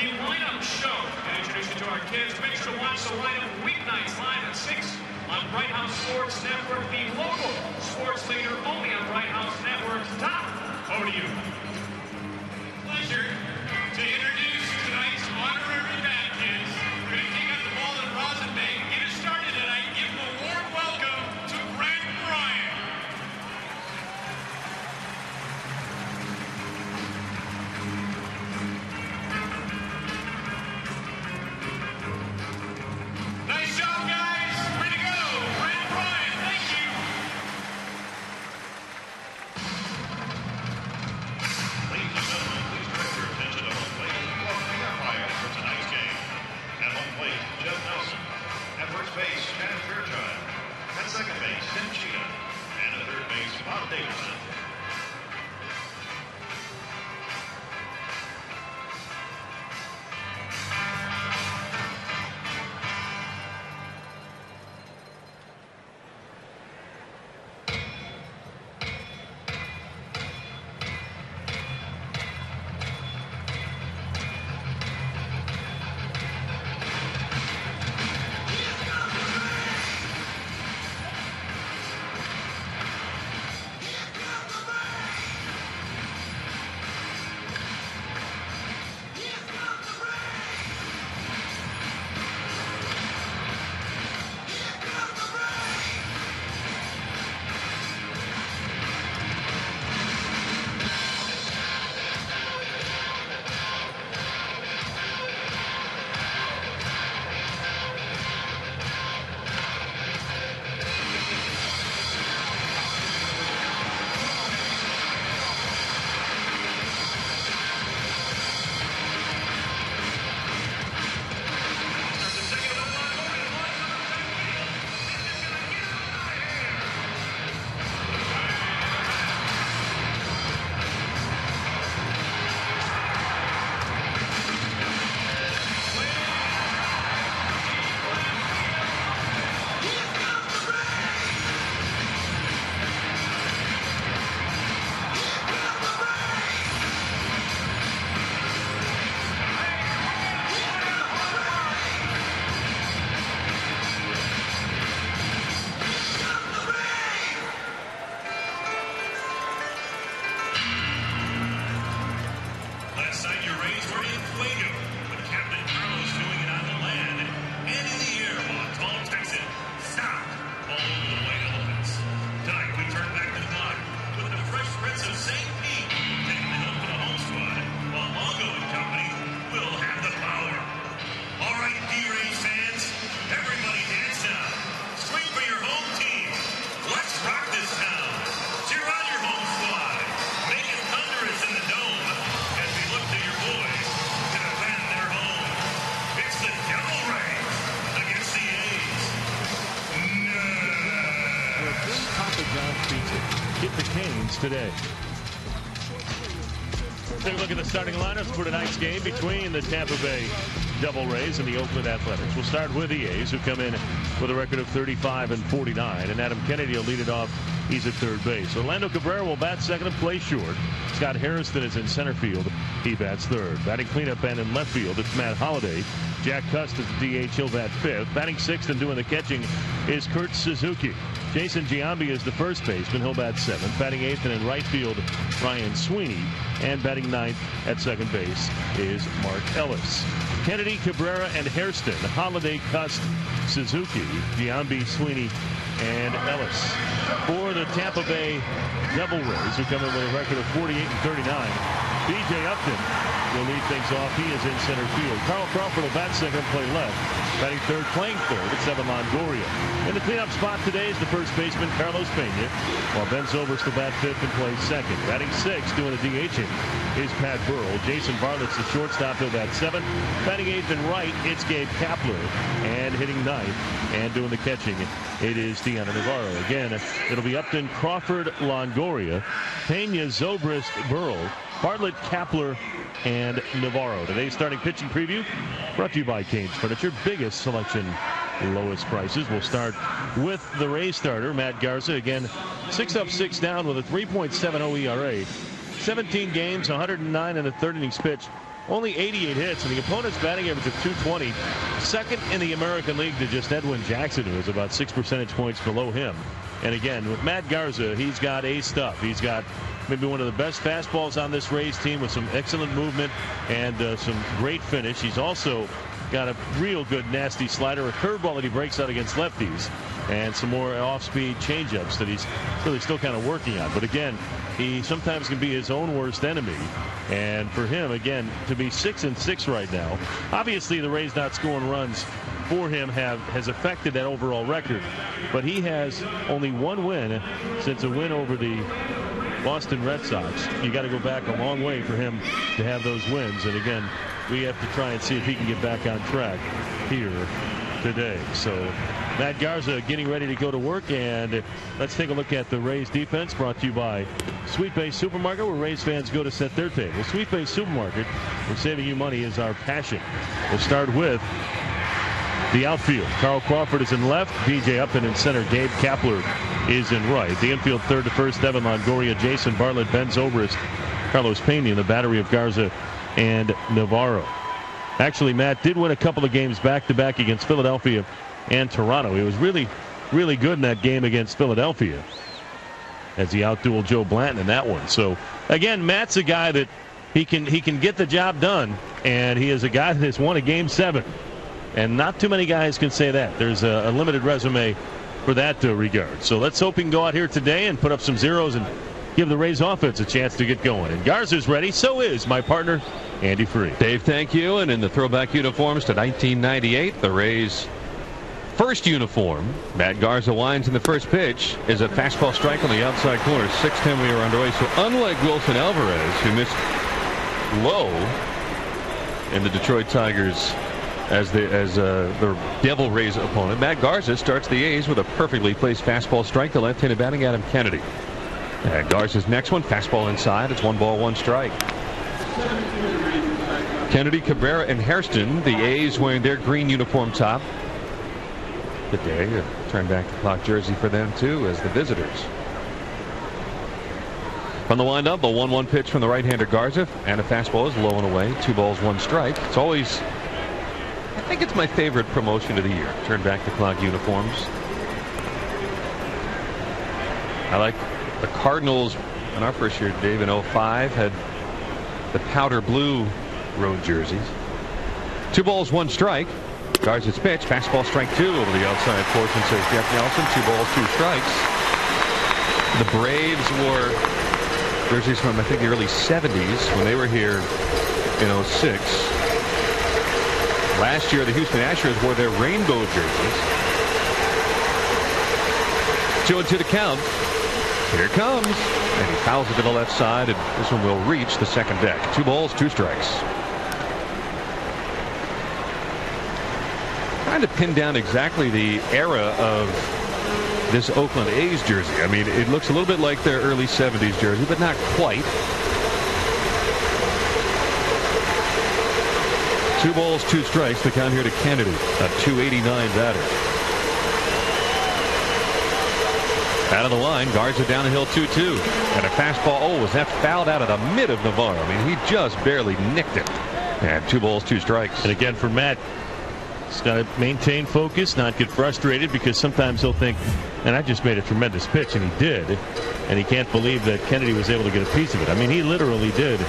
the lineup show. And introduce you to our kids. Make sure to watch the lineup weeknights live at 6 on Bright House Sports Network, the local sports leader only on Bright House Network. Tom, over to you. Pleasure to introduce tonight's honorary bad kids. We're going to kick up the ball in Rosin Bay. Get us started tonight. Give them a warm welcome to Brent Bryant. Nice job, guys. Way to go. Brent Bryant, thank you. Ladies and gentlemen, please direct your attention to home plate. Welcome the umpires for tonight's game. At home plate, Jeff Nelson. At first base, Shannon Fairchild. At second base, Tim Cheetah. And at third base, Bob Davidson. Last night your Rays were in Fuego, with Captain Carlos doing it on the land and in the air while a tall Texan stopped all over the white elephants. Tonight we turn back to the block with the fresh Prince of St. Pete taking the help for the home squad, while Longo and company will have the power. All right, D-Rays fans, everybody dance now. Scream for your home team. Let's rock this town. Cheer on your home squad. Make it thunderous in the dome as we look to your boys to defend their home. It's the Devil Rays against the A's. Well, bring Papa John's Pizza. Get the Canes today. Take a look at the starting lineups for tonight's game between the Tampa Bay Devil Rays and the Oakland Athletics. We'll start with the A's, who come in with a record of 35-49, and Adam Kennedy will lead it off. He's at third base. Orlando Cabrera will bat second and play short. Scott Harrison is in center field. He bats third. Batting cleanup and in left field, it's Matt Holliday. Jack Cust is the DH. He'll bat fifth. Batting sixth and doing the catching is Kurt Suzuki. Jason Giambi is the first baseman. He'll bat seventh. Batting eighth and in right field, Ryan Sweeney. And batting ninth at second base is Mark Ellis. Kennedy, Cabrera, and Hairston. Holliday, Cust, Suzuki, Giambi, Sweeney, and Ellis. For the Tampa Bay Devil Rays, who come in with a record of 48-39, B.J. Upton will lead things off. He is in center field. Carl Crawford will bat second and play left. Batting third, playing third, it's Evan Longoria. In the cleanup spot today is the first baseman, Carlos Pena, while Ben Zobrist will bat fifth and play second. Batting sixth, doing the DHing, is Pat Burrell. Jason Bartlett's the shortstop, he'll bat seventh. Batting eighth and right, it's Gabe Kapler. And hitting ninth and doing the catching, it is Deanna Navarro. Again, it'll be Upton, Crawford, Longoria, Pena, Zobrist, Burrell, Bartlett, Kapler, and Navarro. Today's starting pitching preview brought to you by Canes Furniture. Biggest selection, lowest prices. We'll start with the Rays starter, Matt Garza. Again, 6 up, 6 down with a 3.70 ERA. 17 games, 109 and a third innings pitched, only 88 hits, and the opponent's batting average of 220, second in the American League to just Edwin Jackson, who is about 6 percentage points below him. And again, with Matt Garza, he's got A stuff. He's got maybe one of the best fastballs on this Rays team with some excellent movement and some great finish. He's also got a real good nasty slider, a curveball that he breaks out against lefties, and some more off-speed changeups that he's really still kind of working on. But again, he sometimes can be his own worst enemy. And for him, again, to be 6-6 right now, obviously the Rays not scoring runs for him has affected that overall record. But he has only one win since a win over the Boston Red Sox. You got to go back a long way for him to have those wins. And again, we have to try and see if he can get back on track here today. So Matt Garza getting ready to go to work, and let's take a look at the Rays defense, brought to you by Sweet Bay Supermarket, where Rays fans go to set their table. Sweet Bay Supermarket, where saving you money is our passion. We'll start with the outfield. Carl Crawford is in left, BJ Upton in center, Gabe Kapler is in right. The infield, third to first, Devin Longoria, Jason Bartlett, Ben Zobrist, Carlos Pena in the battery of Garza and Navarro. Actually, Matt did win a couple of games back-to-back against Philadelphia and Toronto. He was really, really good in that game against Philadelphia as he outdueled Joe Blanton in that one. So, again, Matt's a guy that he can get the job done, and he is a guy that has won a Game 7. And not too many guys can say that. There's a limited resume for that regard. So let's hope he can go out here today and put up some zeros and give the Rays offense a chance to get going. And Garza's ready. So is my partner, Andy Free. Dave, thank you. And in the throwback uniforms to 1998, the Rays' first uniform, Matt Garza winds in the first pitch is a fastball strike on the outside corner. 6:10 we are underway. So unlike Wilson Alvarez, who missed low in the Detroit Tigers as the Devil Rays opponent, Matt Garza starts the A's with a perfectly placed fastball strike to left-handed batting Adam Kennedy. And Garza's next one, fastball inside. It's 1-1 strike. Kennedy, Cabrera, and Hairston, the A's wearing their green uniform top today. Turn back the clock jersey for them too as the visitors. From the windup, a 1-1 pitch from the right-hander Garza, and a fastball is low and away. 2 balls, 1 strike. It's always, I think it's my favorite promotion of the year. Turn back the clock uniforms. I like the Cardinals in our first year, Dave, in 05 had the powder blue road jerseys. 2 balls, 1 strike. Garza's pitch, fastball strike 2 over the outside portion, says Jeff Nelson. 2 balls, 2 strikes. The Braves wore jerseys from, I think, the early 70s when they were here in 06. Last year, the Houston Astros wore their rainbow jerseys. 2-2 to count. Here it comes. And he fouls it to the left side, and this one will reach the second deck. 2 balls, 2 strikes. Trying to pin down exactly the era of this Oakland A's jersey. I mean, it looks a little bit like their early 70s jersey, but not quite. 2 balls, 2 strikes. The count here to Kennedy, a .289 batter. Out of the line, Garza down the hill 2-2. And a fastball. Oh, was that fouled out of the mid of Navarro? I mean, he just barely nicked it. And 2 balls, 2 strikes. And again, for Matt, he's got to maintain focus, not get frustrated, because sometimes he'll think, and I just made a tremendous pitch, and he did. And he can't believe that Kennedy was able to get a piece of it. I mean, he literally did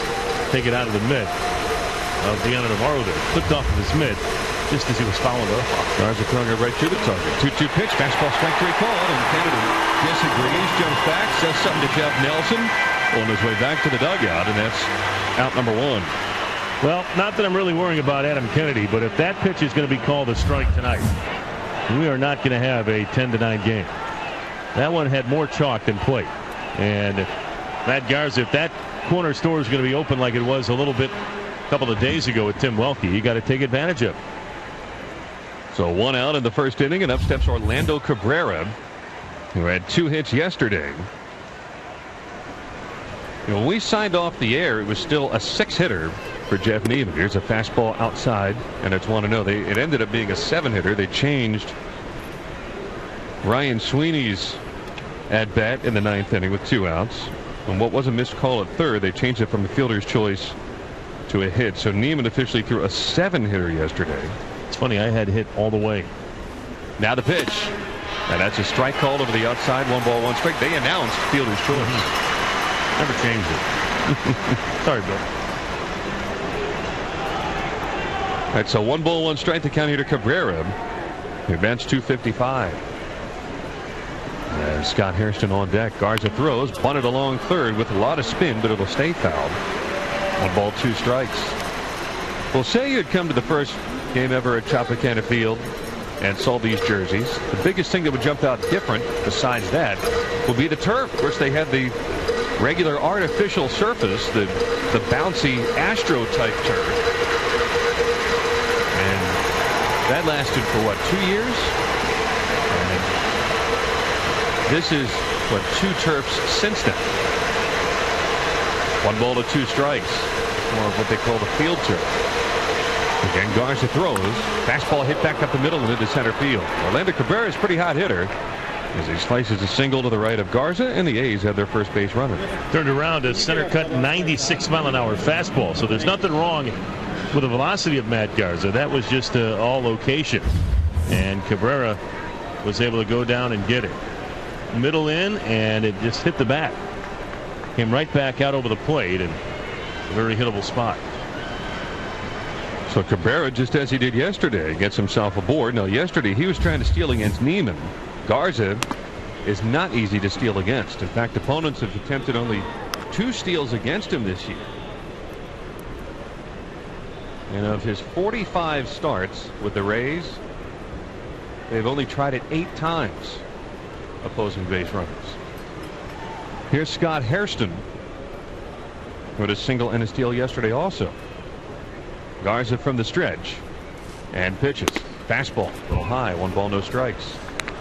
take it out of the mid of Deanna Navarro there. Flipped off of his mid just as he was fouled up. Garza throwing it right to the target. 2-2 pitch, fastball strike 3 called, and Kennedy disagrees, jumps back, says something to Jeff Nelson on his way back to the dugout, and that's out number 1. Well, not that I'm really worrying about Adam Kennedy, but if that pitch is going to be called a strike tonight, we are not going to have a 10-9 game. That one had more chalk than plate. And Matt Garza, if that corner store is going to be open like it was a little bit a couple of days ago with Tim Welke, you got to take advantage of it. So 1 out in the first inning, and up steps Orlando Cabrera, who had 2 hits yesterday. You know, when we signed off the air, it was still a 6-hitter for Jeff Neiman. Here's a fastball outside, and it's 1-0. It ended up being a 7-hitter. They changed Ryan Sweeney's at bat in the 9th inning with 2 outs. And what was a missed call at third, they changed it from the fielder's choice to a hit. So Neiman officially threw a 7-hitter yesterday. It's funny, I had hit all the way. Now the pitch. And that's a strike called over the outside. 1 ball, 1 strike. They announced fielder's choice. Never changed it. Sorry, Bill. That's a 1 ball, 1 strike to count here to Cabrera. He advanced 255. And Scott Hairston on deck. Garza throws, bunted along third with a lot of spin, but it'll stay fouled. 1 ball, 2 strikes. Well, say you'd come to the first game ever at Tropicana Field and saw these jerseys. The biggest thing that would jump out different besides that will be the turf. Of course, they had the regular artificial surface, the bouncy Astro type turf. And that lasted for what, 2 years? And this is what, 2 turfs since then. 1 ball to 2 strikes. More of what they call the field turf. Again, Garza throws. Fastball hit back up the middle and into center field. Orlando Cabrera is a pretty hot hitter as he slices a single to the right of Garza, and the A's have their first base runner. Turned around a center cut 96-mile-an-hour fastball. So there's nothing wrong with the velocity of Matt Garza. That was just all location. And Cabrera was able to go down and get it. Middle in, and it just hit the bat. Came right back out over the plate, and a very hittable spot. So Cabrera, just as he did yesterday, gets himself aboard. Now, yesterday he was trying to steal against Neiman. Garza is not easy to steal against. In fact, opponents have attempted only 2 steals against him this year. And of his 45 starts with the Rays, they've only tried it 8 times, opposing base runners. Here's Scott Hairston with a single and a steal yesterday also. Garza from the stretch and pitches. Fastball, a little high, 1 ball, no strikes.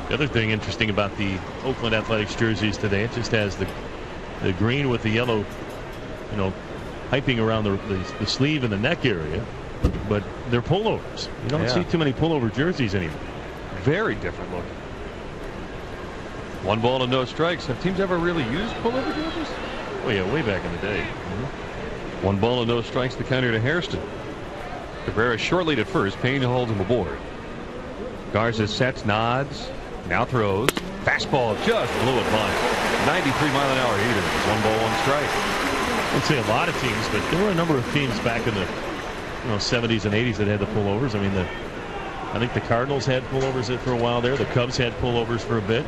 The other thing interesting about the Oakland Athletics jerseys today, it just has the green with the yellow, piping around the sleeve and the neck area, but they're pullovers. You don't see too many pullover jerseys anymore. Very different looking. 1 ball and no strikes. Have teams ever really used pullover jerseys? Oh yeah, way back in the day. 1 ball and no strikes, the counter to Hairston. Cabrera short lead at first. Payne holds him aboard. Garza sets, nods, now throws. Fastball just blew it by. 93-mile-an-hour heater. 1 ball, 1 strike. I would say a lot of teams, but there were a number of teams back in the 70s and 80s that had the pullovers. I mean, I think the Cardinals had pullovers for a while there. The Cubs had pullovers for a bit.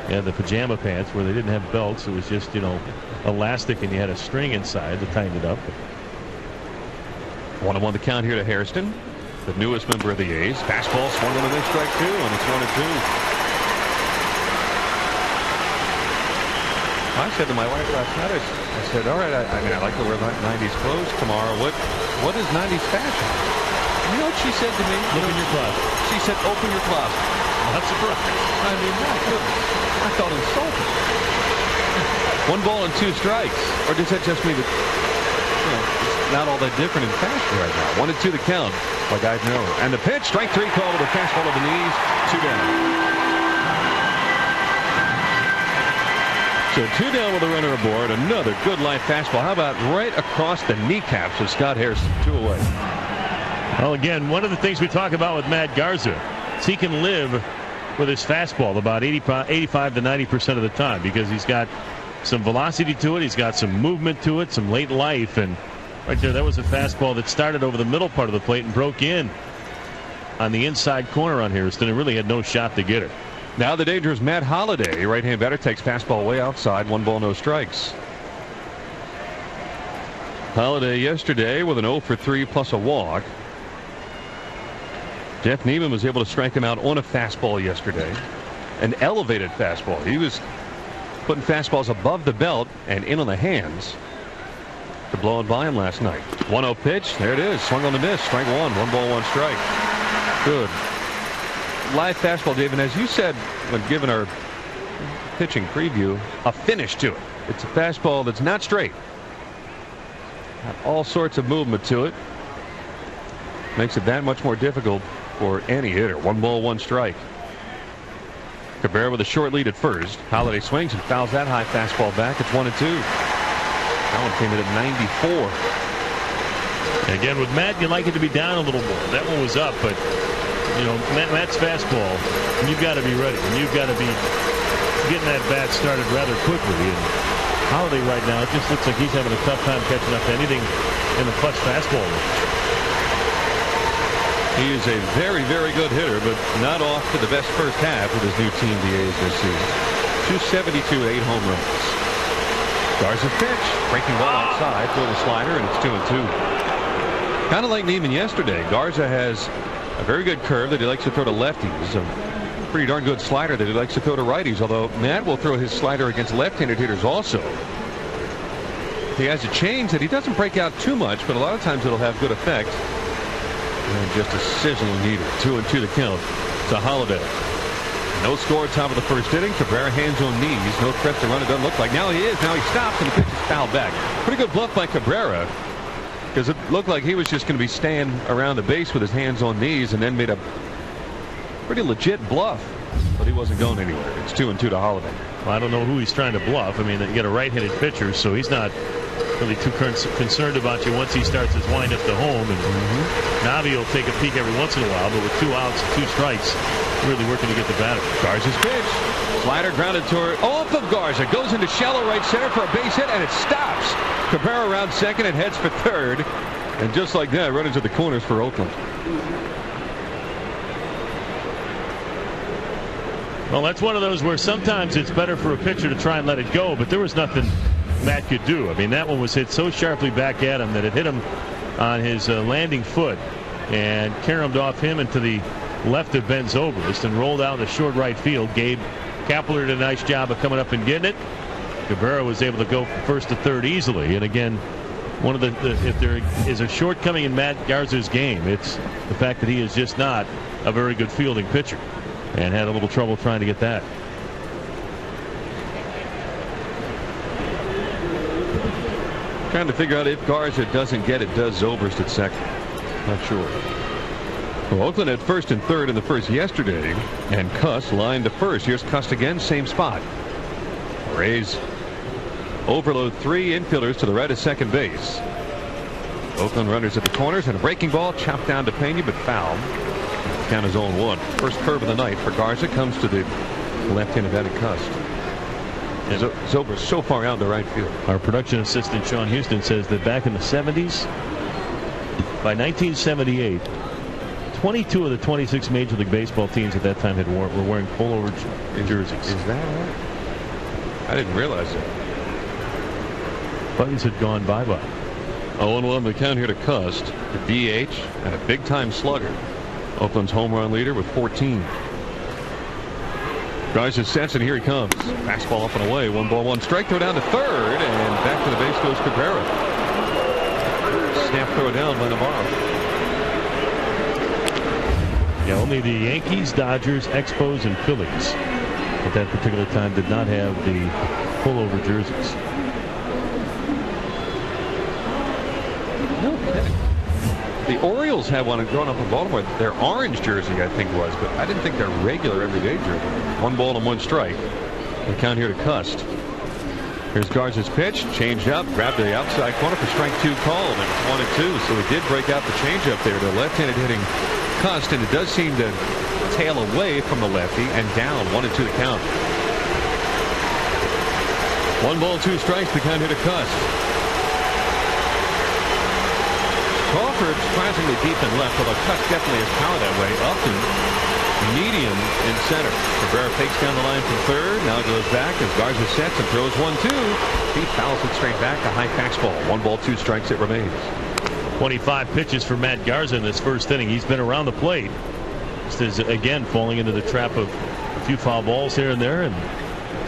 Yeah, the pajama pants where they didn't have belts. It was just, elastic, and you had a string inside to tighten it up. 1-1 the count here to Hairston, the newest member of the A's. Fastball swung on a mid strike 2, and it's 1-2. I said to my wife last night, I said, all right, I like to wear 90s clothes tomorrow. What is 90s fashion? You know what she said to me? Look in your closet. She said, open your closet. Not surprised. I mean, my goodness. I felt insulted. 1 ball and 2 strikes. Or does that just mean that, it's not all that different in fashion right now? 1-2 the count, like I know. And the pitch, strike 3 call with a fastball to the knees, 2 down. So 2 down with a runner aboard. Another good light fastball. How about right across the kneecaps of Scott Hairston? 2 away. Well, again, one of the things we talk about with Matt Garza is he can live with his fastball about 85 to 90% of the time, because he's got some velocity to it. He's got some movement to it, some late life. And right there, that was a fastball that started over the middle part of the plate and broke in on the inside corner on Hairston and really had no shot to get it. Now the dangerous Matt Holliday, right-hand batter, takes fastball way outside. 1 ball, no strikes. Holliday yesterday with an 0 for 3 plus a walk. Jeff Neiman was able to strike him out on a fastball yesterday. An elevated fastball. He was putting fastballs above the belt and in on the hands to blow it by him last night. 1-0 pitch. There it is. Swung on the miss. Strike 1. 1 ball, 1 strike. Good. Live fastball, Dave. And as you said when giving our pitching preview, a finish to it. It's a fastball that's not straight. Got all sorts of movement to it. Makes it that much more difficult for any hitter. 1 ball, 1 strike. Cabrera with a short lead at first. Holliday swings and fouls that high fastball back. It's 1-2. That one came in at 94. Again, with Matt, you like it to be down a little more. That one was up, but you know, Matt's fastball, you've got to be ready. And you've got to be getting that bat started rather quickly. And Holiday right now, it just looks like he's having a tough time catching up to anything in the clutch fastball. He is a very, very good hitter, but not off to the best first half with his new team, the A's, this season. 272, 8 home runs. Garza's pitch, breaking ball outside for the slider, and it's 2-2. Kind of like Neiman yesterday, Garza has a very good curve that he likes to throw to lefties. A pretty darn good slider that he likes to throw to righties, although Matt will throw his slider against left-handed hitters also. He has a change that he doesn't break out too much, but a lot of times it'll have good effect. And just a sizzling heater. 2-2 the count to Holiday. No score at top of the first inning. Cabrera hands on knees. No threat to run. It doesn't look like. Now he is. Now he stops, and the pitch is fouled back. Pretty good bluff by Cabrera, because it looked like he was just going to be staying around the base with his hands on knees, and then made a pretty legit bluff. But he wasn't going anywhere. It's 2-2 to Holiday. Well, I don't know who he's trying to bluff. I mean, you got a right-handed pitcher, so he's not really too concerned about you once he starts his windup to home. And Navi will take a peek every once in a while, but with 2 outs and 2 strikes, really working to get the batter. Garza's pitch. Slider grounded toward off of Garza. Goes into shallow right center for a base hit, and it stops. Cabrera around second and heads for third. And just like that, run into the corners for Oakland. Well, that's one of those where sometimes it's better for a pitcher to try and let it go, but there was nothing Matt could do. I mean, that one was hit so sharply back at him that it hit him on his landing foot and caromed off him into the left of Ben Zobrist and rolled out in the short right field. Gabe Kapler did a nice job of coming up and getting it. Cabrera was able to go from first to third easily. And again, one of the if there is a shortcoming in Matt Garza's game, it's the fact that he is just not a very good fielding pitcher, and had a little trouble trying to get that. Trying to figure out if Garza doesn't get it, does Zobrist at second? Not sure. Well, Oakland had first and third in the first yesterday, and Cuss lined to first. Here's Cuss again, same spot. Rays overload 3 infielders to the right of second base. Oakland runners at the corners, and a breaking ball chopped down to Pena, but foul. Count is 0-1. First curve of the night for Garza comes to the left-handed batting Cuss. Zobrist so far out in the right field. Our production assistant Sean Houston says that back in the 70s, by 1978, 22 of the 26 Major League Baseball teams at that time were wearing pullover jerseys. Is that right? I didn't realize that. Buttons had gone bye-bye. 0-1 the count here to Cuss, the DH, and a big-time slugger. Oakland's home run leader with 14. Garza sets, and here he comes. Fastball up and away. 1 ball, 1 strike. Throw down to third, and back to the base goes Cabrera. Snap throw down by Navarro. Yeah, only the Yankees, Dodgers, Expos, and Phillies at that particular time did not have the pullover jerseys. No kidding. The Orioles have one growing up in Baltimore. Their orange jersey, I think, was, but I didn't think their regular everyday jersey. 1 ball and 1 strike. The count here to Cuss. Here's Garza's pitch, changed up, grabbed the outside corner for strike 2 called, and it's 1-2. So he did break out the changeup there to left-handed hitting Cuss, and it does seem to tail away from the lefty and down. 1-2 the count. 1 ball, 2 strikes. The count here to Cuss. Crawford surprisingly deep and left, although Cuss definitely has power that way. Upton, medium in center. Cabrera takes down the line from third. Now goes back as Garza sets and throws 1-2. He fouls it straight back. A high fastball. 1 ball, 2 strikes. It remains. 25 pitches for Matt Garza in this first inning. He's been around the plate. Just is again falling into the trap of a few foul balls here and there, and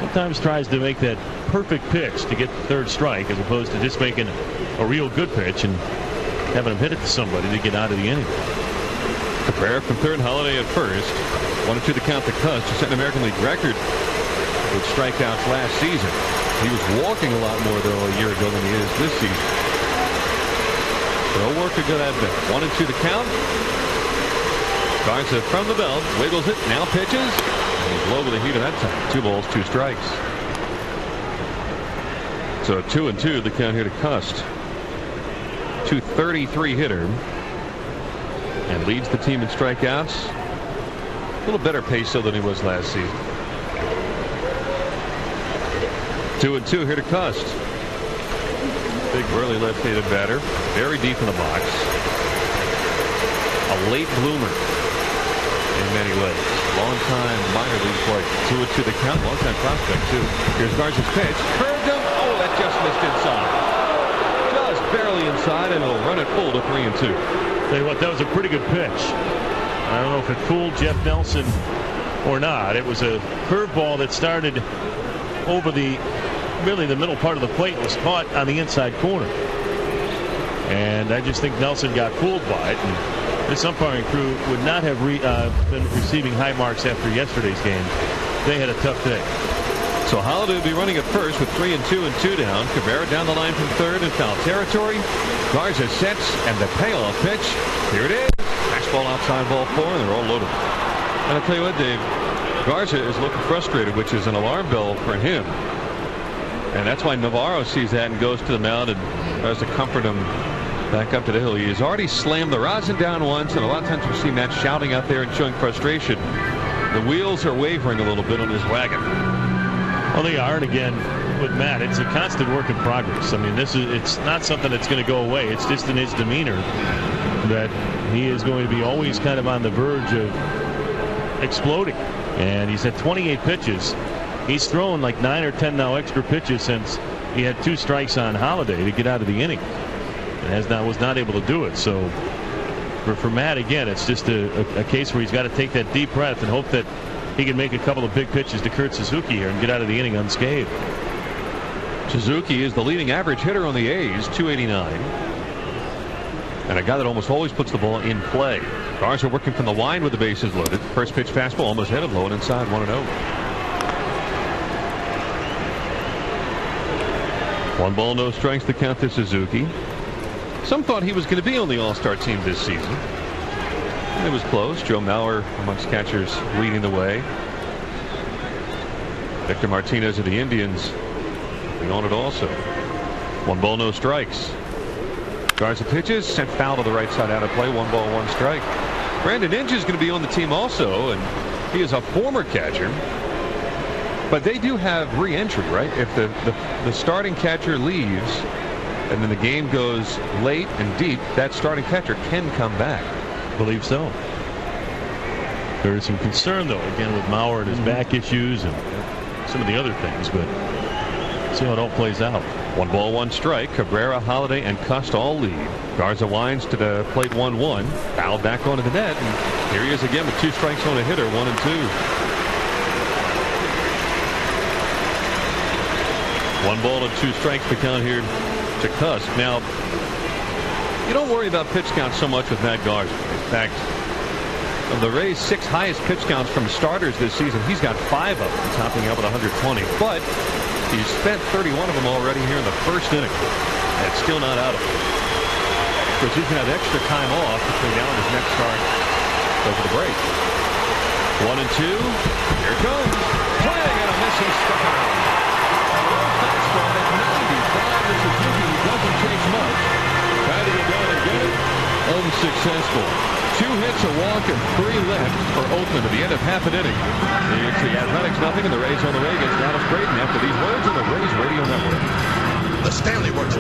sometimes tries to make that perfect pitch to get the third strike as opposed to just making a real good pitch and having him hit it to somebody to get out of the inning. Cabrera from third, Holiday at first. 1-2 the count to Cuss to set an American League record with strikeouts last season. He was walking a lot more, though, a year ago than he is this season. So work a good at bat. 1-2 the count. Garza from the belt, wiggles it, now pitches. And he's low with the heater that time. 2 balls, 2 strikes. So 2-2 the count here to Cust. 233 hitter. And leads the team in strikeouts. A little better pace though than he was last season. 2-2 here to Cust. Big burly left-handed batter. Very deep in the box. A late bloomer in many ways. Long-time minor league player. 2-2 the count. Long-time prospect too. Here's Garza's pitch. Curved him. Oh, that just missed inside. Just barely inside, and it'll run it full to 3-2. Tell you what, that was a pretty good pitch. I don't know if it fooled Jeff Nelson or not. It was a curveball that started over the middle part of the plate, was caught on the inside corner. And I just think Nelson got fooled by it. And this umpiring crew would not have been receiving high marks after yesterday's game. They had a tough day. So Holliday will be running at first with 3-2 and 2 down. Cabrera down the line from third in foul territory. Garza sets, and the payoff pitch. Here it is. Fastball outside, ball 4, and they're all loaded. And I'll tell you what, Dave, Garza is looking frustrated, which is an alarm bell for him. And that's why Navarro sees that and goes to the mound and tries to comfort him back up to the hill. He has already slammed the rosin down once, and a lot of times we see Matt shouting out there and showing frustration. The wheels are wavering a little bit on his wagon. Well, they are, and again, with Matt, it's a constant work in progress. I mean, it's not something that's going to go away. It's just in his demeanor that he is going to be always kind of on the verge of exploding. And he's had 28 pitches. He's thrown like 9 or 10 now extra pitches since he had 2 strikes on Holliday to get out of the inning, and was not able to do it. So for Matt, again, it's just a case where he's got to take that deep breath and hope that he can make a couple of big pitches to Kurt Suzuki here and get out of the inning unscathed. Suzuki is the leading average hitter on the A's, 289. And a guy that almost always puts the ball in play. Garza working from the line with the bases loaded. First pitch fastball almost headed low and inside, 1-0. 1 ball, no strikes to count to Suzuki. Some thought he was going to be on the All-Star team this season. It was close. Joe Mauer amongst catchers leading the way. Victor Martinez of the Indians on it also. 1 ball, no strikes. Garza pitches, sent foul to the right side out of play. 1 ball, 1 strike. Brandon Inge is going to be on the team also, and he is a former catcher. But they do have re-entry, right? If the starting catcher leaves and then the game goes late and deep, that starting catcher can come back. I believe so. There is some concern, though, again, with Mauer and his back issues and some of the other things, but see how it all plays out. 1 ball, 1 strike. Cabrera, Holliday, and Cust all lead. Garza winds to the plate 1-1. Foul back onto the net, and here he is again with 2 strikes on a hitter, 1-2. 1 ball and 2 strikes to count here to Cust. Now, you don't worry about pitch counts so much with Matt Garza. In fact, of the Rays' 6 highest pitch counts from starters this season, he's got 5 of them, topping out with 120. But he's spent 31 of them already here in the first inning, and still not out of it. Because he's going to have extra time off between now and his next start over the break. 1-2. Here it comes. Playing and a missing strike. Fastball at 95 to Suzuki. He doesn't chase much. Tried to get down and get it. Unsuccessful. 2 hits, a walk, and 3 left for Oakland at the end of half an inning. It's the Athletics nothing, and the Rays on the way against Dallas Braden after these words on the Rays Radio Network. The Stanley Works.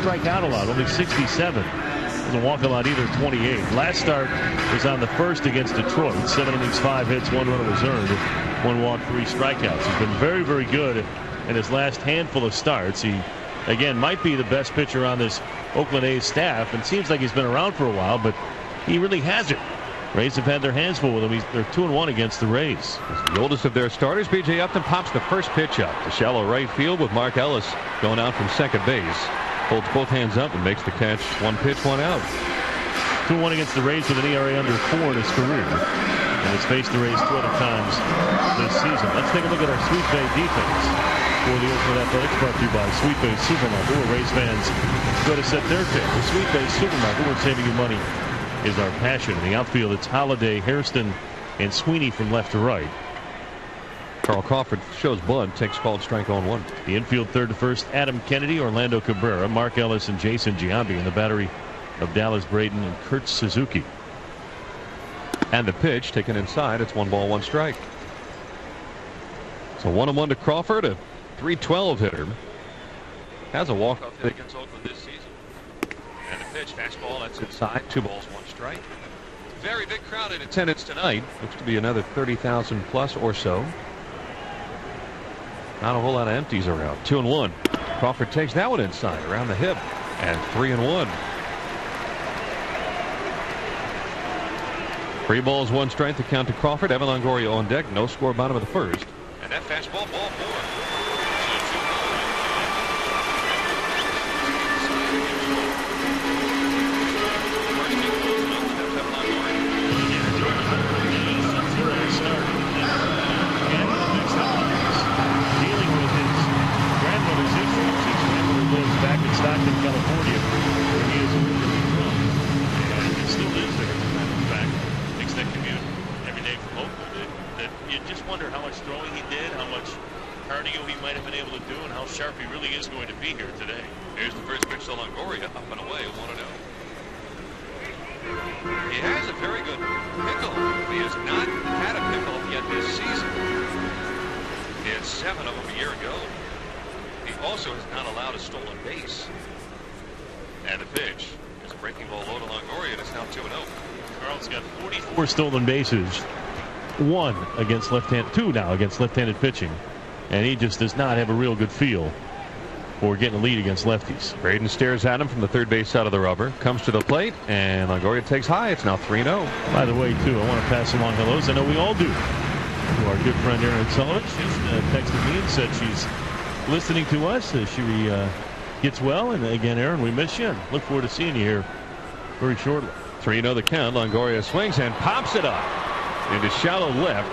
strike out a lot, only 67. Doesn't walk a lot either, 28. Last start was on the first against Detroit. 7 innings, 5 hits, 1 run was earned, 1 walk, 3 strikeouts. He's been very, very good in his last handful of starts. He, again, might be the best pitcher on this Oakland A's staff, and seems like he's been around for a while, but he really hasn't. Rays have had their hands full with him. They're 2-1 against the Rays. The oldest of their starters, B.J. Upton, pops the first pitch up to shallow right field with Mark Ellis going out from second base. Holds both hands up and makes the catch. 1 pitch, 1 out. 2-1 against the Rays with an ERA under 4 in his career. And has faced the Rays 2 other times this season. Let's take a look at our Sweet Bay defense for the Oakland Athletics, brought to you by Sweet Bay Supermarket, where Rays fans go to set their pick. The Sweet Bay Supermarket, where saving you money is our passion. In the outfield, it's Holiday, Hairston, and Sweeney from left to right. Carl Crawford shows bunt, takes called strike on 1. The infield, third to first, Adam Kennedy, Orlando Cabrera, Mark Ellis, and Jason Giambi in the battery of Dallas Braden and Kurt Suzuki. And the pitch taken inside. It's 1 ball, 1 strike. So 1-1 to Crawford, a .312 hitter. Has a walk-off hit against Oakland this season. And the pitch, fastball, that's inside. 2 balls, 1 strike. Very big crowd in attendance tonight. Looks to be another 30,000 plus or so. Not a whole lot of empties around. 2-1. Crawford takes that one inside around the hip. And 3-1. 3 balls, 1 strike to count to Crawford. Evan Longoria on deck. No score, bottom of the first. And that fastball, ball 4. Stockton, California, where he is originally from, and he still lives there. In fact, makes that commute every day from Oakland. That you just wonder how much throwing he did, how much cardio he might have been able to do, and how sharp he really is going to be here today. Here's the first pitch to Longoria, up and away, 1-0. He has a very good pickle. He has not had a pickle yet this season. He had 7 of them a year ago. He also has not allowed a stolen base. And the pitch is a breaking ball low to Longoria, and it's now 2-0. Carl's got 44 stolen bases, 1 against left-handed, 2 now against left-handed pitching, and he just does not have a real good feel for getting a lead against lefties. Braden stares at him from the third base side of the rubber, comes to the plate, and Longoria takes high. It's now 3-0. By the way, too, I want to pass along hellos. I know we all do. To our good friend Erin Sullivan. She's texted me and said she's listening to us. She gets well, and again, Aaron, we miss you and look forward to seeing you here very shortly. 3-0 the count. Longoria swings and pops it up into shallow left.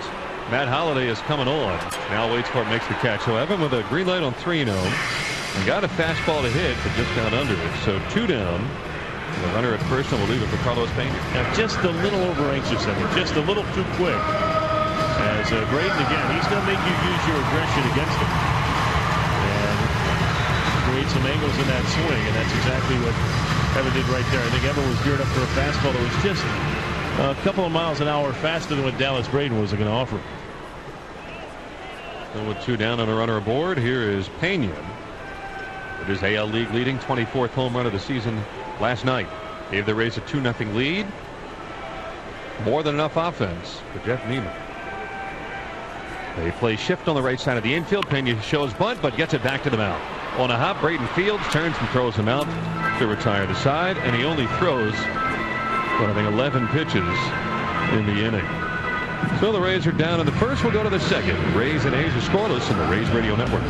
Matt Holliday is coming on. Now waits for it, makes the catch. So Evan with a green light on 3-0 and got a fastball to hit, but just got under it. So 2 down. The runner at first, and we'll leave it for Carlos Pena. Now just a little over anxious, I mean, just a little too quick. As Braden again, he's going to make you use your aggression against him. Create some angles in that swing, and that's exactly what Evan did right there. I think Evan was geared up for a fastball that was just a couple of miles an hour faster than what Dallas Braden was going to offer. So with 2 down and a runner aboard, here is Pena. It is AL League leading 24th home run of the season last night. Gave the Rays a 2-0 lead. More than enough offense for Jeff Neiman. They play shift on the right side of the infield. Pena shows bunt, but gets it back to the mound. On a hop, Braden Fields turns and throws him out to retire the side, and he only throws, I think, 11 pitches in the inning. So the Rays are down in the first. We'll go to the second. Rays and A's are scoreless in the Rays Radio Network.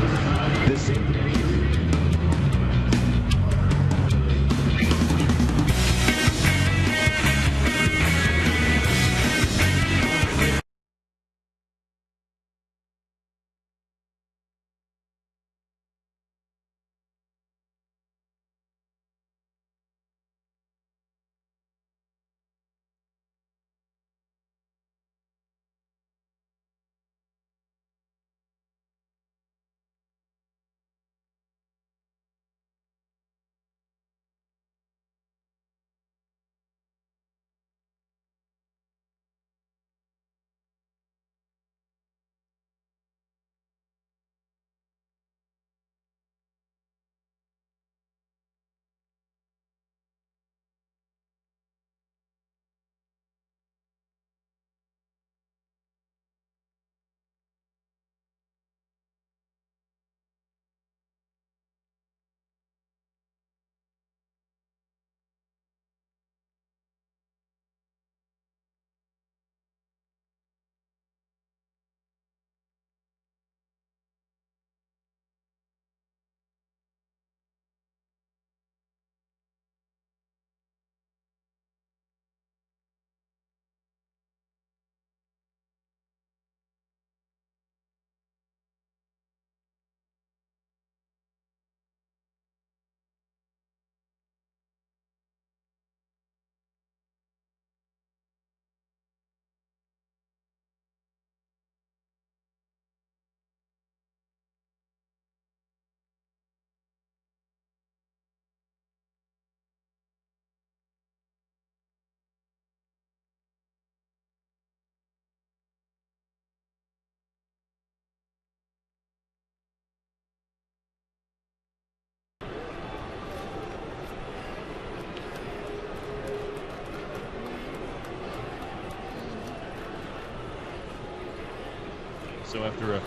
So after a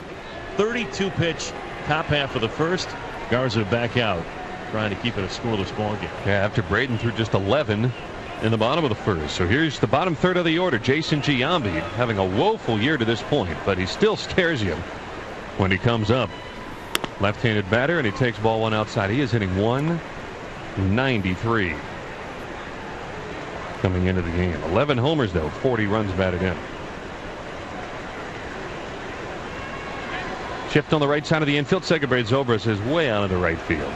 32-pitch top half of the first, Garza back out, trying to keep it a scoreless ball game. Yeah, after Braden threw just 11 in the bottom of the first. So here's the bottom third of the order. Jason Giambi having a woeful year to this point, but he still scares you when he comes up. Left-handed batter, and he takes ball one outside. He is hitting 193 coming into the game. 11 homers, though, 40 runs batted in. Shift on the right side of the infield. Segabray Zobras is way out of the right field.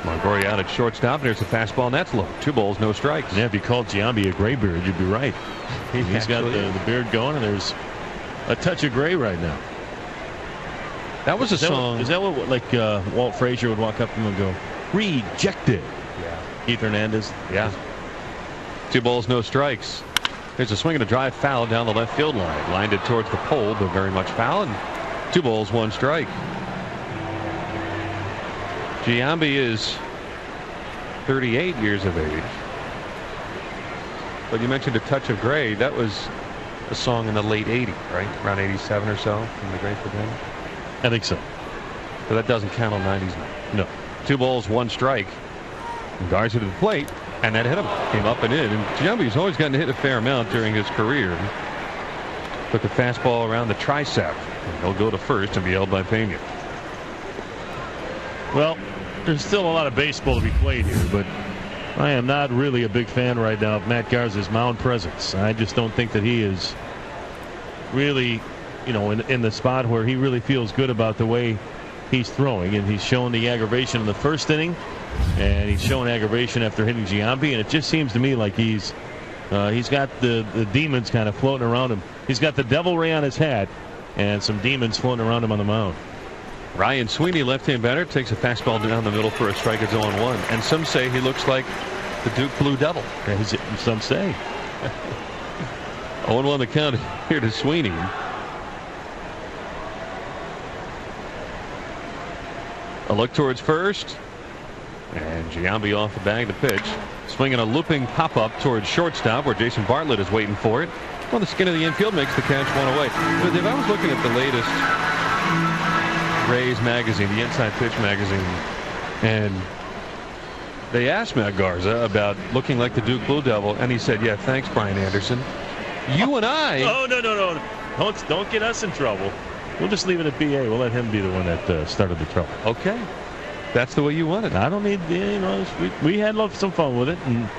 Longoria out at shortstop. There's a fastball, and that's low. 2 balls, no strikes. Yeah, if you called Giambi a graybeard, you'd be right. He's got the beard going, and there's a touch of gray right now. That was a song. Is that what like Walt Frazier would walk up to him and go, rejected? Yeah. Keith Hernandez. Yeah. 2 balls, no strikes. There's a swing and a drive foul down the left field line. Lined it towards the pole, but very much foul. And 2 balls, 1 strike. Giambi is 38 years of age. But you mentioned a touch of gray. That was a song in the late 80s, right? Around 87 or so from the Grateful Dead. I think so. So that doesn't count on 90s now. No. 2 balls, 1 strike. And Garza to the plate, and that hit him. Came up and in. And Giambi's always gotten to hit a fair amount during his career. Took a fastball around the tricep. And he'll go to first and be held by Pena. Well, there's still a lot of baseball to be played here, but I am not really a big fan right now of Matt Garza's mound presence. I just don't think that he is really, in the spot where he really feels good about the way he's throwing. And he's shown the aggravation in the first inning, and he's shown aggravation after hitting Giambi, and it just seems to me like he's got the demons kind of floating around him. He's got the devil ray on his hat and some demons floating around him on the mound. Ryan Sweeney, left-hand batter, takes a fastball down the middle for a strike. It's 0-1. And some say he looks like the Duke Blue Devil. Some say. 0-1 the count here to Sweeney. A look towards first. And Giambi off the bag to pitch. Swinging a looping pop-up towards shortstop where Jason Bartlett is waiting for it. On the skin of the infield, makes the catch, 1 away. But if I was looking at the latest Rays magazine, the Inside Pitch magazine, and they asked Matt Garza about looking like the Duke Blue Devil, and he said, yeah, thanks, Brian Anderson. You and I. Oh, no. Don't get us in trouble. We'll just leave it at BA. We'll let him be the one that started the trouble. Okay. That's the way you want it. I don't need, we had some fun with it, and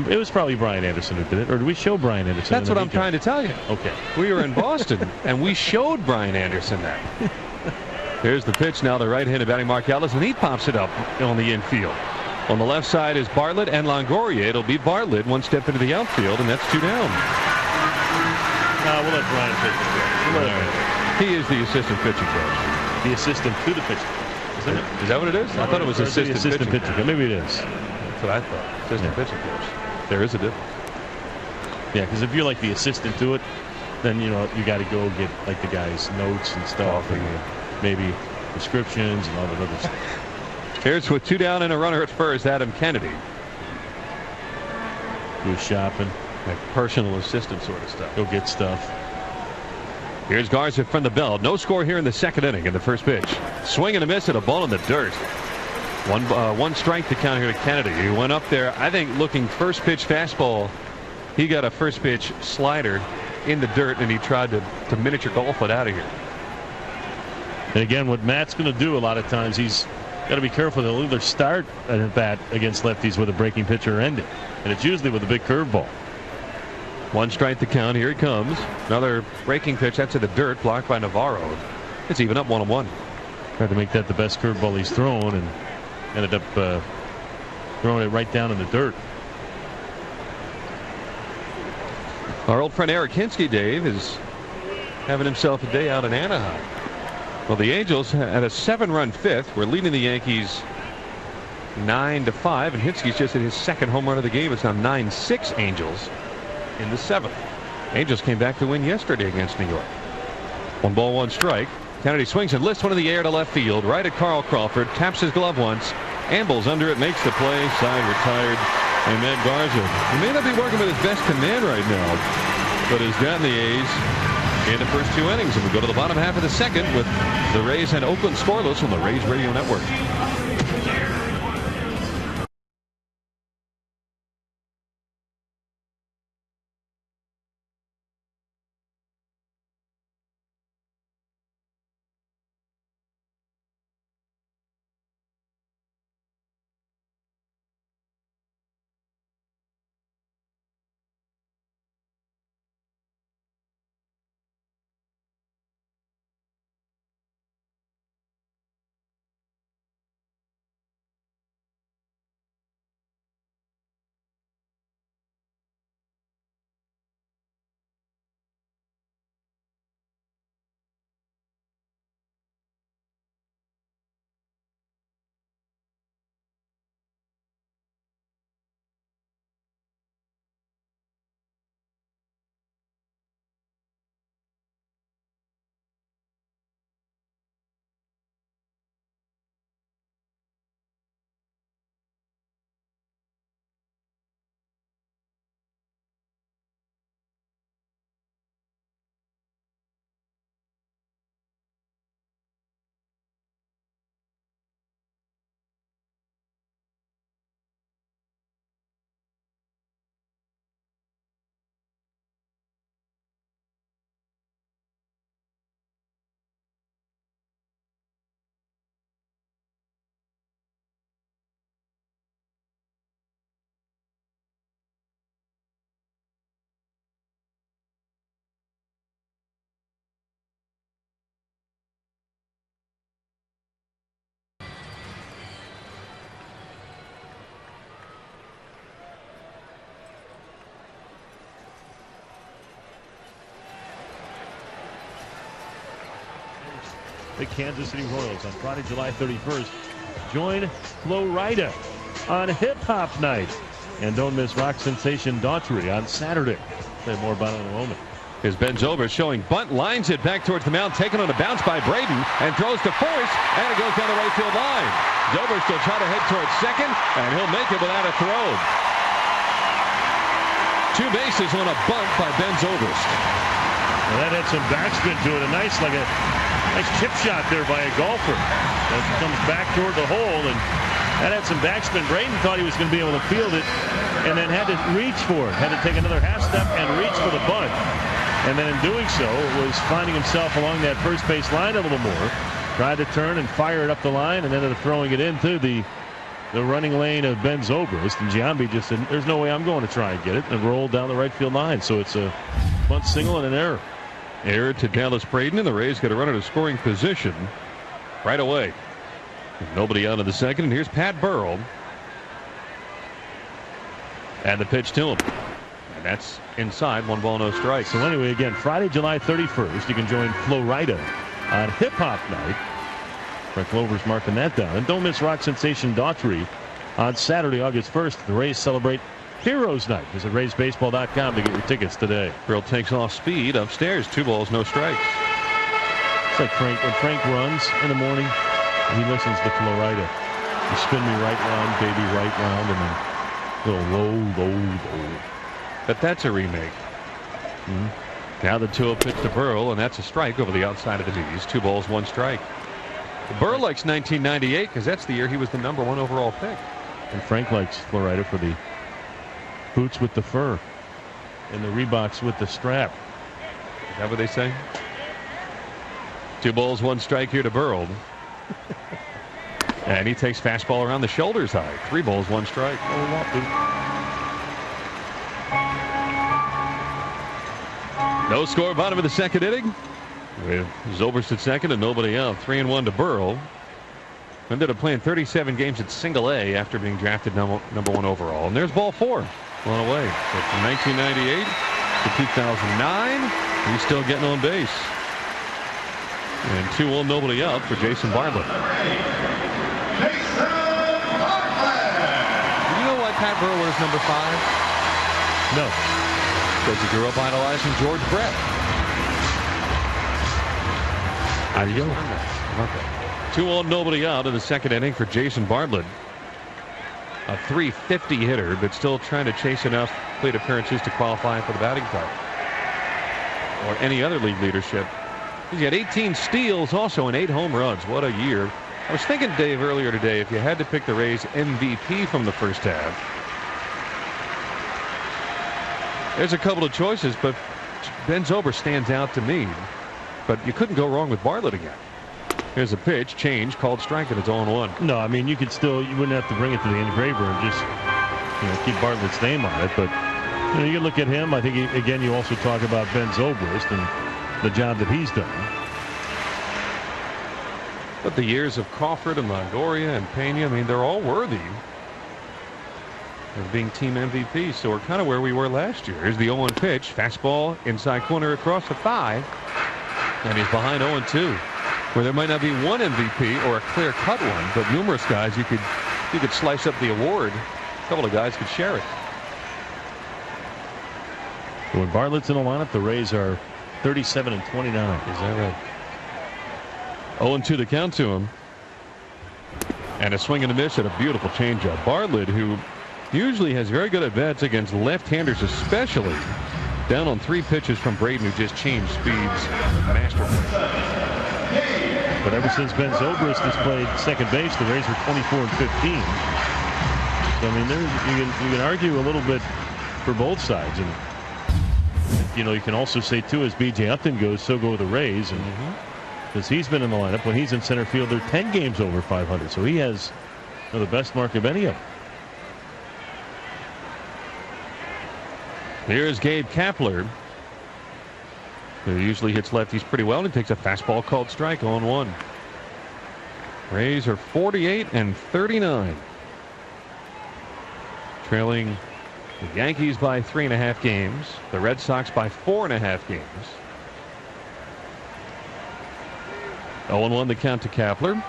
it was probably Brian Anderson who did it. Or did we show Brian Anderson? That's what I'm trying to tell you. Okay. We were in Boston, and we showed Brian Anderson that. Here's the pitch now, the right-handed batting Mark Ellis, and he pops it up on the infield. On the left side is Bartlett and Longoria. It'll be Bartlett 1 step into the outfield, and that's 2 down. We'll let Brian pitch it. He is the assistant pitching coach. The assistant to the pitcher. Isn't it? Is that what it is? I thought it was assistant pitching coach. Maybe it is. That's what I thought. Assistant pitching coach. There is a difference. Yeah, because if you're like the assistant to it, then you got to go get like the guy's notes and stuff, and maybe prescriptions and all that other stuff. Here's with 2 down and a runner at first, Adam Kennedy. Go shopping. Like personal assistant sort of stuff. Go get stuff. Here's Garza from the belt. No score here in the second inning in the first pitch. Swing and a miss at a ball in the dirt. One strike to count here to Kennedy. He went up there, I think, looking first pitch fastball. He got a first pitch slider in the dirt, and he tried to miniature golf it out of here. And again, what Matt's going to do a lot of times, he's got to be careful. They'll either start at bat against lefties with a breaking pitch or end it. And it's usually with a big curveball. 1 strike to count. Here he comes. Another breaking pitch. That's to the dirt, blocked by Navarro. It's even up 1-1. Tried to make that the best curveball he's thrown, and ended up throwing it right down in the dirt. Our old friend Eric Hinsky, Dave, is having himself a day out in Anaheim. Well, the Angels had a 7-run fifth. We're leading the Yankees 9-5, and Hinsky's just hit his second home run of the game. It's now 9-6 Angels in the 7th. Angels came back to win yesterday against New York. 1 ball, 1 strike. Kennedy swings and lifts one in the air to left field, right at Carl Crawford. Taps his glove once, ambles under it, makes the play. Side retired. And Matt Garza, he may not be working with his best command right now, but has gotten the A's in the first 2 innings. And we go to the bottom half of the second with the Rays and Oakland scoreless on the Rays Radio Network. The Kansas City Royals on Friday, July 31st. Join Flo Rida on Hip Hop Night. And don't miss rock sensation Daughtry on Saturday. Say more about it in a moment. Here's Ben Zobrist showing bunt, lines it back towards the mound, taken on a bounce by Braden, and throws to first, and it goes down the right field line. Zobrist will try to head towards second, and he'll make it without a throw. 2 bases on a bunt by Ben Zobrist. Well, that had some backspin to it. A nice chip shot there by a golfer. That comes back toward the hole, and that had some backspin. Braden thought he was going to be able to field it, and then had to reach for it. Had to take another half step and reach for the bunt. And then in doing so, was finding himself along that first base line a little more. Tried to turn and fire it up the line, and ended up throwing it into the running lane of Ben Zobrist. And Giambi just said, there's no way I'm going to try and get it, and rolled down the right field line. So it's a bunt single and an error. Error to Dallas Braden, and the Rays get a run at a scoring position right away. Nobody out of the second, and here's Pat Burrell. And the pitch to him. And that's inside, 1 ball, no strike. So anyway, again, Friday, July 31st, you can join Flo Rida on Hip Hop Night. Frank Clover's marking that down. And don't miss rock sensation Daughtry on Saturday, August 1st. The Rays celebrate Heroes Night. Visit RaysBaseball.com to get your tickets today. Burrell takes off speed upstairs, 2 balls, no strikes. It's like when Frank runs in the morning, he listens to Flo Rida. You spin me right round, baby, right round, and then go low. But that's a remake. Now the 2-0 pitch to Burrell, and that's a strike over the outside of the knees. 2 balls, 1 strike. Burrell likes 1998 because that's the year he was the #1 overall pick. And Frank likes Flo Rida for the boots with the fur and the Reeboks with the strap. Is that what they say? 2 balls, 1 strike here to Burrell. And he takes fastball around the shoulders high. 3 balls, 1 strike. No score, bottom of the second inning. With Zobrist at second and nobody out. 3-1 to Burrell. Ended up playing 37 games at Single A after being drafted #1 overall. And there's ball 4. On away. So from 1998 to 2009, he's still getting on base. And 2-1, nobody out for Jason Bartlett. Do you know why Pat Burrell wears #5? No. Because he grew up idolizing George Brett. How do you know? Okay. 2-1, nobody out in the second inning for Jason Bartlett. A .350 hitter, but still trying to chase enough plate appearances to qualify for the batting title. or any other league leadership. He's got 18 steals also and 8 home runs. What a year. I was thinking, Dave, earlier today, if you had to pick the Rays MVP from the first half, there's a couple of choices, but Ben Zobrist stands out to me. But you couldn't go wrong with Bartlett again. Here's a pitch, change, called strike, and it's 0-1. No, I mean, you wouldn't have to bring it to the engraver and just keep Bartlett's name on it. But you look at him. I think again, you also talk about Ben Zobrist and the job that he's done. But the years of Crawford and Longoria and Pena, I mean, they're all worthy of being team MVP. So we're kind of where we were last year. Here's the 0-1 pitch, fastball inside corner across the thigh, and he's behind 0-2. Where there might not be one MVP or a clear-cut one, but numerous guys you could slice up the award. A couple of guys could share it. When Bartlett's in the lineup, the Rays are 37-29. Is that right? 0-2 the count to him. And a swing and a miss at a beautiful changeup. Bartlett, who usually has very good at-bats against left-handers especially, down on 3 pitches from Braden, who just changed speeds masterfully. But ever since Ben Zobrist has played second base, the Rays are 24-15. So I mean, you can argue a little bit for both sides, and you can also say too, as B.J. Upton goes, so go the Rays, and because he's been in the lineup when he's in center field, they're 10 games over 500, so he has the best mark of any of them. Here's Gabe Kapler, who usually hits lefties pretty well, and he takes a fastball called strike. 0-1. Rays are 48-39, trailing the Yankees by 3.5 games, the Red Sox by 4.5 games. 0-1 the count to Kapler,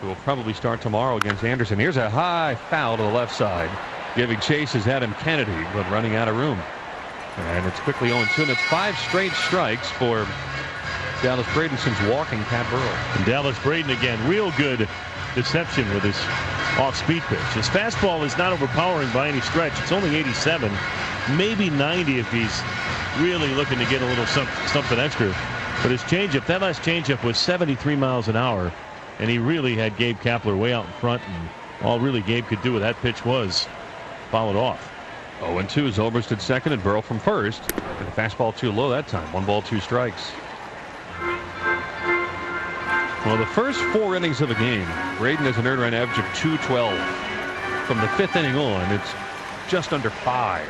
who will probably start tomorrow against Anderson. Here's a high foul to the left side. Giving chase is Adam Kennedy, but running out of room. And it's quickly 0-2, and it's 5 straight strikes for Dallas Braden since walking Pat Burrell. And Dallas Braden again, real good deception with his off-speed pitch. His fastball is not overpowering by any stretch. It's only 87, maybe 90 if he's really looking to get a little something extra. But his changeup, that last changeup was 73 miles an hour, and he really had Gabe Kapler way out in front, and all really Gabe could do with that pitch was foul it off. 0-2. Zobrist at second and Burrell from first. And the fastball too low that time. 1 ball, 2 strikes. Well, the first 4 innings of the game, Braden has an earned run average of 212. From the 5th inning on, it's just under 5.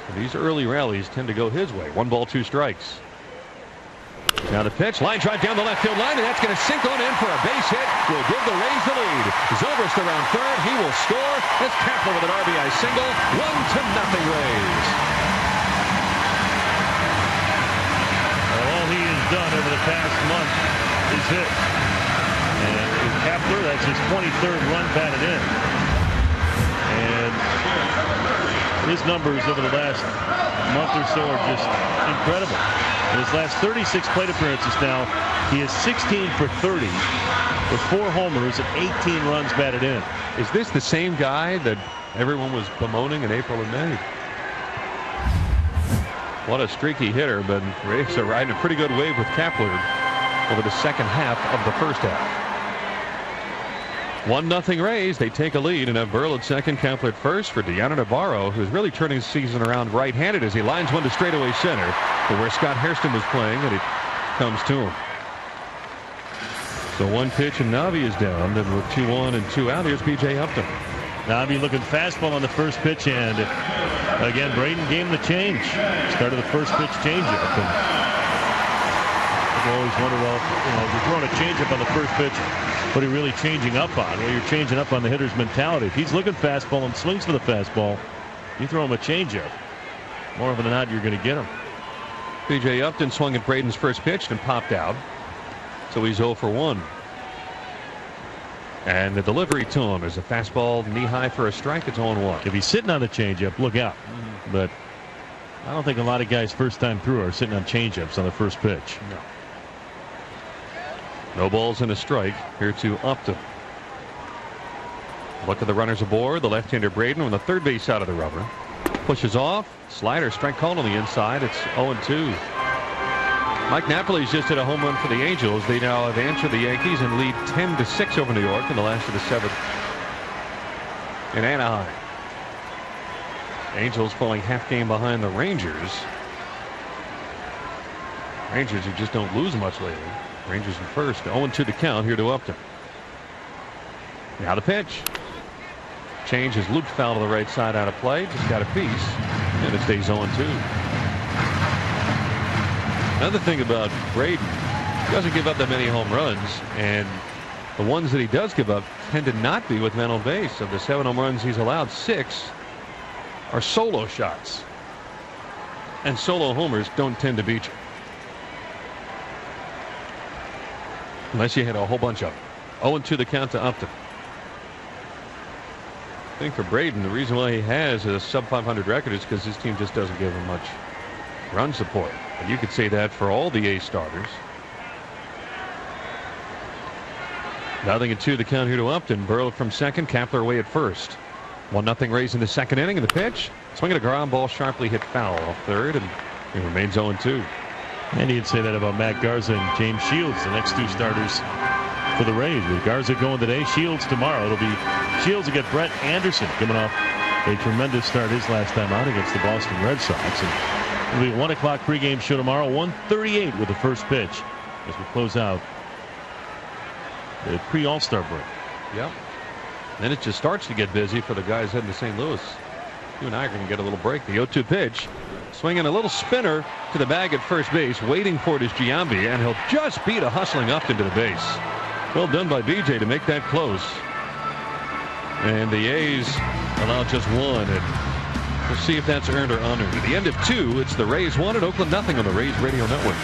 So these early rallies tend to go his way. 1 ball, 2 strikes. Now the pitch, line drive down the left field line, and that's going to sink on in for a base hit. Will give the Rays the lead. Zobrist around third. He will score. It's Kapler with an RBI single. 1-0 Rays. Well, all he has done over the past month is hit. And with Kapler, that's his 23rd run batted in. And his numbers over the last month or so are just incredible. In his last 36 plate appearances now, he is 16 for 30 with 4 homers and 18 runs batted in. Is this the same guy that everyone was bemoaning in April and May? What a streaky hitter, but Rays are riding a pretty good wave with Kapler over the second half of the first half. 1-0 Rays. They take a lead and have Burrell at second, Kapler at first for Deanna Navarro, who's really turning the season around right-handed as he lines one to straightaway center, to where Scott Hairston was playing, and it comes to him. So 1 pitch and Navi is down, and with 2 on and 2 out, here's B.J. Upton. Navi looking fastball on the first pitch, and again Braden gave him the change. Started the first pitch changeup, and I've always wondered, well, if you're throwing a changeup on the first pitch, what are you really changing up on? Well, you're changing up on the hitter's mentality. If he's looking fastball and swings for the fastball, you throw him a changeup. More often than not, you're going to get him. B.J. Upton swung at Braden's first pitch and popped out. So he's 0 for 1. And the delivery to him is a fastball knee-high for a strike. It's 0-1. If he's sitting on the changeup, look out. But I don't think a lot of guys first time through are sitting on changeups on the first pitch. No. No balls and a strike here to Upton. Look at the runners aboard. The left-hander Braden on the third base side of the rubber. Pushes off. Slider, strike called on the inside. It's 0-2. Mike Napoli's just hit a home run for the Angels. They now have answered the Yankees and lead 10-6 over New York in the last of the 7th in Anaheim. Angels falling half game behind the Rangers. Rangers who just don't lose much lately. Rangers in first. 0-2 the count here to Upton. Now the pitch. Change is looped foul to the right side out of play. Just got a piece. And it stays 0-2. Another thing about Braden, he doesn't give up that many home runs, and the ones that he does give up tend to not be with men on base. Of the 7 home runs he's allowed, 6 are solo shots. And solo homers don't tend to beat you. Unless you hit a whole bunch of them. 0-2 the count to Upton. I think for Braden, the reason why he has a sub 500 record is because his team just doesn't give him much run support. And you could say that for all the A's starters. 0-2 the count here to Upton. Burrow from second, Kapler away at first. 1-0 Rays in the second inning, and the pitch. Swinging a ground ball, sharply hit foul off third, and it remains 0-2. And you'd say that about Matt Garza and James Shields, the next 2 starters for the Rays. With Garza going today, Shields tomorrow. It'll be Shields against Brett Anderson, coming off a tremendous start his last time out against the Boston Red Sox. And it'll be a 1 o'clock pregame show tomorrow, 1:38 with the first pitch as we close out the pre-All-Star break. Yep. Then it just starts to get busy for the guys heading to St. Louis. You and I are going to get a little break. The 0-2 pitch. Swinging a little spinner to the bag at first base. Waiting for it is Giambi, and he'll just beat a hustling Upton to the base. Well done by BJ to make that close. And the A's allow just 1. And we'll see if that's earned or unearned. At the end of 2, it's the Rays 1 and Oakland 0 on the Rays Radio Network.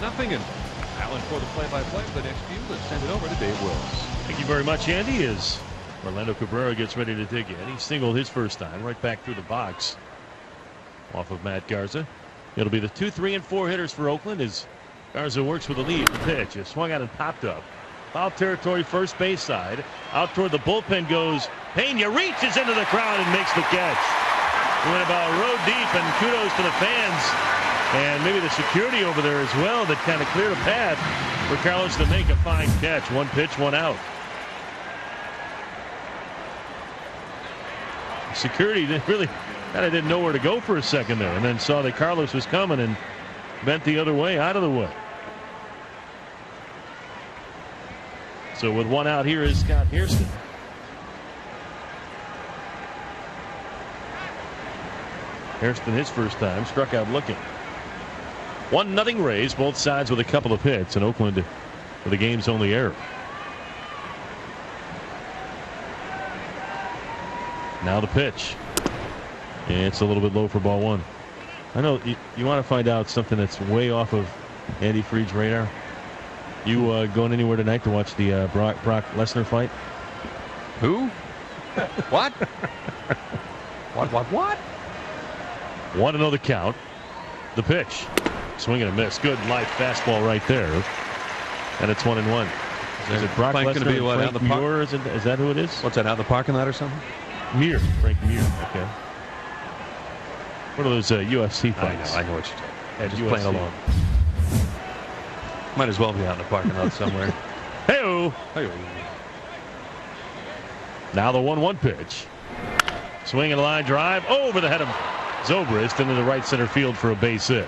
Nothing, and Alan for the play-by-play for the next few. Let's send it over to Dave Wills. Thank you very much, Andy. As Orlando Cabrera gets ready to dig in, he singled his first time right back through the box off of Matt Garza. It'll be the 2, 3, and 4 hitters for Oakland as Garza works with the lead. The pitch is swung out and popped up. Foul territory, first base side. Out toward the bullpen goes Pena, reaches into the crowd and makes the catch. He went about a row deep, and kudos to the fans. And maybe the security over there as well that kind of cleared a path for Carlos to make a fine catch. 1 pitch, 1 out. Security didn't know where to go for a second there, and then saw that Carlos was coming and bent the other way, out of the way. So with 1 out, here is Scott Hairston. Hairston his first time, struck out looking. 1-0 Rays, both sides with a couple of hits, and Oakland for the game's only error. Now the pitch. And it's a little bit low for ball one. I know you want to find out something that's way off of Andy Fried's radar. You going anywhere tonight to watch the Brock Lesnar fight? Who? What? What? Want to know the count. The pitch. Swing and a miss. Good light fastball right there. And it's 1-1. Is it Brock Lesnar be what, Frank Muir? Is that who it is? What's that, out in the parking lot or something? Muir. Frank Muir. Okay. One of those UFC fights. I know what you're talking about. Just UFC. playing along. Might as well be out in the parking lot somewhere. Hey-oh. Now the 1-1 pitch. Swing and a line drive over the head of Zobrist into the right center field for a base hit.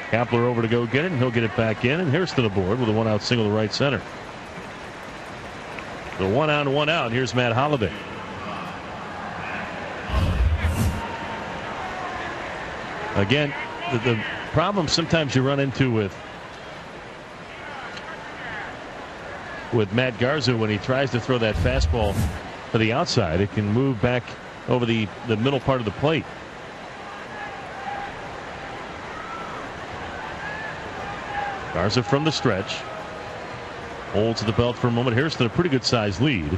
Kapler over to go get it, and he'll get it back in. And here's to the board with a 1-out single to right center. The 1-out. Here's Matt Holliday. Again, the problem sometimes you run into with Matt Garza when he tries to throw that fastball to the outside, it can move back over the middle part of the plate. Garza from the stretch. Holds the belt for a moment. Here's to a pretty good sized lead.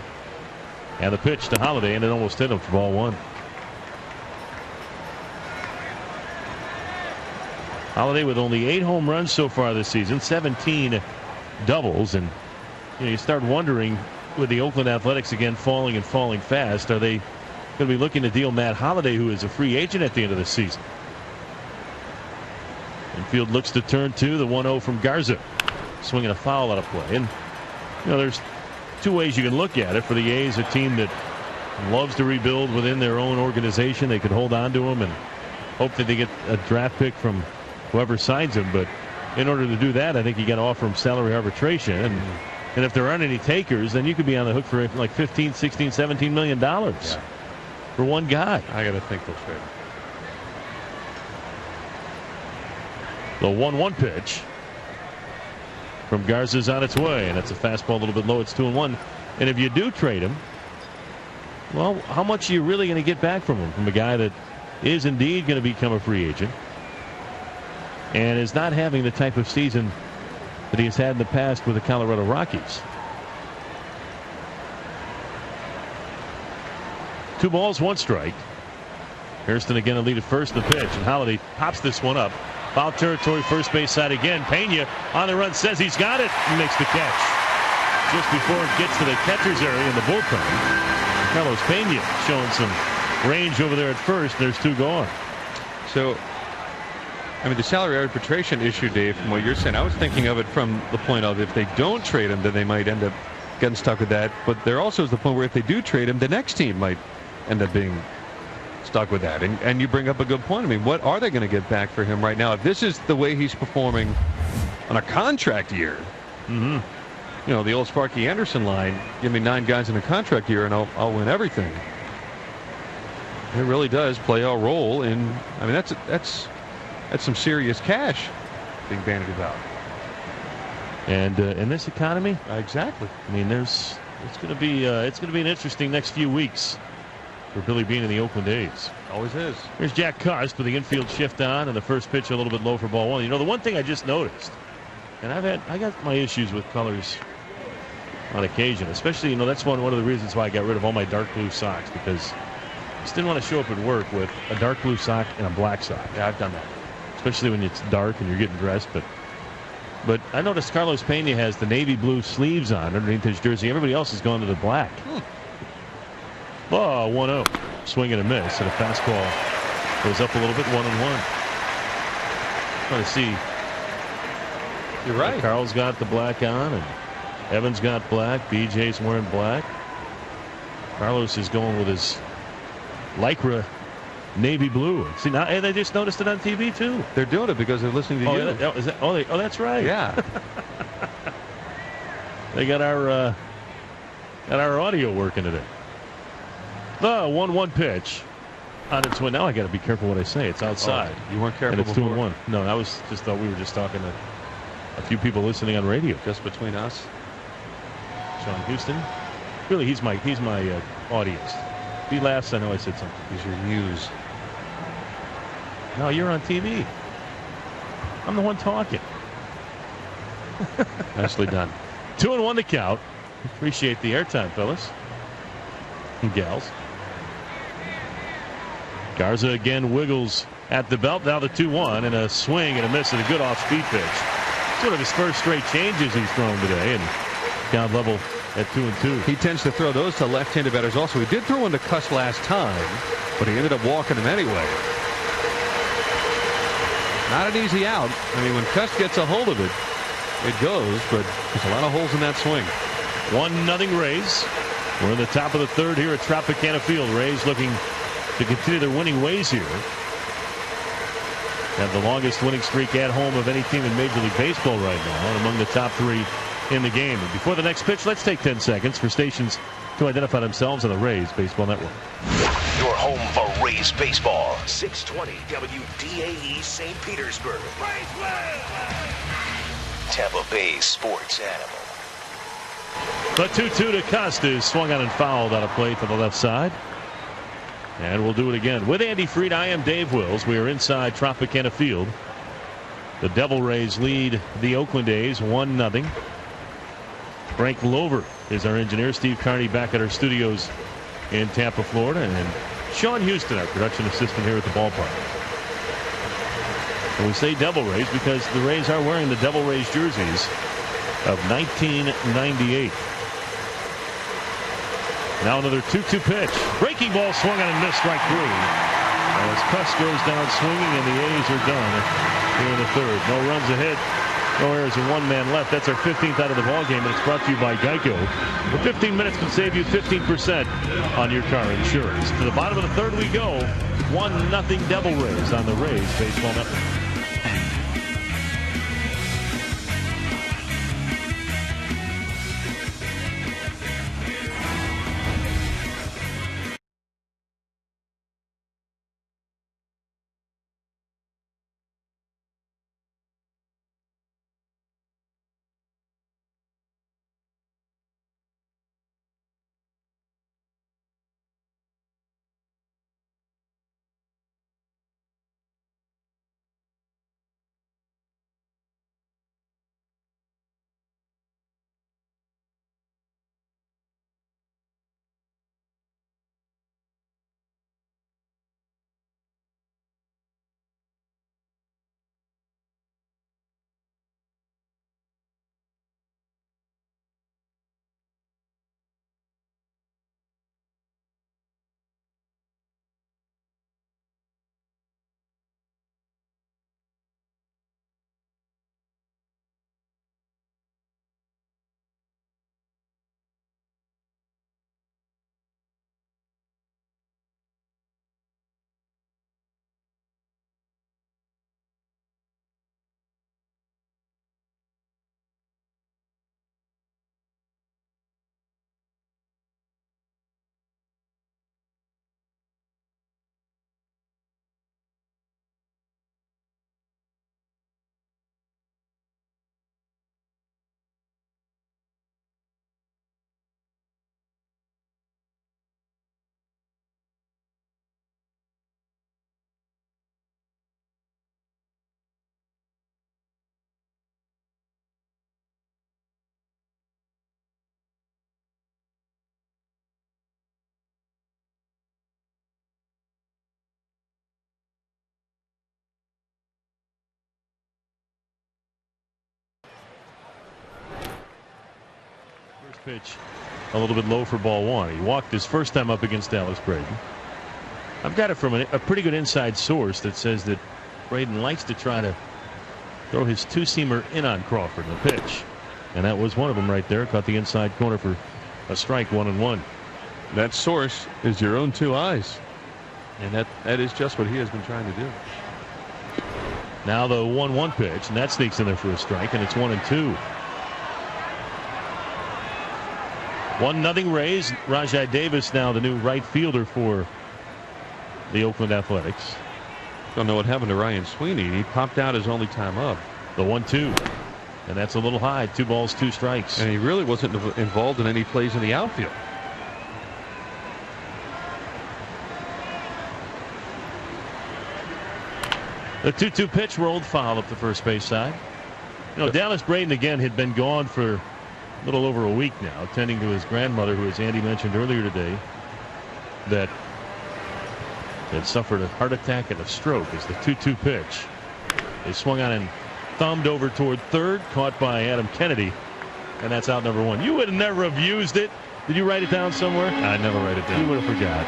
And the pitch to Holliday, and it almost hit him for ball one. Holliday with only 8 home runs so far this season, 17 doubles, and you start wondering with the Oakland Athletics again falling fast, are they going to be looking to deal Matt Holliday, who is a free agent at the end of the season? Infield looks to turn two. The 1-0 from Garza, swinging a foul out of play, and there's two ways you can look at it. For the A's, a team that loves to rebuild within their own organization, they could hold on to him and hope that they get a draft pick from whoever signs him. But in order to do that, I think you got to offer him salary arbitration. And if there aren't any takers, then you could be on the hook for like $15, $16, $17 million for one guy. I got to think they'll trade him. The 1-1 pitch from Garza's on its way, and it's a fastball a little bit low. It's 2-1. And if you do trade him, well, how much are you really going to get back from him? From a guy that is indeed going to become a free agent and is not having the type of season that he has had in the past with the Colorado Rockies. 2 balls, 1 strike. Hairston again to lead at first. The pitch, and Holliday pops this one up. Foul territory, first base side again. Pena on the run, says he's got it, and makes the catch. Just before it gets to the catcher's area in the bullpen, Carlos Pena showing some range over there at first. There's 2 gone. So, I mean, the salary arbitration issue, Dave, from what you're saying, I was thinking of it from the point of if they don't trade him, then they might end up getting stuck with that. But there also is the point where if they do trade him, the next team might end up being stuck with that. And you bring up a good point. I mean, what are they going to get back for him right now? If this is the way he's performing on a contract year, the old Sparky Anderson line, give me 9 guys in a contract year and I'll win everything. It really does play a role in, I mean, that's some serious cash being bandied about. And in this economy, exactly. I mean, it's going to be an interesting next few weeks for Billy Beane and the Oakland A's. Always is. Here's Jack Karst with the infield shift on, and the first pitch a little bit low for ball one. The one thing I just noticed, and I got my issues with colors on occasion, especially that's one of the reasons why I got rid of all my dark blue socks, because I just didn't want to show up at work with a dark blue sock and a black sock. Yeah, I've done that. Especially when it's dark and you're getting dressed. But I noticed Carlos Pena has the navy blue sleeves on underneath his jersey. Everybody else has gone to the black. 1-0. Swing and a miss, and a fastball goes up a little bit. 1-1. Trying to see. You're right. Carl's got the black on, and Evans got black. BJ's wearing black. Carlos is going with his Lycra navy blue. See, now they just noticed it on TV too. They're doing it because they're listening to you. That's right. Yeah. They got our audio working today. The 1-1 pitch on its way. Now I got to be careful what I say. It's outside. You weren't careful. And it's before. 2-1. No, I was just thought we were just talking to a few people listening on radio. Just between us. Sean Houston. Really, he's my audience. If he laughs, I know I said something. He's your muse. No, you're on TV. I'm the one talking. Nicely done. 2-1 the count. Appreciate the airtime, fellas and gals. Garza again wiggles at the belt. Now the 2-1 and a swing and a miss and a good off-speed pitch. It's one of his first straight changes he's thrown today, and count level at 2-2. He tends to throw those to left-handed batters also. He did throw into Cuss last time, but he ended up walking him anyway. Not an easy out. I mean, when Cuss gets a hold of it, it goes, but there's a lot of holes in that swing. 1-0 Rays. We're in the top of the third here at Tropicana Field. Rays looking to continue their winning ways here. Have the longest winning streak at home of any team in Major League Baseball right now, and among the top 3 in the game. And before the next pitch, let's take 10 seconds for stations to identify themselves on the Rays Baseball Network. Your home for Rays baseball. 620 WDAE St. Petersburg. Tampa Bay sports animal. The 2-2 to Costa is swung on and fouled out of play to the left side. And we'll do it again. With Andy Freed, I am Dave Wills. We are inside Tropicana Field. The Devil Rays lead the Oakland A's 1-0. Frank Lover is our engineer. Steve Carney back at our studios in Tampa, Florida. And Sean Houston, our production assistant here at the ballpark. And we say Devil Rays because the Rays are wearing the Devil Rays jerseys of 1998. Now another 2-2 pitch. Breaking ball swung on and missed, strike 3. As Cuss goes down swinging and the A's are done here in the third. No runs ahead, no errors, and 1 man left. That's our 15th out of the ball game, and it's brought to you by Geico. For 15 minutes can save you 15% on your car insurance. To the bottom of the third we go. 1-0 Devil Rays on the Rays Baseball Network. Pitch a little bit low for ball 1. He walked his first time up against Alex Braden. I've got it from a pretty good inside source that says that Braden likes to try to throw his two-seamer in on Crawford in the pitch. And that was one of them right there. Caught the inside corner for a strike, 1-1. That source is your own 2 eyes. And that is just what he has been trying to do. Now the 1-1 pitch, and that sneaks in there for a strike, and it's 1-2. 1-0 Rays. Rajai Davis now the new right fielder for the Oakland Athletics. Don't know what happened to Ryan Sweeney. He popped out his only time up. The 1-2. And that's a little high. 2 balls, 2 strikes. And he really wasn't involved in any plays in the outfield. The 2-2 pitch rolled foul up the first base side. You know, Dallas Braden again had been gone for a little over a week now, tending to his grandmother, who, as Andy mentioned earlier today, that had suffered a heart attack and a stroke. As the 2-2 pitch is swung on and thumbed over toward third, caught by Adam Kennedy, and that's out number 1. You would never have used it. Did you write it down somewhere? I never write it down. You would have forgot.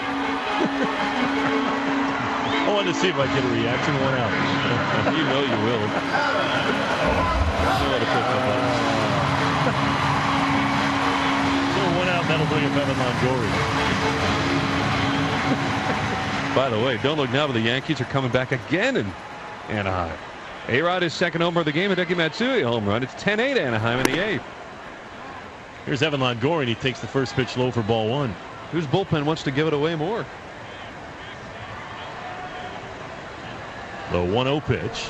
I wanted to see if I get a reaction. 1 out. You know you will. So 1 out. That'll bring up Evan Longoria. By the way, don't look now, but the Yankees are coming back again in Anaheim. A-Rod is second homer of the game. Hideki Matsui home run. It's 10-8 Anaheim in the 8th. Here's Evan Longoria, and he takes the first pitch low for ball 1. Whose bullpen wants to give it away more? The 1-0 pitch,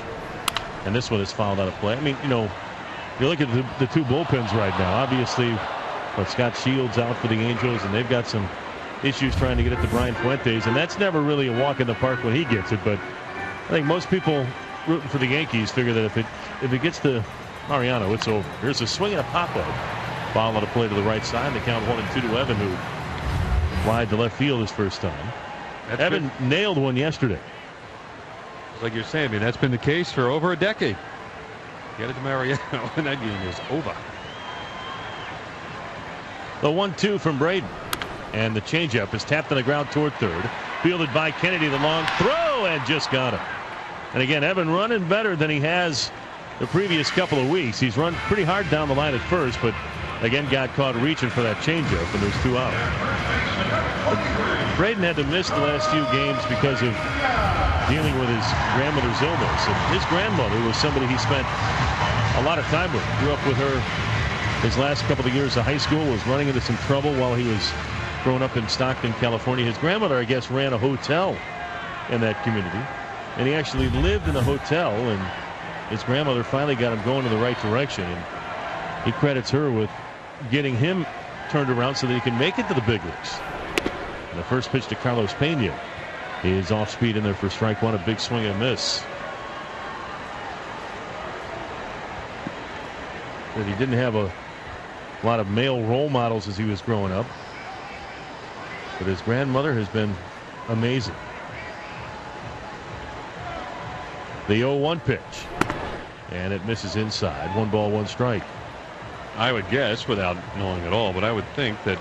and this one is fouled out of play. I mean, you know, you look at the 2 bullpens right now. Obviously, Scott Shields out for the Angels, and they've got some issues trying to get it to Brian Fuentes, and that's never really a walk in the park when he gets it. But I think most people rooting for the Yankees figure that if it gets to Mariano, it's over. Here's a swing and a pop-up. Foul out of play to the right side. They count 1-2 to Evan, who flied to left field his first time. Evan nailed one yesterday. Like you're saying, I mean, that's been the case for over a decade. Get it to Mariano, and that game is over. The 1-2 from Braden, and the changeup is tapped on the ground toward third. Fielded by Kennedy, the long throw, and just got him. And again, Evan running better than he has the previous couple of weeks. He's run pretty hard down the line at first, but again got caught reaching for that changeup, and there's 2 out. Braden had to miss the last few games because of dealing with his grandmother's illness. And his grandmother was somebody he spent a lot of time with. Grew up with her his last couple of years of high school, was running into some trouble while he was growing up in Stockton, California. His grandmother, I guess, ran a hotel in that community, and he actually lived in a hotel, and his grandmother finally got him going in the right direction, and he credits her with getting him turned around so that he can make it to the big leagues. And the first pitch to Carlos Pena is off speed in there for strike 1, a big swing and a miss. But he didn't have a lot of male role models as he was growing up, but his grandmother has been amazing. The 0-1 pitch, and it misses inside. 1 ball, 1 strike. I would guess, without knowing at all, but I would think that,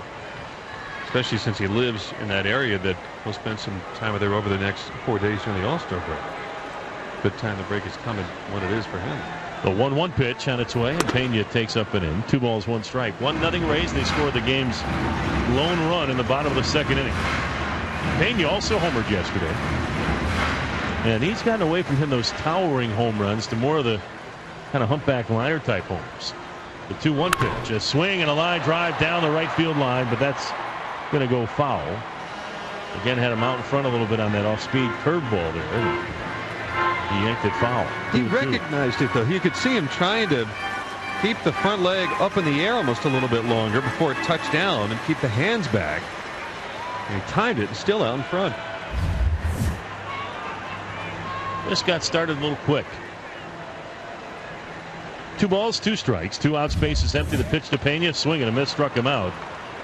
especially since he lives in that area, that he'll spend some time there over the next 4 days during the All-Star break. Good time the break is coming when it is for him. The 1-1 pitch on its way, and Pena takes up and in. 2 balls, 1 strike. 1-0 Rays. They scored the game's lone run in the bottom of the 2nd inning. Pena also homered yesterday, and he's gotten away from those towering home runs to more of the kind of humpback liner type homers. The 2-1 pitch, a swing and a line drive down the right field line, but that's going to go foul. Again, had him out in front a little bit on that off-speed curveball there. He yanked it foul. He recognized it, though. You could see him trying to keep the front leg up in the air almost a little bit longer before it touched down and keep the hands back. And he timed it and still out in front. This got started a little quick. 2 balls, 2 strikes, 2 outs, bases empty. The pitch to Pena, swing and a miss, struck him out.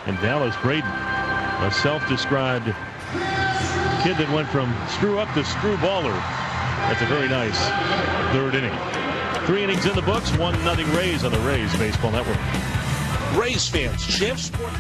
And Dallas Braden, a self-described kid that went from screw up to screw baller. That's a very nice 3rd inning. 3 innings in the books, 1-0 Rays on the Rays Baseball Network. Rays fans, Champ Sports.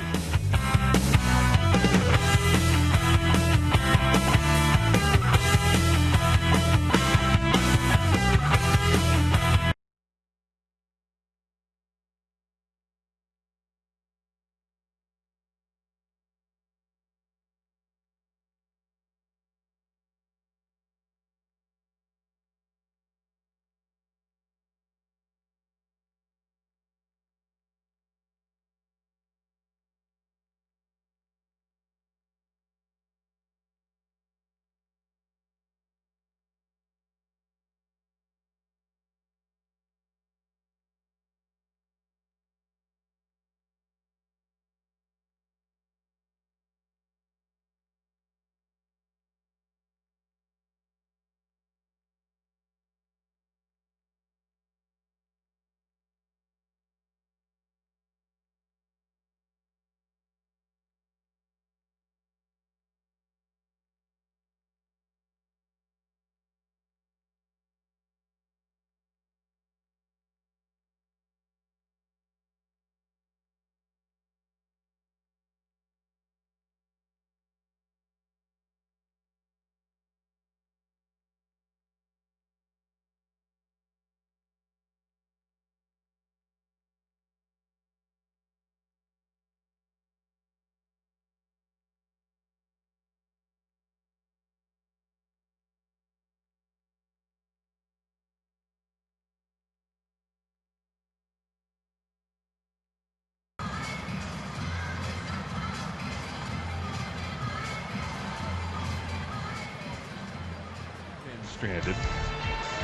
stranded.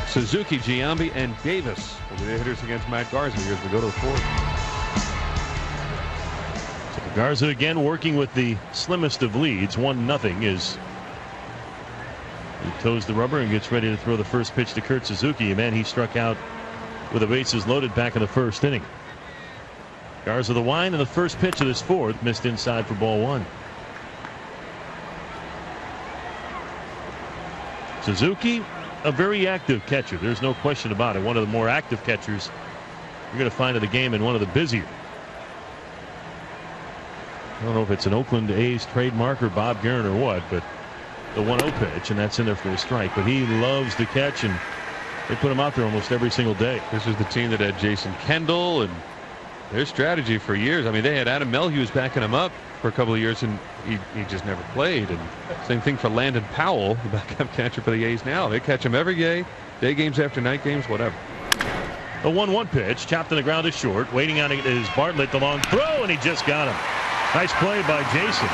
Suzuki, Giambi, and Davis will be the hitters against Matt Garza as we go to the fourth. So Garza again working with the slimmest of leads. 1-0 is he toes the rubber and gets ready to throw the first pitch to Kurt Suzuki. A man he struck out with the bases loaded back in the first inning. Garza the wind, and the first pitch of this fourth missed inside for ball one. Suzuki, a very active catcher. There's no question about it. One of the more active catchers you're going to find in the game, and one of the busier. I don't know if it's an Oakland A's trademark or Bob Guerin or what, but the 1-0 pitch, and that's in there for a strike. But he loves to catch, and they put him out there almost every single day. This is the team that had Jason Kendall, and their strategy for years. I mean, they had Adam Melhuse backing him up for a couple of years, and he just never played. And same thing for Landon Powell, the backup catcher for the A's now. They catch him every day games after night games, whatever. The 1-1 pitch, chopped on the ground is short. Waiting on it is Bartlett, the long throw, and he just got him. Nice play by Jason,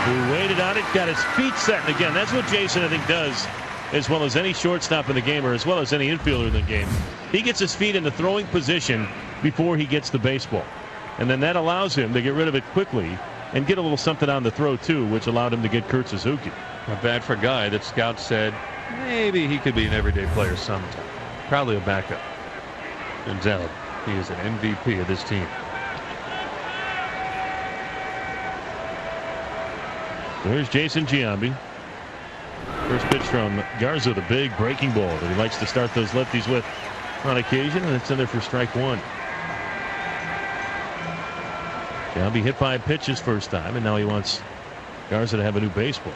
who waited on it, got his feet set. And again, that's what Jason, I think, does as well as any shortstop in the game, or as well as any infielder in the game. He gets his feet in the throwing position before he gets the baseball. And then that allows him to get rid of it quickly and get a little something on the throw, too, which allowed him to get Kurt Suzuki. Not bad for a guy that scouts said maybe he could be an everyday player sometime. Probably a backup. Gonzalez, he is an MVP of this team. So here's Jason Giambi. First pitch from Garza, the big breaking ball that he likes to start those lefties with on occasion, and it's in there for strike one. Giambi hit by a pitch his first time, and now he wants Garza to have a new baseball.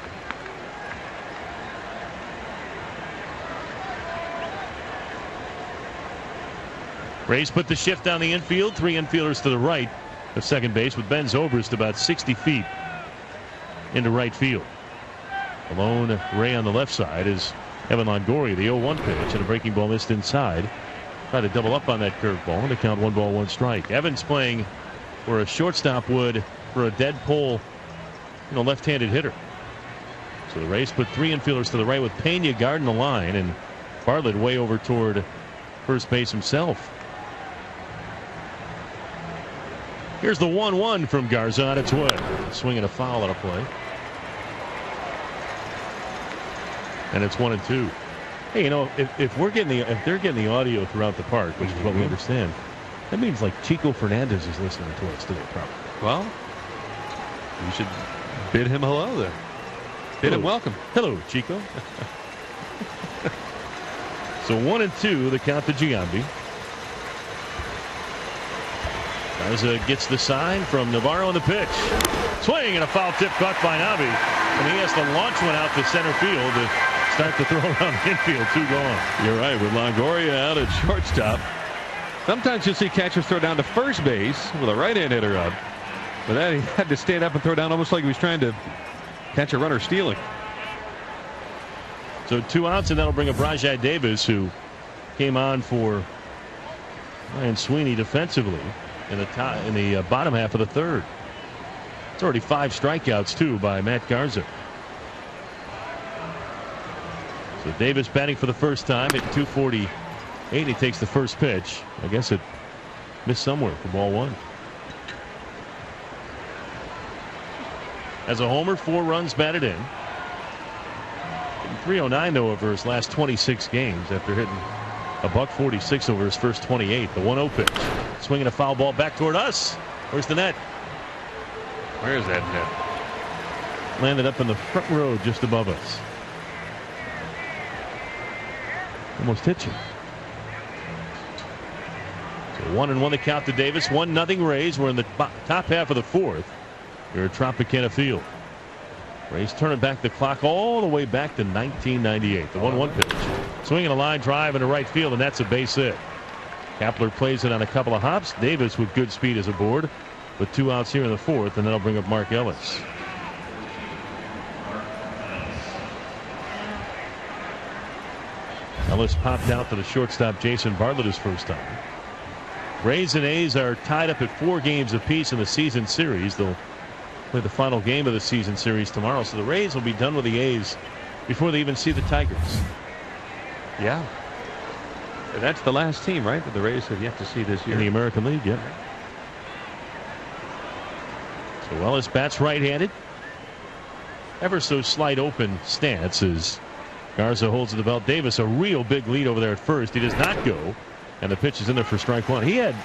Rays put the shift on the infield. Three infielders to the right of second base, with Ben Zobrist about 60 feet into right field. The lone Ray on the left side is Evan Longoria. The 0-1 pitch and a breaking ball missed inside. Try to double up on that curveball and to count 1 ball 1 strike. Evans playing where a shortstop would for a dead pull, left-handed hitter. So the Rays put three infielders to the right with Pena guarding the line, and Bartlett way over toward first base himself. Here's the 1-1 from Garza on its way. Swinging a foul on a play. And it's 1-2. Hey, if they're getting the audio throughout the park, which is what we understand, that means like Chico Fernandez is listening to us today, probably. Well, you should bid him hello then. Bid him welcome. Hello, Chico. So 1-2, the count to Giambi. Garza gets the sign from Navarro on the pitch. Swing and a foul tip caught by Navi. And he has to launch one out to center field to start to throw around the infield. 2 gone. You're right. With Longoria out at shortstop, sometimes you'll see catchers throw down to first base with a right-hand hitter up. But then he had to stand up and throw down almost like he was trying to catch a runner stealing. So 2 outs, and that'll bring up Rajai Davis, who came on for Ryan Sweeney defensively in the bottom half of the third. It's already 5 strikeouts, too, by Matt Garza. So Davis batting for the first time at 248. He takes the first pitch. I guess it missed somewhere for ball 1. As a homer, 4 runs batted in. 309 though over his last 26 games after hitting a $146 over his first 28. The 1-0 pitch. Swinging a foul ball back toward us. Where's the net? Where is that net? Landed up in the front row just above us. Almost hit you. So 1-1 the count to Davis. 1-0 Rays. We're in the top half of the fourth here at Tropicana Field. Rays turning back the clock all the way back to 1998. The 1-1 pitch. Swinging a line drive into right field, and that's a base hit. Kapler plays it on a couple of hops. Davis with good speed is aboard with 2 outs here in the fourth, and then I'll bring up Mark Ellis. Ellis popped out to the shortstop Jason Bartlett his first time. Rays and A's are tied up at 4 games apiece in the season series. They'll play the final game of the season series tomorrow, so the Rays will be done with the A's before they even see the Tigers. Yeah. And that's the last team, right, that the Rays have yet to see this year. In the American League, yeah. So Ellis bats right-handed. Ever so slight open stance as Garza holds the belt. Davis a real big lead over there at first. He does not go. And the pitch is in there for strike one. He had,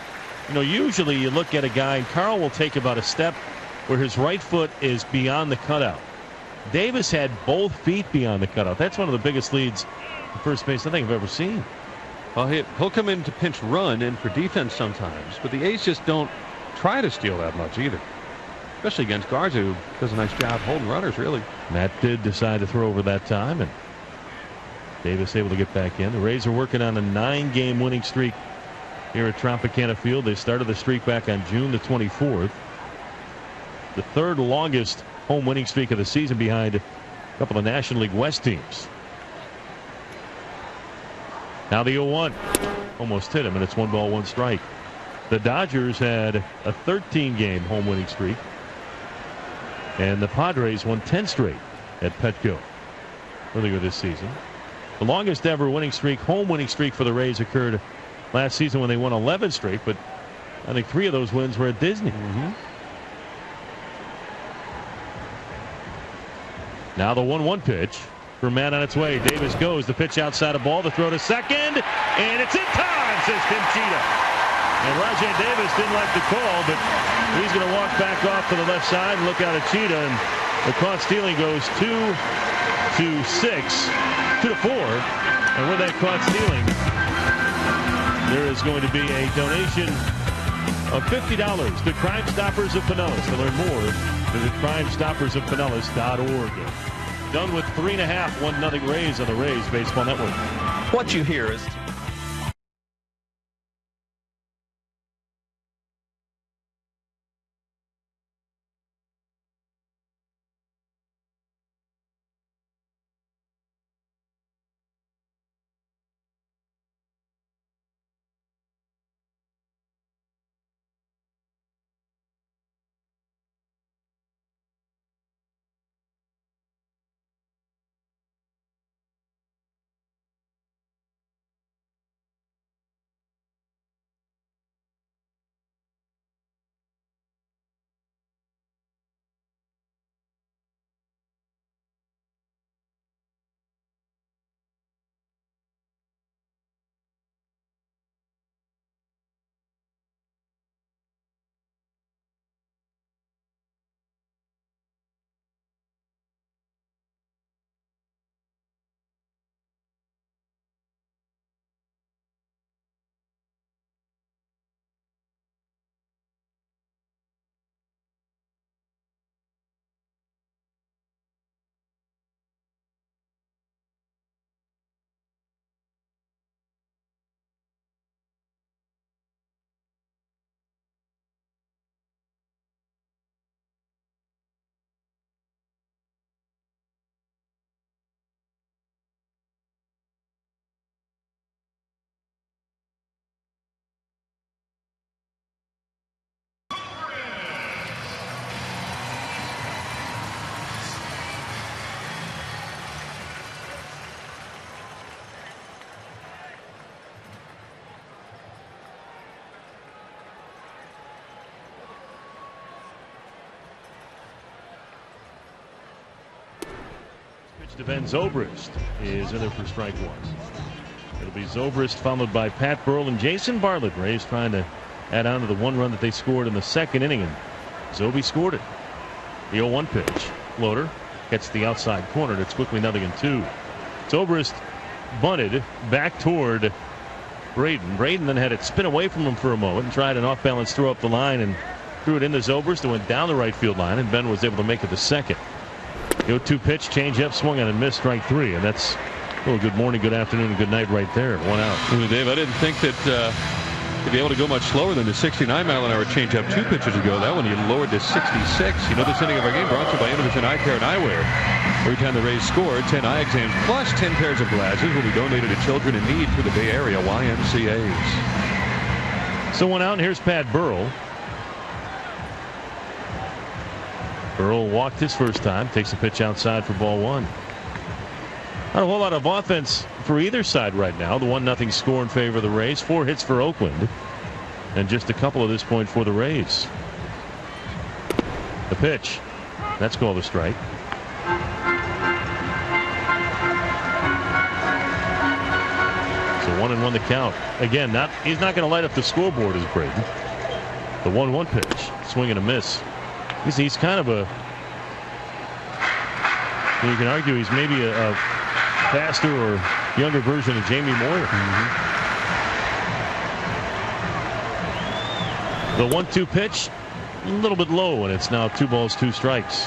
usually you look at a guy, and Carl will take about a step where his right foot is beyond the cutout. Davis had both feet beyond the cutout. That's one of the biggest leads at first base I think I've ever seen. Well, he'll come in to pinch run and for defense sometimes, but the A's just don't try to steal that much either. Especially against Garza, who does a nice job holding runners, really. Matt did decide to throw over that time, and Davis able to get back in. The Rays are working on a 9-game winning streak here at Tropicana Field. They started the streak back on June the 24th. The third longest home winning streak of the season behind a couple of National League West teams. Now the 0-1. Almost hit him, and it's 1 ball, 1 strike. The Dodgers had a 13-game home winning streak. And the Padres won 10 straight at Petco earlier this season. The longest ever winning streak, home winning streak for the Rays occurred last season when they won 11 straight, but I think 3 of those wins were at Disney. Now the 1-1 pitch for Matt on its way. Davis goes. The pitch outside a ball. The throw to second. And it's in time, says Tim Cheetah. And Rajay Davis didn't like the call, but he's going to walk back off to the left side and look out at Cheetah. And the caught stealing goes 2 to 6, 2 to 4. And with that caught stealing, there is going to be a donation of $50 to Crime Stoppers of Pinellas. To learn more, visit crimestoppersofpinellas.org. Done with 3.5, 1-0 Rays on the Rays Baseball Network. What you hear is... To Ben Zobrist is in there for strike one. It'll be Zobrist followed by Pat Burrell and Jason Bartlett. Rays trying to add on to the 1 run that they scored in the second inning, and Zoby scored it. The 0-1 pitch. Floater gets the outside corner, and it's quickly 0-2. Zobrist bunted back toward Braden. Braden then had it spin away from him for a moment and tried an off-balance throw up the line and threw it into Zobrist. It went down the right field line, and Ben was able to make it the second. The 0-2 pitch, change up, swung on and missed, strike 3, and that's a little good morning, good afternoon, and good night right there. 1 out. Dave, I didn't think that you'd be able to go much slower than the 69-mile-an-hour changeup 2 pitches ago. That one you lowered to 66. This inning of our game brought to you by Innovision Eye Care and Eyewear. Every time the Rays score, 10 eye exams plus 10 pairs of glasses will be donated to children in need through the Bay Area YMCA's. So 1 out, and here's Pat Burrell. Burrell walked his first time, takes a pitch outside for ball 1. Not a whole lot of offense for either side right now. The 1-0 score in favor of the Rays. 4 hits for Oakland. And just a couple at this point for the Rays. The pitch. That's called a strike. So 1-1 the count. Again, he's not going to light up the scoreboard as Braden. The 1-1 pitch. Swing and a miss. He's kind of a... You can argue he's maybe a faster or younger version of Jamie Moyer. The 1-2 pitch, a little bit low, and it's now 2 balls, 2 strikes.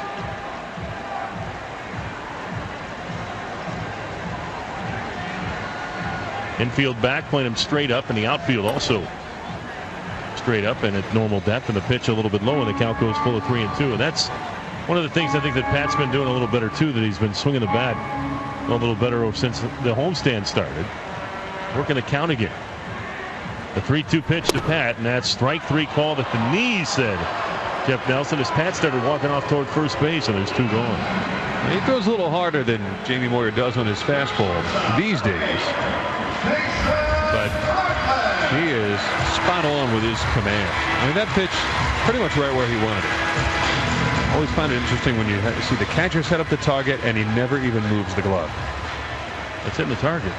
Infield back, playing him straight up, and the outfield also straight up and at normal depth, and the pitch a little bit low, and the count goes full of 3-2. And that's one of the things I think that Pat's been doing a little better too, that he's been swinging the bat a little better since the homestand started. Working the count again. The 3-2 pitch to Pat, and that's strike 3 called at the knees, said Jeff Nelson, as Pat started walking off toward first base, and there's 2 gone. He throws a little harder than Jamie Moyer does on his fastball these days. But he is spot on with his command. I mean, that pitch pretty much right where he wanted it. Always find it interesting when you see the catcher set up the target and he never even moves the glove. That's hitting the target.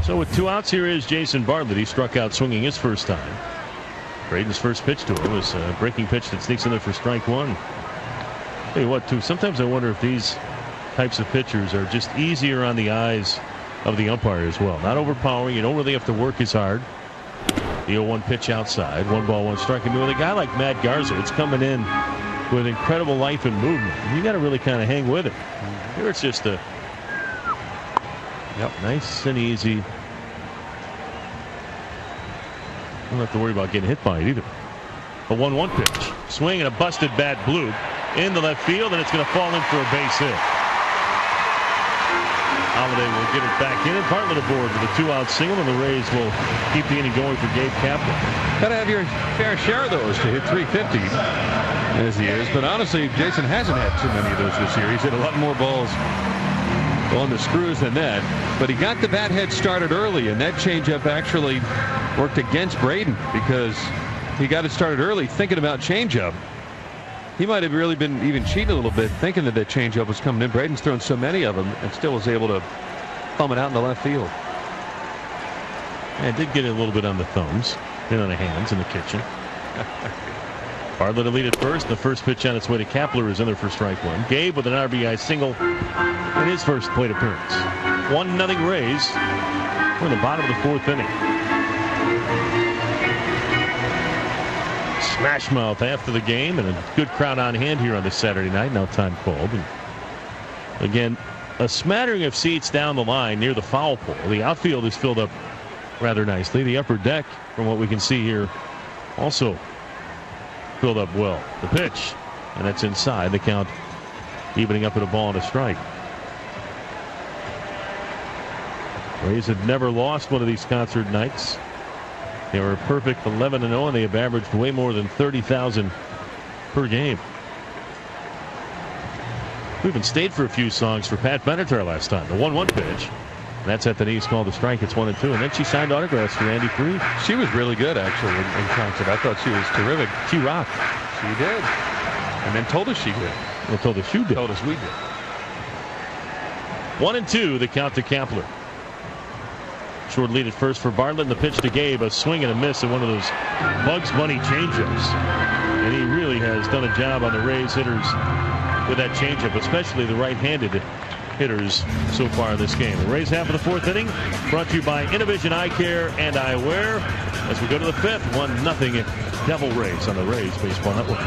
So with 2 outs, here is Jason Bartlett. He struck out swinging his first time. Braden's first pitch to him was a breaking pitch that sneaks in there for strike 1. Tell you what, too, sometimes I wonder if these types of pitchers are just easier on the eyes of the umpire as well. Not overpowering. You don't really have to work as hard. The 0-1 pitch outside. 1 ball, 1 strike. I mean, with a guy like Matt Garza, it's coming in with incredible life and movement. You got to really kind of hang with it. Here it's just a nice and easy. Don't have to worry about getting hit by it either. A 1-1 pitch. Swing and a busted bat bloop in the left field, and it's going to fall in for a base hit. Holiday will get it back in, and Bartlett aboard with a 2-out single, and the Rays will keep the inning going for Gabe Kaplan. Got to have your fair share of those to hit 350 as he is. But honestly, Jason hasn't had too many of those this year. He's hit a lot more balls on the screws than that. But he got the bat head started early, and that changeup actually worked against Braden because he got it started early thinking about changeup. He might have really been even cheating a little bit, thinking that changeup was coming in. Braden's thrown so many of them and still was able to thumb it out in the left field. And did get it a little bit on the thumbs and on the hands in the kitchen. Bartlett to lead at first. The first pitch on its way to Kapler is in there for strike 1. Gabe with an RBI single in his first plate appearance. 1-0 Rays. We're in the bottom of the 4th inning. Smash mouth after the game, and a good crowd on hand here on this Saturday night. Now time called. And again, a smattering of seats down the line near the foul pole. The outfield is filled up rather nicely. The upper deck, from what we can see here, also filled up well. The pitch, and that's inside. The count evening up at a ball and a strike. Rays have never lost one of these concert nights. They were a perfect 11-0, and they have averaged way more than 30,000 per game. We even stayed for a few songs for Pat Benatar last time. The 1-1 pitch. And that's at the knees, called a strike. It's 1-2. And then she signed autographs for Andy Freed. She was really good, actually, in concert. I thought she was terrific. She rocked. She did. And then told us she did. Well, told us you did. Told us we did. 1-2, the count to Kapler. Short lead at first for Bartlett, and the pitch to Gabe. A swing and a miss at one of those Bugs Bunny changeups. And he really has done a job on the Rays hitters with that changeup, especially the right-handed hitters so far in this game. The Rays half of the 4th inning, brought to you by Innovision Eye Care and Eyewear. As we go to the 5th, 1-0 Devil Rays on the Rays Baseball Network.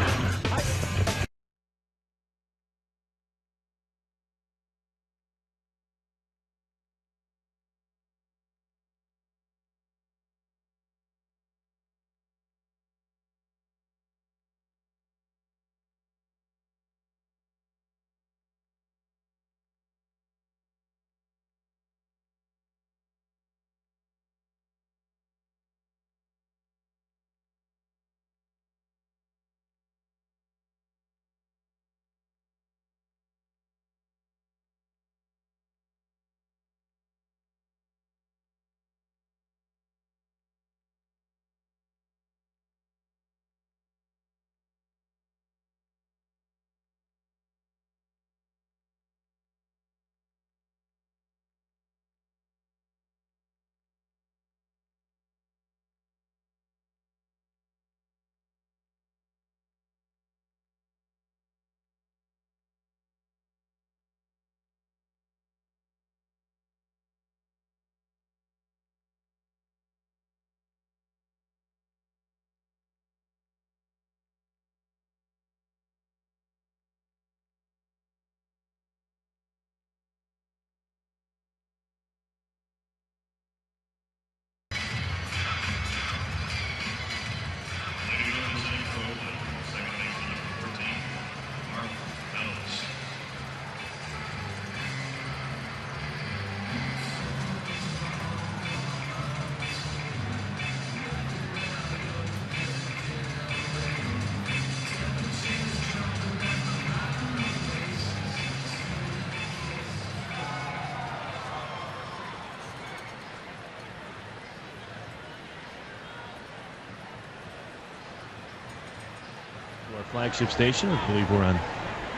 Our flagship station. I believe we're on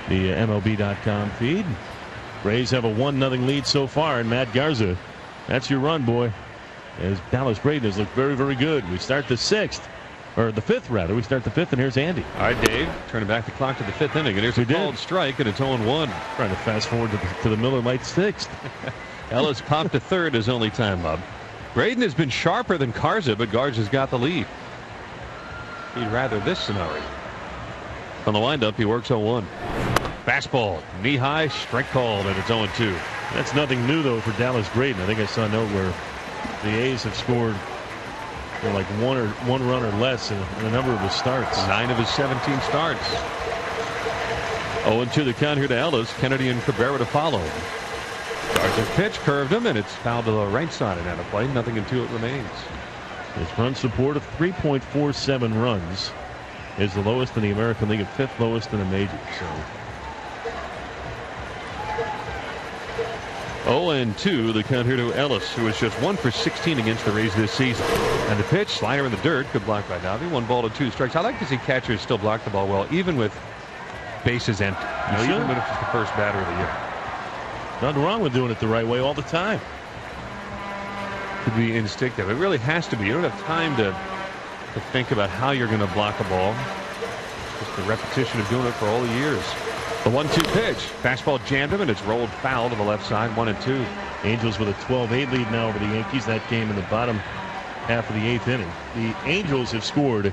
the MLB.com feed. Rays have a 1-0 lead so far, and Matt Garza, that's your run, boy. As Dallas Braden has looked very, very good. We start the 6th, or the 5th rather. We start the 5th, and here's Andy. All right, Dave, turning back the clock to the 5th inning, and here's a called strike, and it's 0-1. Trying to fast forward to the Miller Lite 6th. Ellis popped to third his only time up. Braden has been sharper than Garza, but Garza's got the lead. He'd rather this scenario. On the windup, he works 0-1. Fastball, knee high, strike called, and it's 0-2. That's nothing new, though, for Dallas Braden. I think I saw a note where the A's have scored like one run or less in a number of his starts. 9 of his 17 starts. 0-2 the count here to Ellis. Kennedy and Cabrera to follow. Garza's pitch curved him, and it's fouled to the right side and out of play. 0-2 it remains. His run support of 3.47 runs is the lowest in the American League and 5th lowest in the majors. So 0-2 the count here to Ellis, who is just 1 for 16 against the Rays this season. And the pitch, slider in the dirt, good block by Davi. 1-2 strikes. I like to see catchers still block the ball well, even with bases empty. Even if it's the first batter of the year. Nothing wrong with doing it the right way all the time. Could be instinctive. It really has to be. You don't have time to think about how you're going to block a ball. Just the repetition of doing it for all the years. The 1-2 pitch. Fastball jammed him, and it's rolled foul to the left side. 1-2. Angels with a 12-8 lead now over the Yankees. That game in the bottom half of the 8th inning. The Angels have scored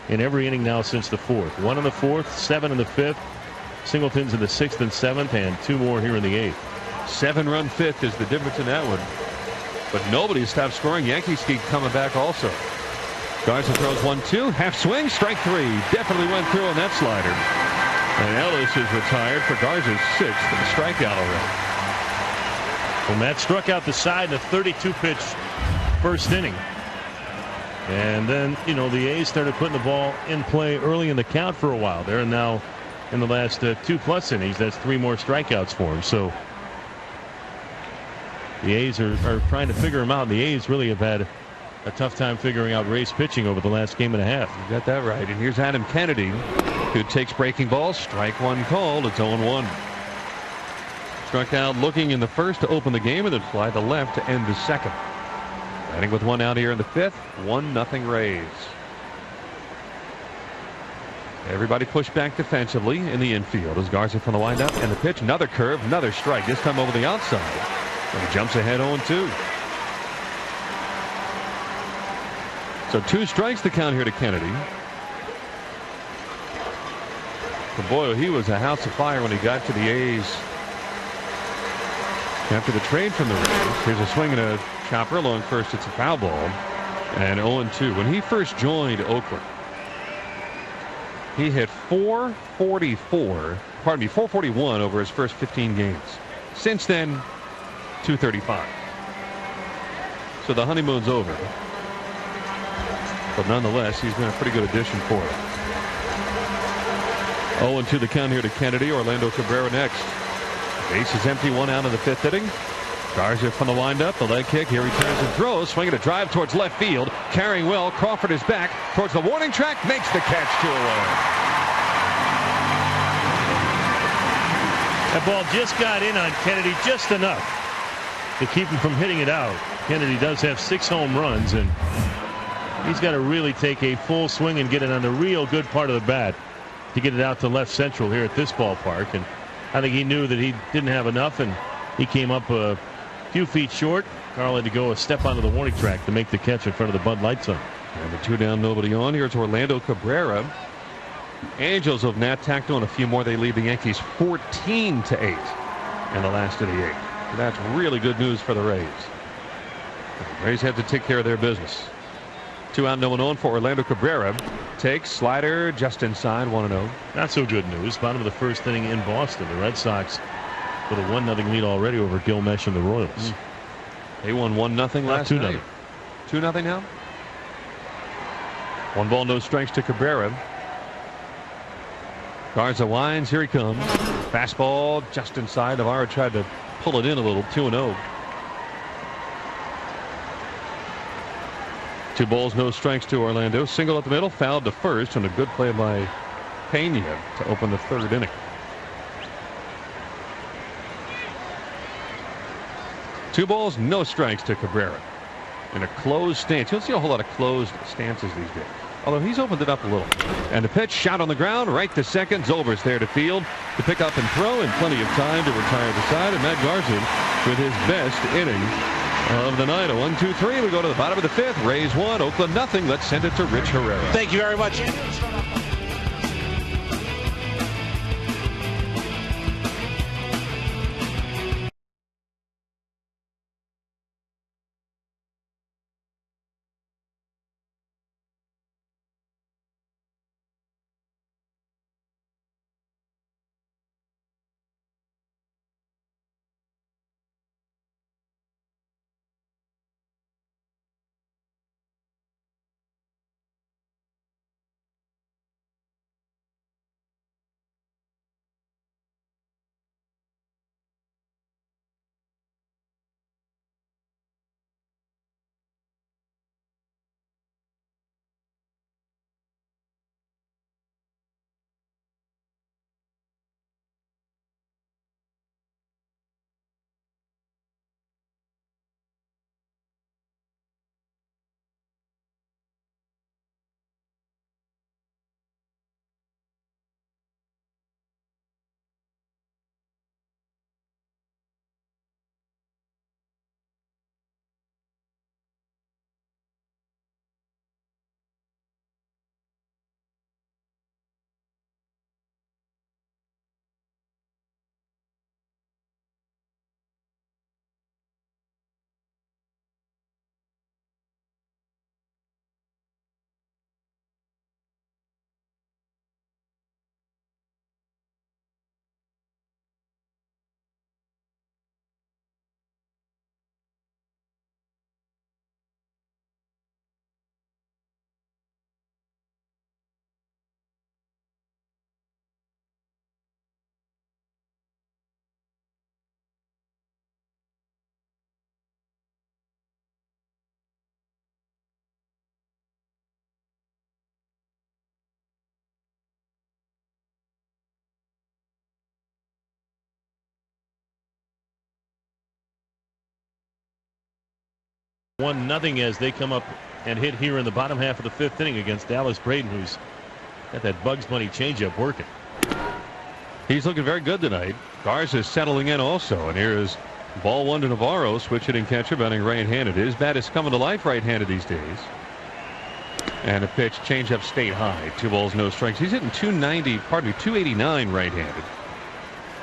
in every inning now since the 4th. 1 in the 4th, 7 in the 5th, Singletons in the 6th and 7th, and 2 more here in the 8th. 7-run 5th is the difference in that one. But nobody stopped scoring. Yankees keep coming back also. Garza throws 1-2, half swing, strike 3. Definitely went through on that slider. And Ellis is retired for Garza's 6th strikeout already. Well, Matt struck out the side in the 32-pitch first inning. And then, the A's started putting the ball in play early in the count for a while there. And now in the last 2+ innings, that's 3 more strikeouts for him. So the A's are trying to figure him out. The A's really have had a tough time figuring out Ray's pitching over the last game and a half. You got that right. And here's Adam Kennedy, who takes breaking balls. Strike 1 called. It's 0-1. Struck out looking in the first to open the game, and then fly to left to end the second. Batting with 1 out here in the 5th. 1-0 Rays. Everybody pushed back defensively in the infield as Garza from the windup, and the pitch, another curve, another strike, this time over the outside. And he jumps ahead 0-2. So 2 strikes to count here to Kennedy. But boy, he was a house of fire when he got to the A's after the trade from the Rays. Here's a swing and a chopper along first. It's a foul ball. And 0-2. When he first joined Oakland, he hit 441 over his first 15 games. Since then, 235. So the honeymoon's over. But nonetheless, he's been a pretty good addition for it. 0-2 the count here to Kennedy. Orlando Cabrera next. Base is empty, 1 out in the 5th inning. Garza from the windup, the leg kick. Here he turns and throws, swinging a drive towards left field. Carrying well. Crawford is back towards the warning track, makes the catch 2 away. That ball just got in on Kennedy just enough to keep him from hitting it out. Kennedy does have 6 home runs, and he's got to really take a full swing and get it on the real good part of the bat to get it out to left central here at this ballpark. And I think he knew that he didn't have enough, and he came up a few feet short. Carl had to go a step onto the warning track to make the catch in front of the Bud Light sign. And the 2 down, nobody on. Here's Orlando Cabrera. Angels have now tacked on a few more. They lead the Yankees 14-8 in the last of the 8th. That's really good news for the Rays. The Rays have to take care of their business. 2 out, no one on for Orlando Cabrera. Takes slider just inside, 1-0. Not so good news. Bottom of the first inning in Boston. The Red Sox with a 1-0 lead already over Gilmesh and the Royals. They won 1-0 last night. 2-0 now. 1 ball, no strikes to Cabrera. Garza winds. Here he comes. Fastball just inside. Navarro tried to pull it in a little. 2-0. 2 balls, no strikes to Orlando. Single up the middle, fouled to first, and a good play by Pena to open the third inning. 2 balls, no strikes to Cabrera. In a closed stance. You don't see a whole lot of closed stances these days. Although he's opened it up a little. And the pitch, shot on the ground, right to second. Zolber's there to field to pick up and throw, and plenty of time to retire the side. And Matt Garza with his best inning of the night. A 1-2-3. We go to the bottom of the 5th. Rays 1, Oakland nothing. Let's send it to Rich Herrera. Thank you very much. 1-0 as they come up and hit here in the bottom half of the 5th inning against Dallas Braden, who's got that Bugs Bunny changeup working. He's looking very good tonight. Garza is settling in also, and here is ball 1 to Navarro, switch hitting catcher, batting right-handed. His bat is coming to life right-handed these days. And a pitch, changeup, stayed high. 2 balls, no strikes. He's hitting 289 right-handed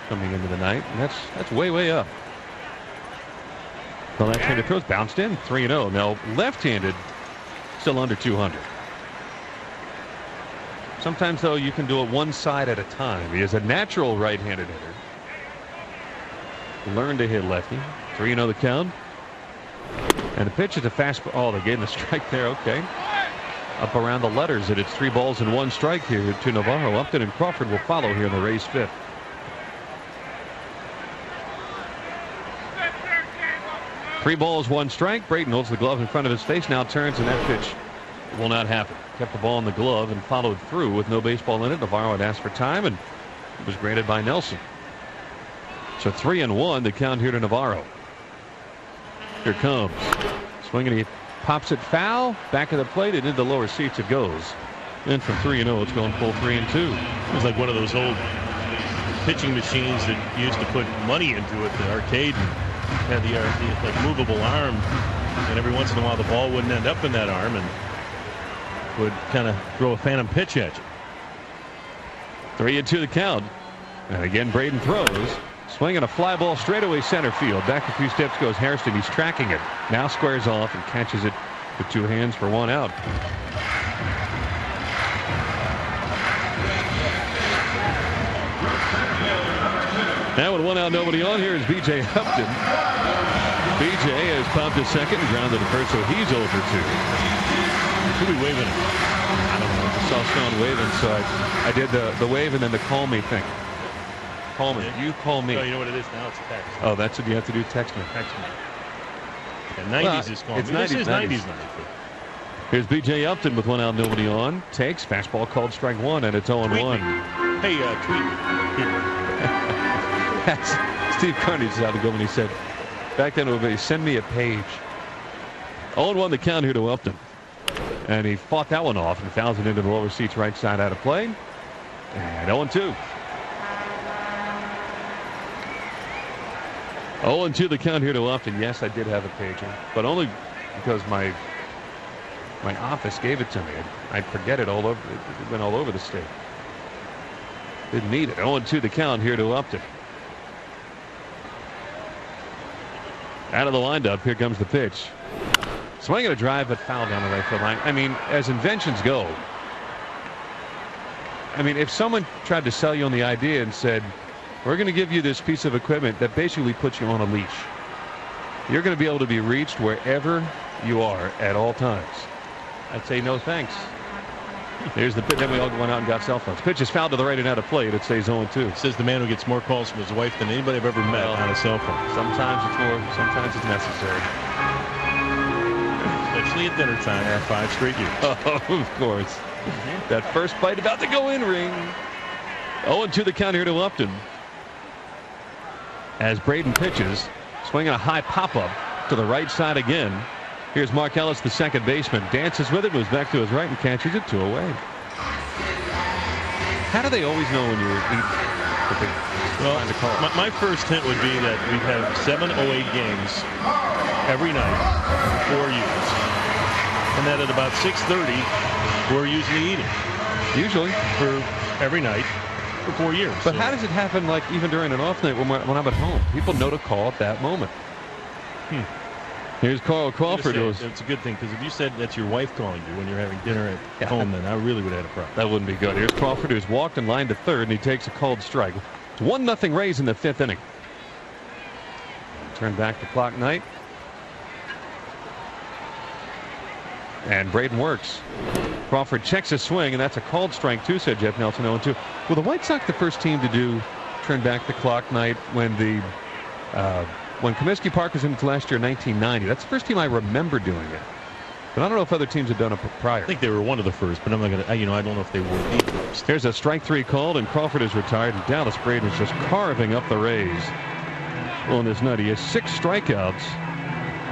coming into the night, and that's way up. The left-handed throws bounced in, 3-0. Now left-handed, still under 200. Sometimes, though, you can do it one side at a time. He is a natural right-handed hitter. Learn to hit lefty. 3-0 the count. And the pitch is a fastball. Oh, they gave him a strike there. Okay. Up around the letters, and it's 3 balls and 1 strike here to Navarro. Upton and Crawford will follow here in the Rays 5th. Three balls, 1 strike. Braden holds the glove in front of his face, now turns, and that pitch will not happen. Kept the ball in the glove and followed through with no baseball in it. Navarro had asked for time, and it was granted by Nelson. So 3-1 the count here to Navarro. Here comes. Swinging, he pops it foul. Back of the plate, and into the lower seats it goes. And from 3-0, it's going full 3-2. It's like one of those old pitching machines that used to put money into it, the arcade, and had the like movable arm, and every once in a while the ball wouldn't end up in that arm and would kind of throw a phantom pitch at you. 3-2 the count. And again, Braden throws. Swinging a fly ball straightaway center field. Back a few steps goes Hairston. He's tracking it. Now squares off and catches it with 2 hands for 1 out. Now with 1 out, nobody on, here is B.J. Upton. B.J. has popped to second and grounded to first, so he's over 2. Who are we waving at? I don't know. I saw Sean waving, so I did the wave and then the call me thing. Call me. You call me. Oh, you know what it is now? It's text. Oh, that's what you have to do. Text me. Text me. And 90s is calling me. This is 90s night. Here's B.J. Upton with 1 out, nobody on. Takes fastball called strike 1, and it's 0-1. Hey, tweet. Steve Carney decided to go when he said, back then it would be, send me a page. 0-1 the count here to Upton. And he fought that one off and fouls it into the lower seats right side out of play. And 0-2. 0-2 the count here to Upton. Yes, I did have a pager, but only because my office gave it to me. I'd forget it all over. It went all over the state. Didn't need it. 0-2 the count here to Upton. Out of the windup, here comes the pitch. Swinging a drive, but foul down the right field line. I mean, as inventions go, I mean, if someone tried to sell you on the idea and said, we're going to give you this piece of equipment that basically puts you on a leash, you're going to be able to be reached wherever you are at all times, I'd say no thanks. Here's the pitch. Then we all went out and got cell phones. Pitch is fouled to the right and out of play, and it stays 0-2. Says the man who gets more calls from his wife than anybody I've ever met on a cell phone. Sometimes it's more, sometimes it's necessary. Especially at dinner time for 5 straight years. Oh, of course. That first bite about to go in ring. 0-2 the count here to Upton. As Braden pitches, swinging a high pop-up to the right side again. Here's Mark Ellis, the second baseman. Dances with it, moves back to his right, and catches it 2 away. How do they always know when you're eating? Well, my first hint would be that we've had 7 or 8 games every night for 4 years. And that at about 6:30, we're usually eating. Usually. For every night for 4 years. But so how does it happen, like, even during an off night when I'm at home? People know to call at that moment. Here's Carl Crawford. It's a good thing, because if you said that's your wife calling you when you're having dinner at home, then I really would have had a problem. That wouldn't be good. Here's Crawford, who's walked and lined to third, and he takes a called strike. It's 1-0 Rays in the 5th inning. Turn back the clock, Knight. And Braden works. Crawford checks his swing, and that's a called strike 2, said Jeff Nelson. 0-2. Well, the White Sox the first team to do turn back the clock, Knight, when Comiskey Park was in it last year, 1990. That's the first team I remember doing it. But I don't know if other teams had done it prior. I think they were one of the first, but I'm not going to, I don't know if they were the first. Here's a strike 3 called, and Crawford is retired, and Dallas Braden is just carving up the Rays on this night. He has 6 strikeouts.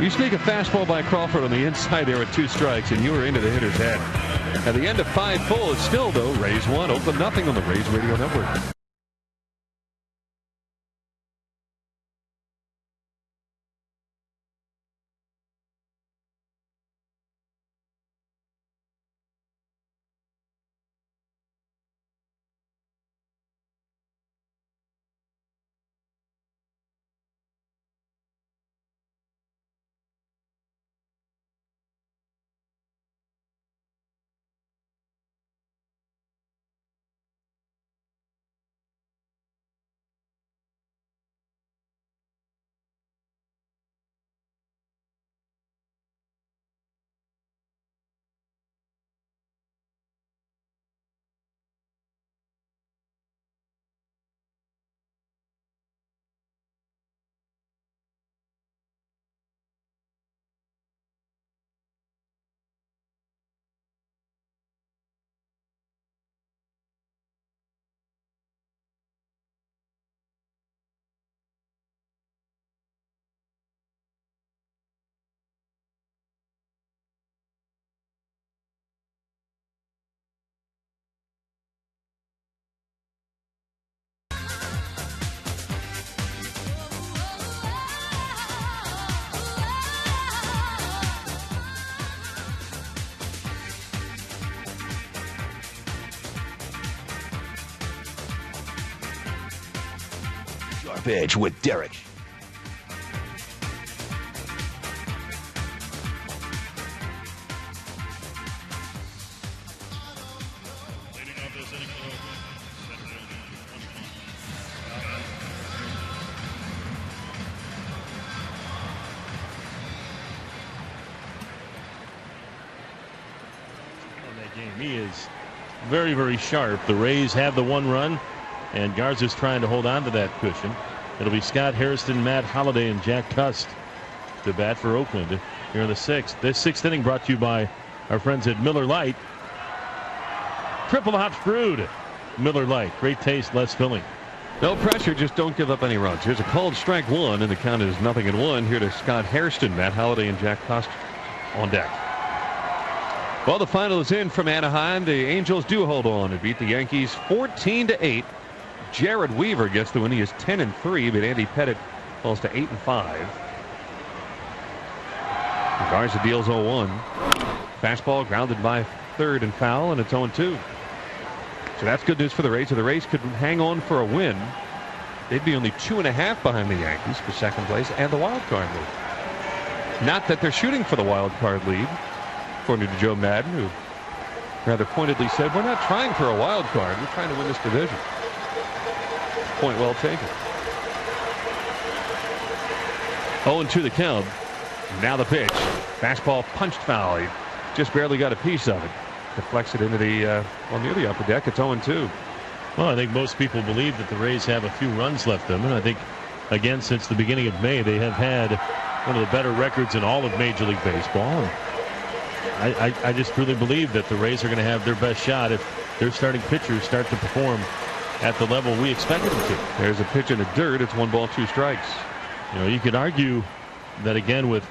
You sneak a fastball by Crawford on the inside there with 2 strikes, and you were into the hitter's head. At the end of 5 full, it's still, though, Rays 1, Oakland 0 on the Rays Radio Network. Pitch with Derek. He is very, very sharp. The Rays have the 1 run, and Garza's trying to hold on to that cushion. It'll be Scott Hairston, Matt Holliday, and Jack Cust to bat for Oakland here in the 6th. This 6th inning brought to you by our friends at Miller Lite. Triple hop brewed Miller Lite. Great taste, less filling. No pressure, just don't give up any runs. Here's a called strike one, and the count is 0-1. Here to Scott Hairston, Matt Holliday, and Jack Costa on deck. Well, the final is in from Anaheim. The Angels do hold on and beat the Yankees 14-8. Jared Weaver gets the win. He is 10-3, but Andy Pettit falls to 8-5. Garza deals 0-1. Fastball grounded by third and foul, and it's 0-2. So that's good news for the Rays. So the Rays could hang on for a win. They'd be only 2.5 behind the Yankees for second place and the wild card lead. Not that they're shooting for the wild card lead, according to Joe Madden, who rather pointedly said, we're not trying for a wild card. We're trying to win this division. Point well taken. 0-2 the count. Now the pitch. Fastball punched foul. He just barely got a piece of it. Deflects it into the near the upper deck. It's 0-2. Well, I think most people believe that the Rays have a few runs left in them, and I think again since the beginning of May they have had one of the better records in all of Major League Baseball. And I just truly believe that the Rays are going to have their best shot if their starting pitchers start to perform at the level we expected them to. There's a pitch in the dirt. It's 1 ball, 2 strikes. You know, you could argue that again with,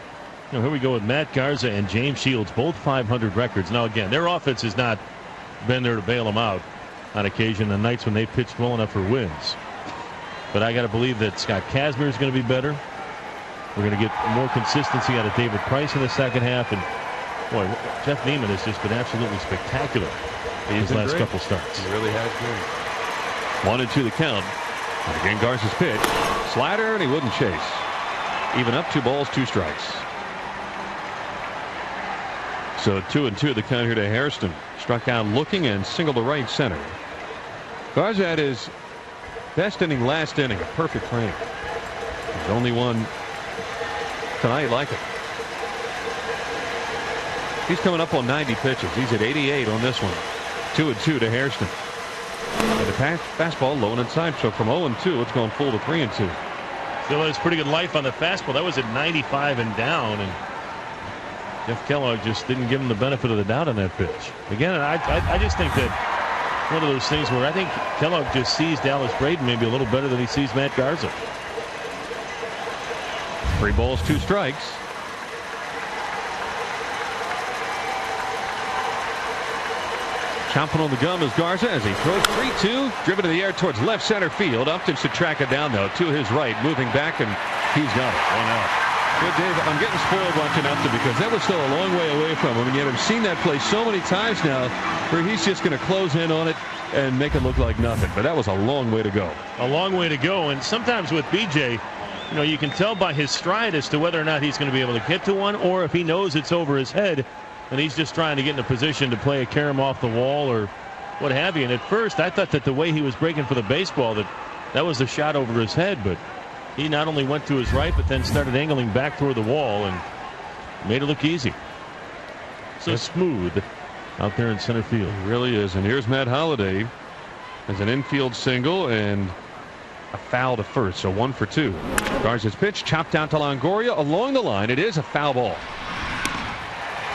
you know, here we go with Matt Garza and James Shields, both 500 records. Now again, their offense has not been there to bail them out on occasion on nights when they pitched well enough for wins. But I got to believe that Scott Kazmir is going to be better. We're going to get more consistency out of David Price in the second half. And boy, Jeff Neiman has just been absolutely spectacular in his last couple starts. He really has been. 1-2 the count. And again, Garza's pitch. Slider, and he wouldn't chase. Even up 2 balls, 2 strikes. So 2-2 the count here to Hairston. Struck out looking and singled to right center. Garza had his best inning last inning, a perfect frame. There's only one tonight like it. He's coming up on 90 pitches. He's at 88 on this one. 2-2 to Hairston. And the fastball low and inside. So from 0-2, it's going full to 3-2. Still has pretty good life on the fastball. That was at 95 and down, and Jeff Kellogg just didn't give him the benefit of the doubt on that pitch. Again, I just think that one of those things where I think Kellogg just sees Dallas Braden maybe a little better than he sees Matt Garza. 3 balls, 2 strikes. Chomping on the gum is Garza as he throws 3-2, driven to the air towards left center field. Upton should track it down, though, to his right, moving back, and he's got it. 1 out. Good, Dave. I'm getting spoiled watching Upton because that was still a long way away from him, and yet I've seen that play so many times now where he's just going to close in on it and make it look like nothing. But that was a long way to go. A long way to go, and sometimes with BJ, you know, you can tell by his stride as to whether or not he's going to be able to get to one, or if he knows it's over his head and he's just trying to get in a position to play a carom off the wall or what have you. And at first I thought that the way he was breaking for the baseball that was a shot over his head, but he not only went to his right but then started angling back toward the wall and made it look easy. So smooth out there in center field. It really is. And here's Matt Holliday as an infield single and a foul to first. So 1 for 2. Garza's pitch chopped down to Longoria along the line. It is a foul ball.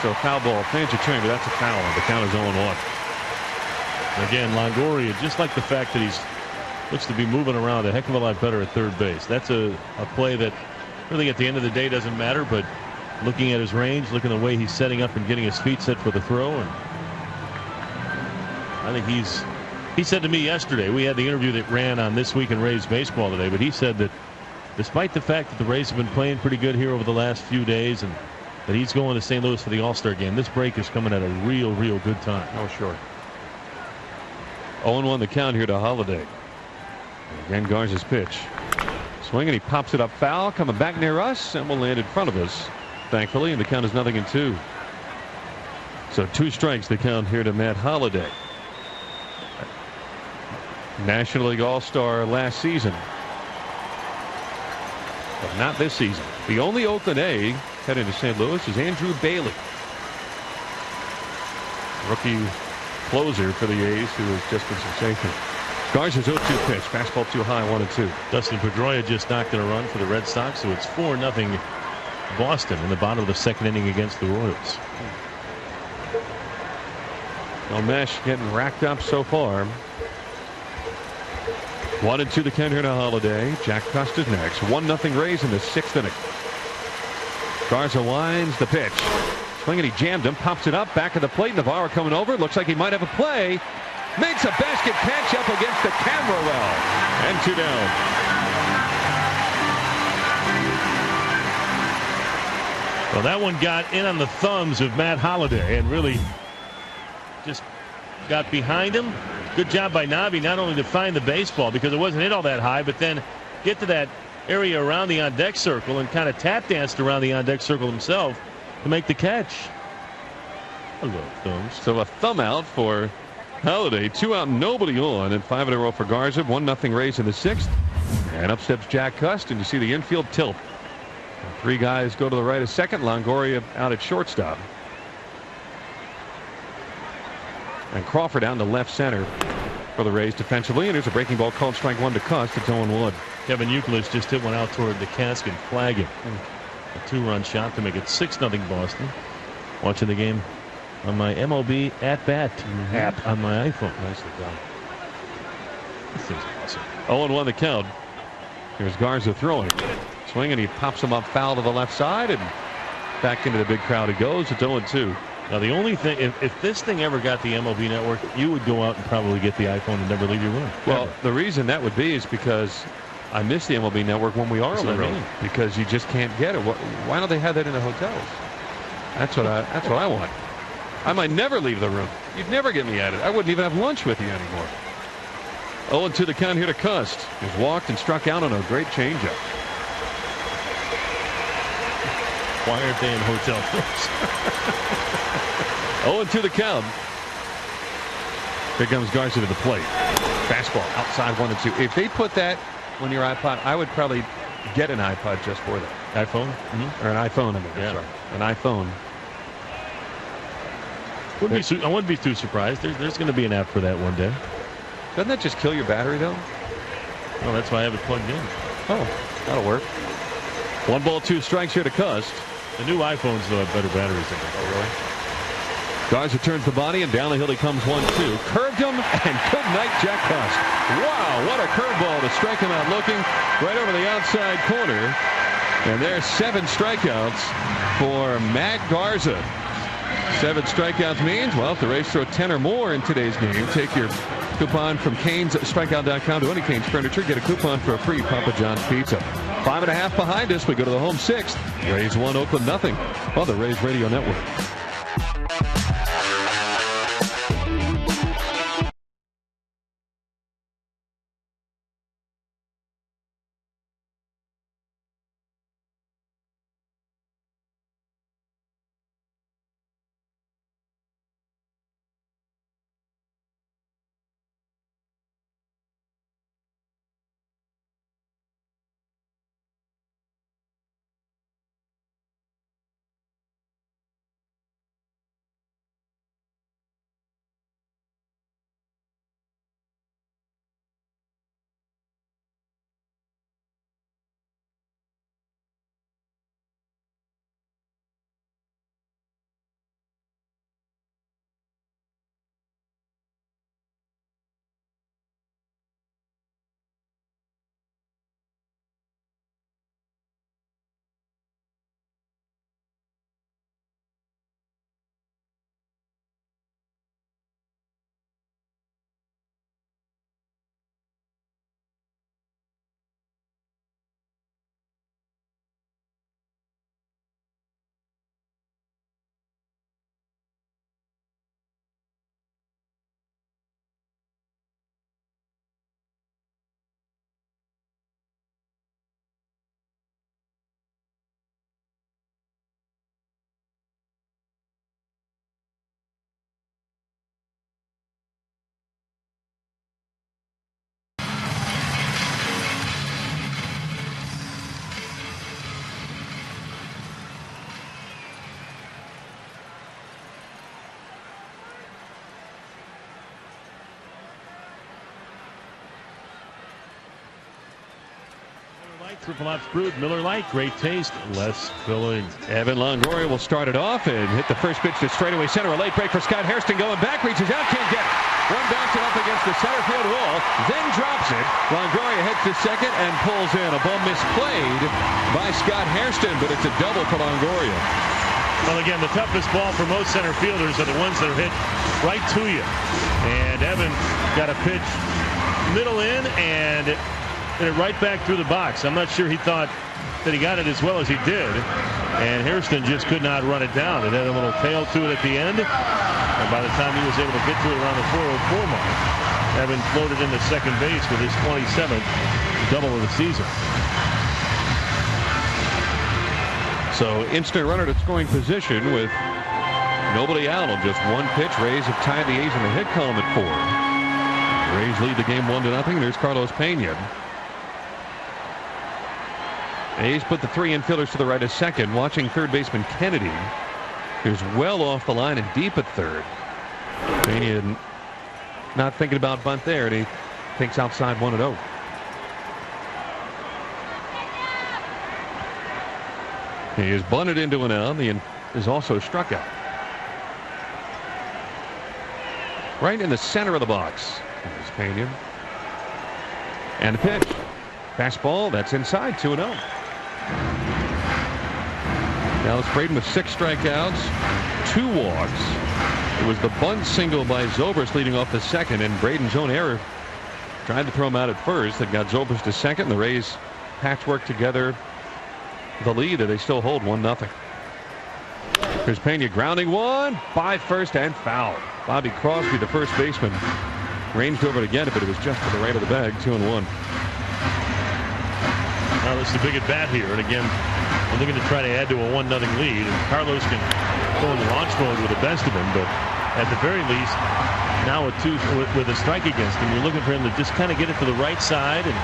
So foul ball. Fans are cheering, but that's a foul. The count is 0-1. Again, Longoria, just like the fact that he's looks to be moving around a heck of a lot better at third base. That's a play that really at the end of the day doesn't matter, but looking at his range, looking at the way he's setting up and getting his feet set for the throw, and I think he said to me yesterday, we had the interview that ran on This Week in Rays Baseball today, but he said that despite the fact that the Rays have been playing pretty good here over the last few days and that he's going to St. Louis for the All-Star game, this break is coming at a real good time. Oh, sure. 0-1 the count here to Holliday. Again, Garza's pitch. Swing, and he pops it up foul, coming back near us, and will land in front of us, thankfully, and the count is 0-2. So 2 strikes the count here to Matt Holliday. National League All-Star last season, but not this season. The only Oakland A heading to St. Louis is Andrew Bailey, rookie closer for the A's, who has just been sensational. Garza's 0-2 pitch, fastball too high, 1-2. Dustin Pedroia just knocked in a run for the Red Sox, so it's 4-0 Boston in the bottom of the second inning against the Royals. No Mesh getting racked up so far. 1-2 the count here to Holiday. Jack Custer's next. 1-0 Rays in the 6th inning. Garza winds the pitch. Swinging, he jammed him, pops it up, back of the plate. Navarro coming over. Looks like he might have a play. Makes a basket catch up against the camera well. And 2 down. Well, that one got in on the thumbs of Matt Holliday and really just got behind him. Good job by Navi not only to find the baseball because it wasn't hit all that high, but then get to that area around the on-deck circle and kind of tap danced around the on-deck circle himself to make the catch. Hello, thumbs. So a thumb out for Holiday. 2 out, nobody on, and 5 in a row for Garza. 1-0 Rays in the 6th. And up steps Jack Cust, and you see the infield tilt. 3 guys go to the right of second. Longoria out at shortstop. And Crawford down to left center for the Rays defensively. And there's a breaking ball called strike 1 to Cust. It's 0-1. Kevin Youkilis just hit one out toward the casket, flag it. A 2-run shot to make it 6-0 Boston. Watching the game on my MLB at-bat app on my iPhone. Nicely done. This thing's awesome. 0-1 the count. Here's Garza throwing. Swinging, he pops him up foul to the left side, and back into the big crowd it goes. It's 0-2. Now the only thing, if this thing ever got the MLB network, you would go out and probably get the iPhone and never leave your room. Well, Never. the reason that would be is because I miss the MLB network when we are on the road, because you just can't get it. Why don't they have that in the hotels? That's what I want. I might never leave the room. You'd never get me at it. I wouldn't even have lunch with you anymore. 0-2 the count here to Cust. He's walked and struck out on a great changeup. Why aren't they in hotel rooms? 0-2 the count. Here comes Garza to the plate. Fastball outside 1-2. If they put that on your iPod, I would probably get an iPod just for that. iPhone? Or an iPhone, I mean. Yeah. Sorry. An iPhone. I wouldn't be too surprised. There's going to be an app for that one day. Doesn't that just kill your battery, though? Well, that's why I have it plugged in. Oh, that'll work. 1 ball, 2 strikes here to Cust. The new iPhones, though, have better batteries than that. Oh, really? Garza turns the body, and down the hill he comes 1-2. Curved him, and good night, Jack Cust. Wow, what a curveball to strike him out looking right over the outside corner. And there's 7 strikeouts for Matt Garza. 7 strikeouts means, well, if the Rays throw 10 or more in today's game, take your coupon from CanesStrikeout.com to any Canes Furniture. Get a coupon for a free Papa John's Pizza. 5.5 behind us. We go to the home 6th. Rays 1, Oakland nothing on the Rays Radio Network. Triple Ops Brewed Miller Lite. Great taste, less filling. Evan Longoria will start it off and hit the first pitch to straightaway center. A late break for Scott Hairston going back. Reaches out, can't get it. One bouncing up against the center field wall, then drops it. Longoria heads to second and pulls in. A ball misplayed by Scott Hairston, but it's a double for Longoria. Well, again, the toughest ball for most center fielders are the ones that are hit right to you. And Evan got a pitch middle in and hit it right back through the box. I'm not sure he thought that he got it as well as he did. And Hairston just could not run it down. It had a little tail to it at the end. And by the time he was able to get to it around the 404 mark, Evan floated into second base with his 27th double of the season. So instant runner to scoring position with nobody out on just one pitch. Rays have tied the A's in the hit column at 4. Rays lead the game 1-0. There's Carlos Pena. A's put the 3 infielders to the right of second. Watching third baseman Kennedy, who's well off the line and deep at third. Pena not thinking about bunt there, and he thinks outside 1-0. He is bunted into an out. He is also struck out. Right in the center of the box. There's Pena. And the pitch. Fastball, that's inside, 2-0. Dallas Braden with 6 strikeouts, 2 walks. It was the bunt single by Zobrist leading off the second, and Braden's own error tried to throw him out at first. That got Zobrist to second. The Rays patchwork together the lead that they still hold 1-0. Here's Pena grounding one by first and foul. Bobby Crosby, the first baseman, ranged over to get it, but it was just to the right of the bag. 2-1. Now this is a big at bat here, and again, we're looking to try to add to a 1-0 lead. And Carlos can go in the launch mode with the best of him, but at the very least, now with a strike against him, you're looking for him to just kind of get it to the right side, and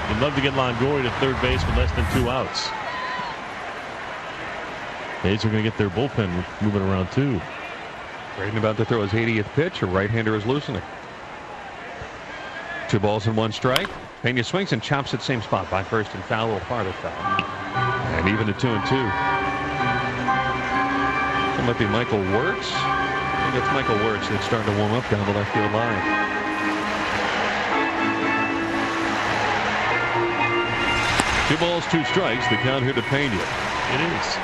you'd love to get Longoria to third base with less than 2 outs. A's are going to get their bullpen moving around too. Braden about to throw his 80th pitch. A right-hander is loosening. 2 balls and 1 strike. Pena swings and chops at same spot by first and foul, a little farther foul. And even at 2-2. It might be Michael Wirtz. I think it's Michael Wirtz that's starting to warm up down the left field line. Two balls, 2 strikes. The count here to Pena. It is.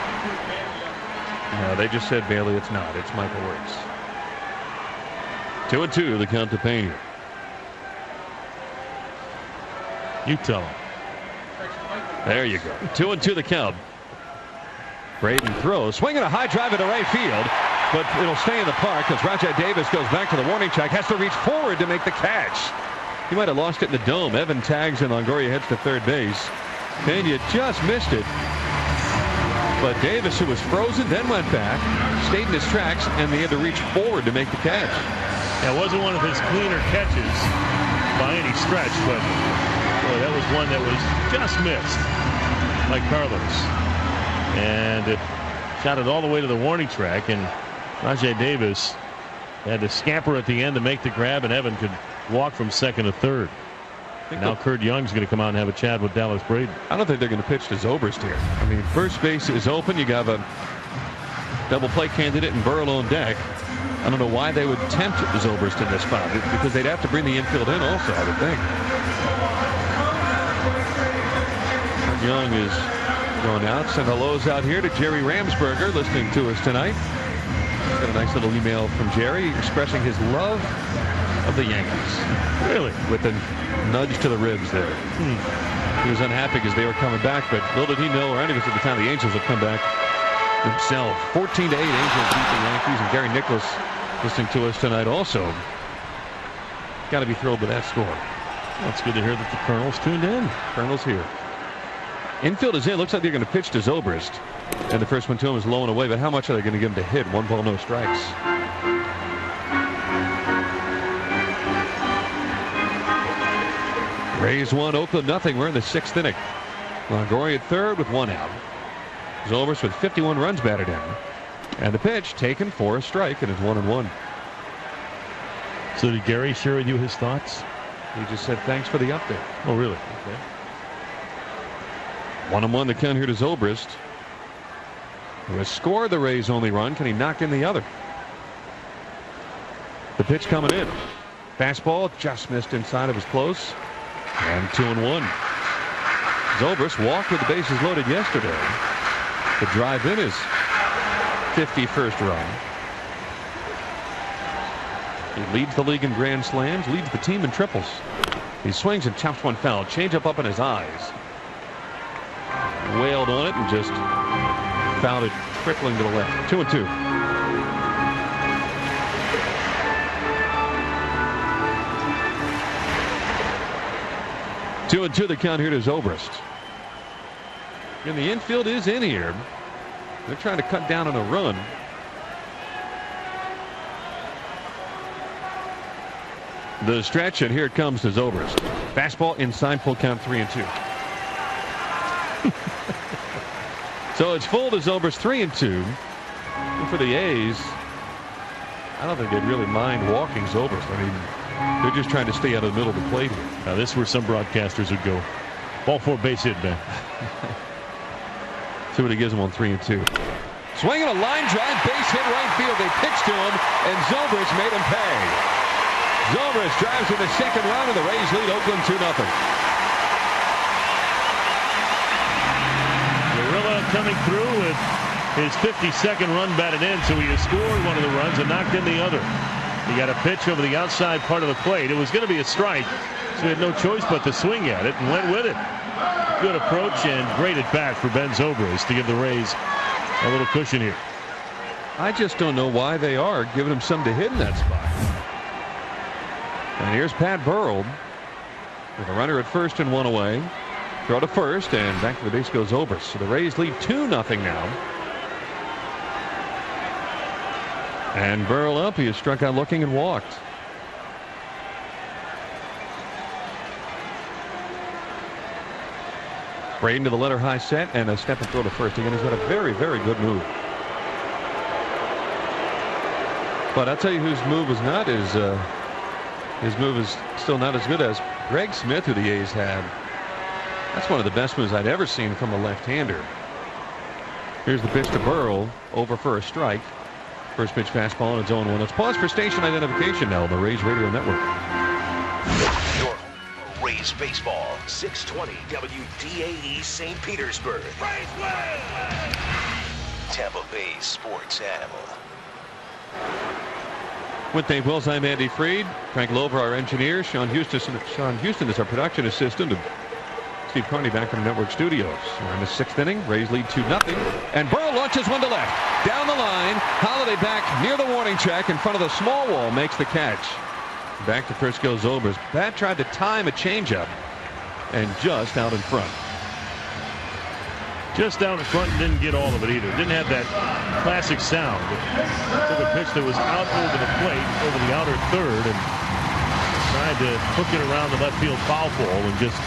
No, they just said Bailey. It's not. It's Michael Wirtz. 2-2. The count to Pena. You tell him. There you go. 2-2 the count. Braden throws, swinging a high drive into right field, but it'll stay in the park because Rajai Davis goes back to the warning track, has to reach forward to make the catch. He might have lost it in the dome. Evan tags and Longoria heads to third base. Pena just missed it. But Davis, who was frozen, then went back, stayed in his tracks, and they had to reach forward to make the catch. That wasn't one of his cleaner catches by any stretch, but boy, that was one that was just missed by Carlos. And it shot it all the way to the warning track, and Rajai Davis had to scamper at the end to make the grab, and Evan could walk from second to third. Now Kurt Young's going to come out and have a chat with Dallas Braden. I don't think they're going to pitch to Zobrist here. I mean, first base is open. You got a double play candidate and Burrell on deck. I don't know why they would tempt Zobrist in this spot, because they'd have to bring the infield in also, I would think. Kurt Young is going out. Send hellos out here to Jerry Ramsberger, listening to us tonight. Got a nice little email from Jerry expressing his love of the Yankees. Really? With a nudge to the ribs there. He was unhappy because they were coming back, but little did he know, or any of us at the time, the Angels would come back themselves. 14-8, Angels beat the Yankees, and Gary Nicholas listening to us tonight also. Got to be thrilled with that score. Well, it's good to hear that the Colonel's tuned in. Colonel's here. Infield is in. Looks like they're going to pitch to Zobrist. And the first one to him is low and away, but how much are they going to give him to hit? 1 ball, no strikes. Rays 1, Oakland nothing. We're in the 6th inning. Longoria at third with 1 out. Zobrist with 51 runs batted in. And the pitch taken for a strike, and it's 1-1. So did Gary share with you his thoughts? He just said thanks for the update. Oh, really? Okay. 1-1 the count here to Zobrist, who has scored the Rays' only run. Can he knock in the other? The pitch coming in. Fastball just missed inside of his close. And 2-1. Zobrist walked with the bases loaded yesterday to drive in his 51st run. He leads the league in grand slams, leads the team in triples. He swings and chops one foul. Changeup up in his eyes. Wailed on it and just fouled it, trickling to the left. 2-2. Two and two the count here to Zobrist. And the infield is in here. They're trying to cut down on a run. The stretch, and here it comes to Zobrist. Fastball inside, full count, 3-2. So it's full to Zobrist, 3-2. And for the A's, I don't think they'd really mind walking Zobrist. I mean, they're just trying to stay out of the middle of the plate here. Now, this is where some broadcasters would go. Ball four, base hit, Ben. See what he gives him on 3-2. Swinging a line drive, base hit right field. They pitched to him, and Zobrist made him pay. Zobrist drives in the second run, and the Rays lead Oakland 2-0. Guerrilla coming through with his 52nd run batted in, so he has scored one of the runs and knocked in the other. He got a pitch over the outside part of the plate. It was going to be a strike, so he had no choice but to swing at it and went with it. Good approach and great at bat for Ben Zobrist to give the Rays a little cushion here. I just don't know why they are giving him something to hit in that spot. And here's Pat Burrell with a runner at first and one away. Throw to first, and back to the base goes Zobrist. So the Rays lead 2-0 now. And Burrell up. He has struck out looking and walked. Braden to the letter high set and a step and throw to first. Again, he's got a very, very good move. But I'll tell you whose move is not his move is still not as good as Greg Smith, who the A's had. That's one of the best moves I'd ever seen from a left-hander. Here's the pitch to Burrell, over for a strike. First pitch fastball, and it's 0-1. Let's pause for station identification now on the Rays Radio Network. Your Rays baseball, 620 WDAE St. Petersburg. Rays win! Tampa Bay sports animal. With Dave Wills, I'm Andy Freed. Frank Lover, our engineer. Sean Houston is our production assistant. And Steve Carney back from the network studios. We're in the sixth inning. Rays lead 2-0. And Burrow launches one to left. Down the line. Holiday back near the warning track in front of the small wall. Makes the catch. Back to first goes Zobrist. Bat tried to time a changeup. And just out in front. Just out in front and didn't get all of it either. Didn't have that classic sound. Took a pitch that was out over the plate, over the outer third, and tried to hook it around the left field foul pole and just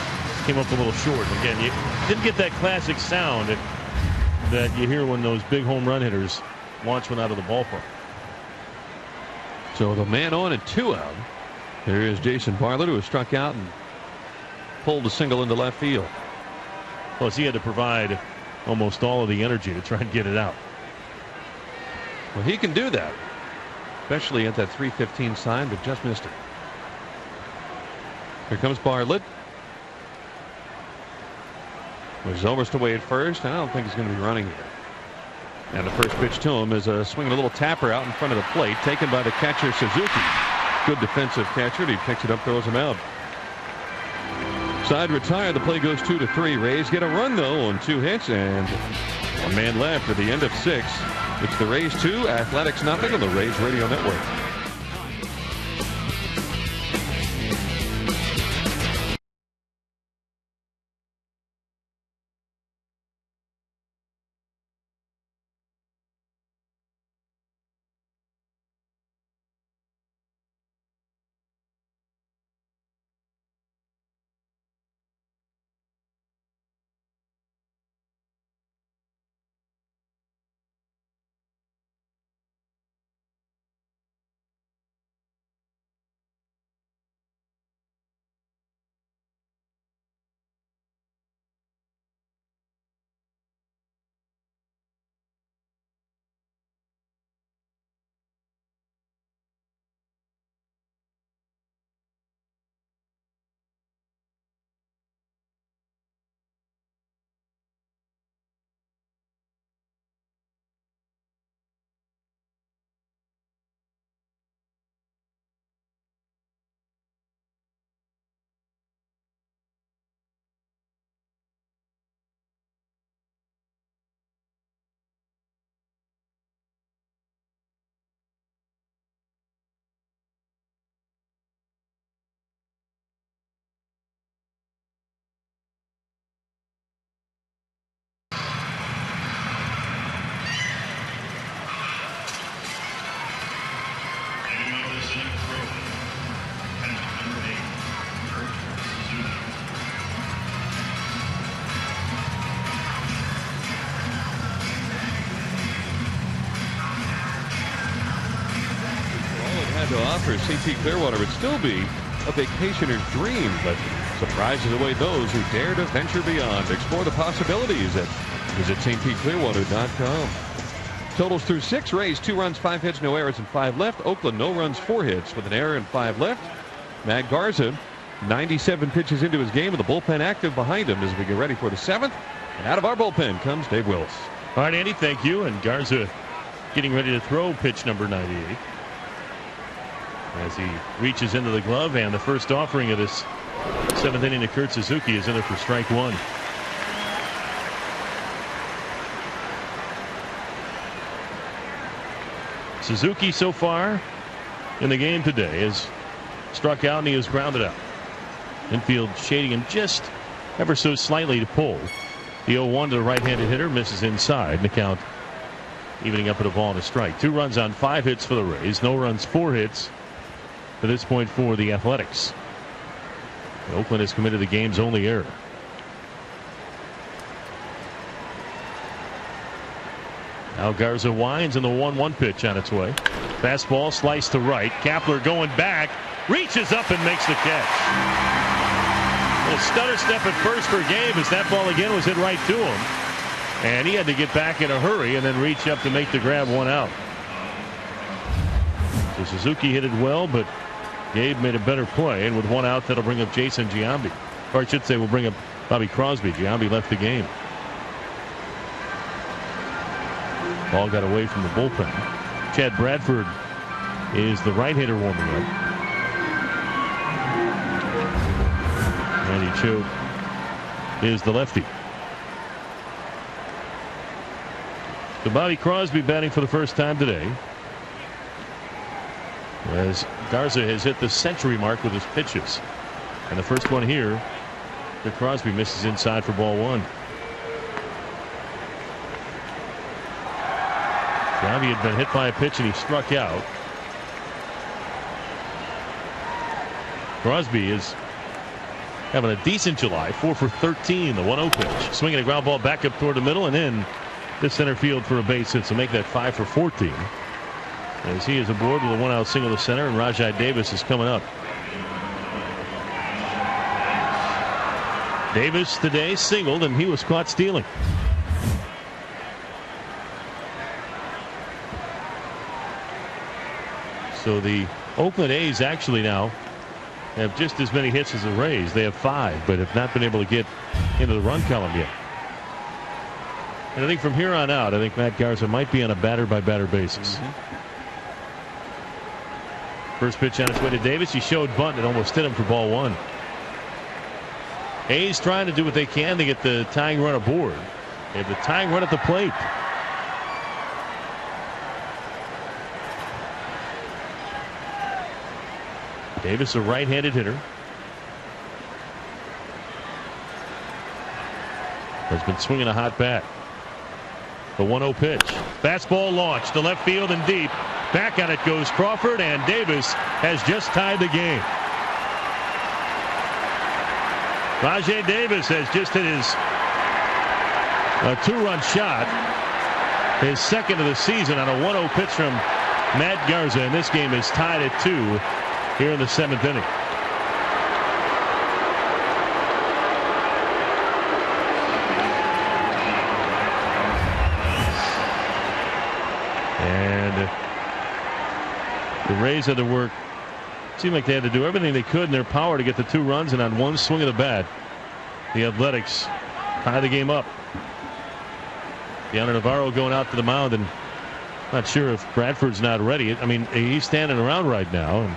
came up a little short. Again, you didn't get that classic sound that you hear when those big home run hitters launch one out of the ballpark. So the man on and two out. There is Jason Bartlett, who has struck out and pulled a single into left field. Plus, he had to provide almost all of the energy to try and get it out. Well, he can do that, especially at that 315 sign, but just missed it. Here comes Bartlett. With Zobrist away at first, and I don't think he's going to be running here. And the first pitch to him is a swing, a little tapper out in front of the plate, taken by the catcher Suzuki. Good defensive catcher. He picks it up, throws him out. Side retired. The play goes 2-3. Rays get a run, though, on 2 hits, and one man left at the end of 6. It's the Rays 2, Athletics nothing on the Rays Radio Network. for St. Clearwater would still be a vacationer's dream, but surprises await those who dare to venture beyond. Explore the possibilities at visit stpclearwater.com. Totals through 6. Rays 2 runs, 5 hits, no errors, and 5 left. Oakland no runs, 4 hits with an error and 5 left. Matt Garza 97 pitches into his game with the bullpen active behind him as we get ready for the 7th. And out of our bullpen comes Dave Wills. All right, Andy, thank you. And Garza getting ready to throw pitch number 98 as he reaches into the glove, and the first offering of this 7th inning to Kurt Suzuki is in there for strike 1. Suzuki so far in the game today has struck out and he has grounded out. Infield shading him just ever so slightly to pull. The 0-1 to the right-handed hitter misses inside, and the count evening up at a ball and a strike. 2 runs on 5 hits for the Rays. No runs, 4 hits to this point for the Athletics. Oakland has committed the game's only error. Now Garza winds, and the 1-1 pitch on its way. Fastball sliced to right. Kapler going back, reaches up and makes the catch. A stutter step at first for Gabe as that ball again was hit right to him. And he had to get back in a hurry and then reach up to make the grab, 1 out. So Suzuki hit it well, but Gabe made a better play, and with 1 out, that'll bring up Jason Giambi. Or I should say, will bring up Bobby Crosby. Giambi left the game. Ball got away from the bullpen. Chad Bradford is the right hitter warming up. Randy Choate is the lefty. So Bobby Crosby batting for the first time today, as Garza has hit the century mark with his pitches. And the first one here that Crosby misses inside for ball 1. Giambi had been hit by a pitch and he struck out. Crosby is having a decent July. 4 for 13. The 1-0 pitch. Swinging a ground ball back up toward the middle and in to center field for a base hit. So make that 5 for 14. As he is aboard with a 1-out single to center, and Rajai Davis is coming up. Davis today singled, and he was caught stealing. So the Oakland A's actually now have just as many hits as the Rays. They have 5, but have not been able to get into the run column yet. And I think from here on out, I think Matt Garza might be on a batter-by-batter basis. First pitch on its way to Davis. He showed bunt and almost hit him for ball 1. A's trying to do what they can to get the tying run aboard. They have the tying run at the plate. Davis, a right-handed hitter, has been swinging a hot bat. The 1-0 pitch. Fastball launched to left field and deep. Back on it goes Crawford, and Davis has just tied the game. Rajai Davis has just hit his 2-run shot, his second of the season, on a 1-0 pitch from Matt Garza, and this game is tied at 2 here in the 7th inning. And the Rays had to work. Seemed like they had to do everything they could in their power to get the 2 runs, and on one swing of the bat, the Athletics tie the game up. Deanna Navarro going out to the mound, and not sure if Bradford's not ready. I mean, he's standing around right now, and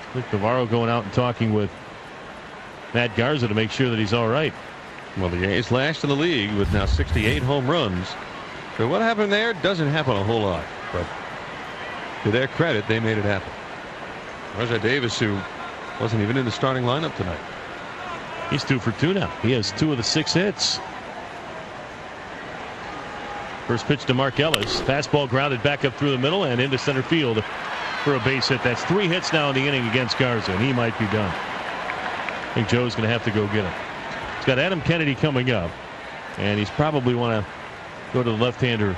I think Navarro going out and talking with Matt Garza to make sure that he's all right. Well, the A's last in the league with now 68 home runs. So what happened there doesn't happen a whole lot, but to their credit, they made it happen. Rajai Davis, who wasn't even in the starting lineup tonight. He's 2 for 2 now. He has 2 of the 6 hits. First pitch to Mark Ellis. Fastball grounded back up through the middle and into center field for a base hit. That's 3 hits now in the inning against Garza, and he might be done. I think Joe's going to have to go get him. He's got Adam Kennedy coming up, and he's probably want to go to the left-hander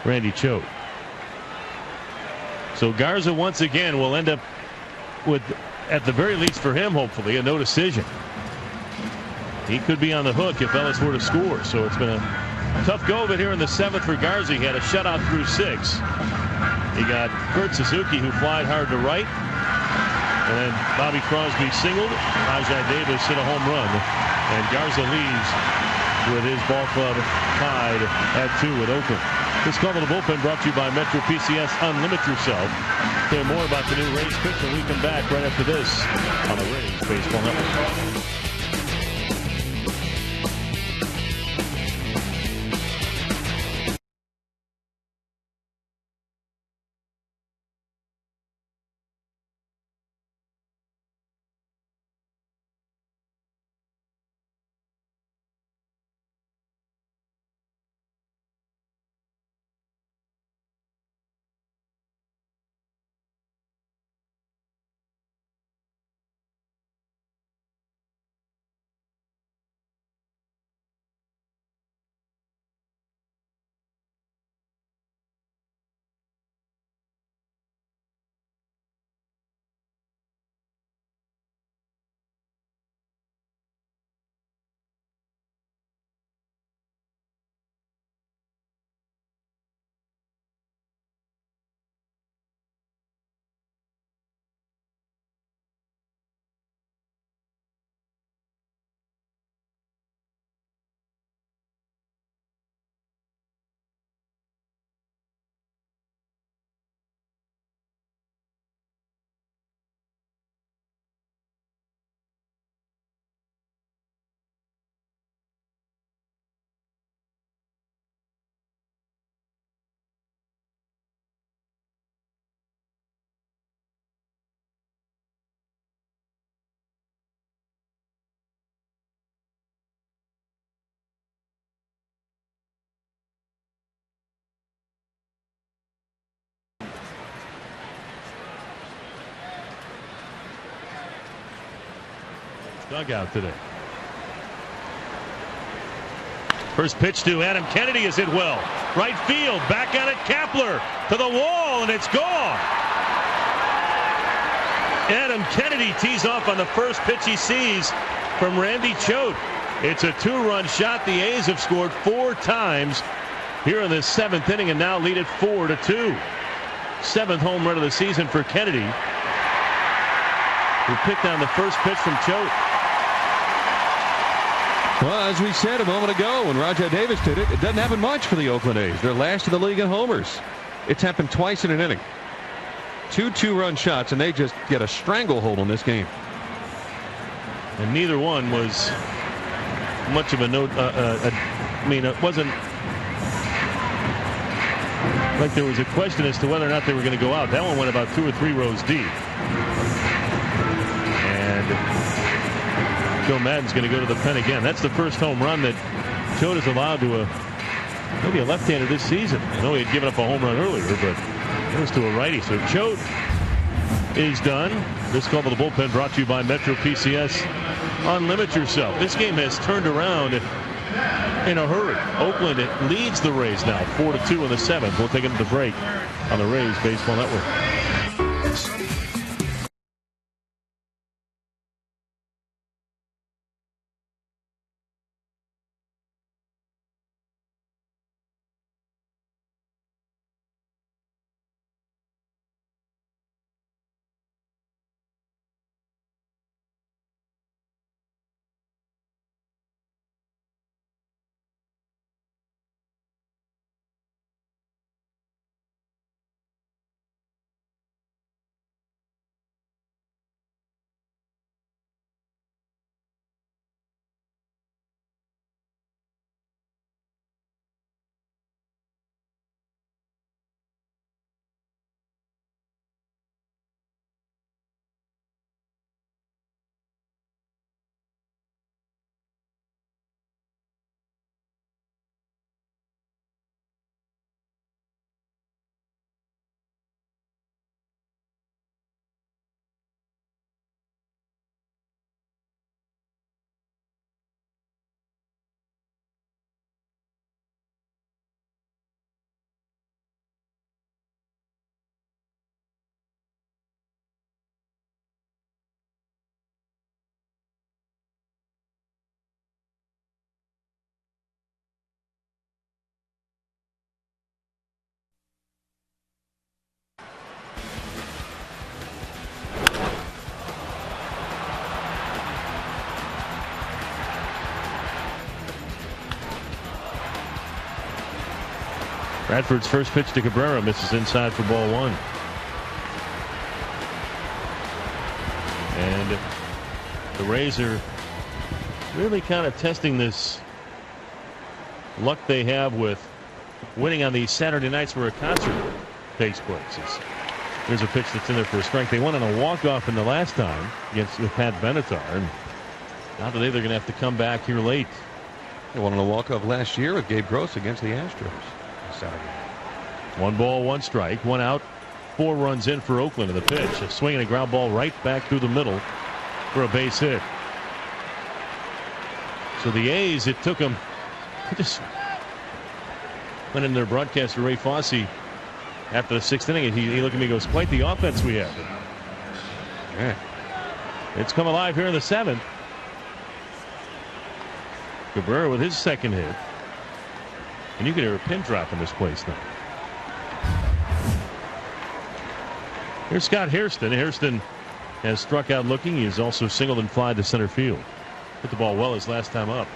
Randy Choate. So Garza once again will end up with, at the very least for him, hopefully, a no decision. He could be on the hook if Ellis were to score. So it's been a tough go of it here in the 7th for Garza. He had a shutout through 6. He got Kurt Suzuki, who flied hard to right. And then Bobby Crosby singled. Rajai Davis hit a home run. And Garza leaves with his ball club tied at 2 with Oakland. This call to the bullpen brought to you by Metro PCS. Unlimit yourself. Hear more about the new Rays pitch when we come back right after this on the Rays Baseball Network. Dugout today. First pitch to Adam Kennedy is hit well. Right field, back at it, Kapler to the wall, and it's gone. Adam Kennedy tees off on the first pitch he sees from Randy Choate. It's a 2-run shot. The A's have scored 4 times here in the 7th inning and now lead it 4-2. 7th home run of the season for Kennedy, who picked on the first pitch from Choate. Well, as we said a moment ago when Rajai Davis did it, it doesn't happen much for the Oakland A's. They're last in the league in homers. It's happened twice in an inning. 2 2-run shots, and they just get a stranglehold on this game. And neither one was much of a note. I mean, it wasn't like there was a question as to whether or not they were going to go out. That one went about 2 or 3 rows deep. And Joe Madden's going to go to the pen again. That's the first home run that Choate is allowed to maybe a left-hander this season. I know he had given up a home run earlier, but it was to a righty. So Choate is done. This call to the bullpen brought to you by Metro PCS. Unlimit yourself. This game has turned around in a hurry. Oakland leads the Rays now 4-2 in the 7th. We'll take it to the break on the Rays Baseball Network. Bradford's first pitch to Cabrera misses inside for ball one. And the Rays are really kind of testing this luck they have with winning on these Saturday nights where a concert takes place. There's a pitch that's in there for a strike. They won on a walk-off in the last time against Pat Benatar. And now today they're going to have to come back here late. They won on a walk-off last year with Gabe Gross against the Astros. Saturday. 1 ball, 1 strike, 1 out, 4 runs in for Oakland. And the pitch, a swing and a ground ball right back through the middle for a base hit. So the A's, it took them, just went in their broadcaster, Ray Fosse, after the 6th inning. He looked at me and goes, quite the offense we have. Yeah. It's come alive here in the 7th. Cabrera with his second hit. And you can hear a pin drop in this place now. Here's Scott Hairston. Hairston has struck out looking. He has also singled and flied to center field. Hit the ball well his last time up.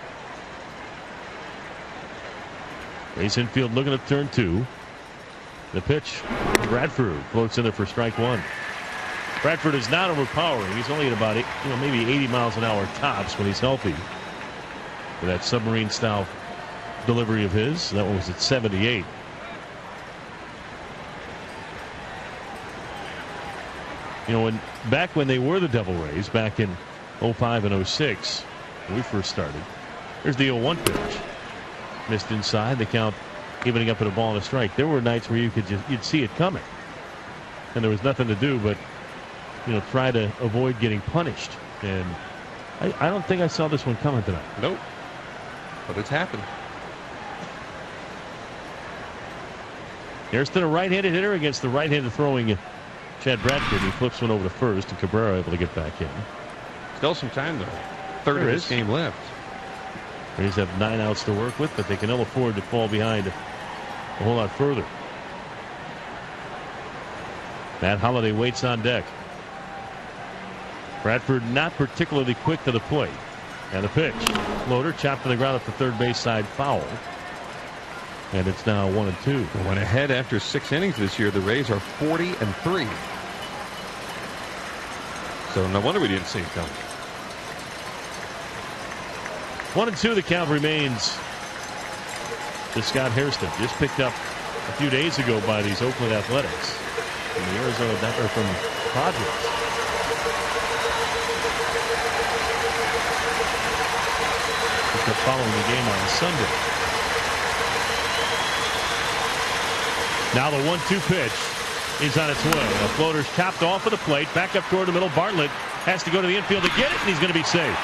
Rays infield looking at turn 2. The pitch, Bradford floats in there for strike 1. Bradford is not overpowering. He's only at about maybe 80 miles an hour tops when he's healthy. For that submarine style delivery of his, that one was at 78. Back when they were the Devil Rays, back in 05 and 06, when we first started, there's the 0-1 pitch. Missed inside. The count evening up at a ball and a strike. There were nights where you'd see it coming, and there was nothing to do but try to avoid getting punished. And I don't think I saw this one coming tonight. Nope. But it's happened. Hairston, a right-handed hitter against the right-handed throwing Chad Bradford. He flips one over to first, and Cabrera able to get back in. Still some time, though. Third of this game left. Rays have 9 outs to work with, but they can ill afford to fall behind a whole lot further. Matt Holliday waits on deck. Bradford not particularly quick to the plate. And the pitch. Floater chopped to the ground at the third base side, foul. And it's now 1-2. Went ahead after 6 innings this year. The Rays are 40-3. So no wonder we didn't see it coming. 1-2, the count remains to Scott Hairston. Just picked up a few days ago by these Oakland Athletics from the Arizona or from Padres. Picked up following the game on Sunday. Now the 1-2 pitch is on its way. The floater's chopped off of the plate. Back up toward the middle. Bartlett has to go to the infield to get it, and he's going to be safe.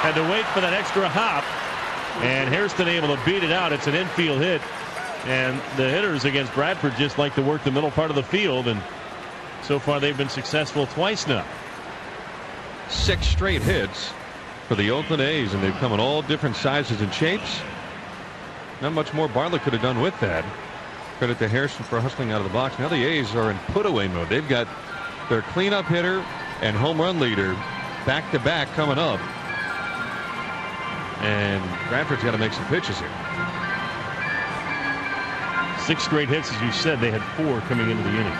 Had to wait for that extra hop, and Hairston able to beat it out. It's an infield hit, and the hitters against Bradford just like to work the middle part of the field, and so far they've been successful twice now. 6 straight hits for the Oakland A's, and they've come in all different sizes and shapes. Not much more Bartlett could have done with that. Credit to Hairston for hustling out of the box. Now the A's are in put-away mode. They've got their cleanup hitter and home run leader back-to-back coming up. And Bradford's got to make some pitches here. 6 straight hits, as you said. They had 4 coming into the inning.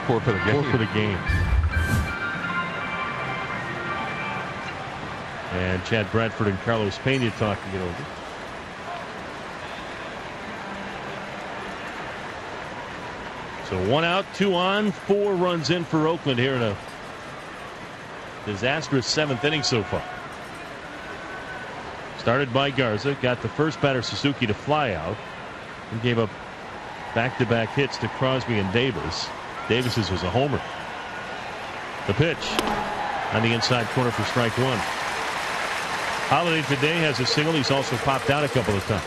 4 for the game. 4 for the game. And Chad Bradford and Carlos Pena talking it over. So 1 out, 2 on, 4 runs in for Oakland here in a disastrous 7th inning so far. Started by Garza, got the first batter Suzuki to fly out, and gave up back-to-back hits to Crosby and Davis. Davis's was a homer. The pitch on the inside corner for strike 1. Holliday today has a single. He's also popped out a couple of times.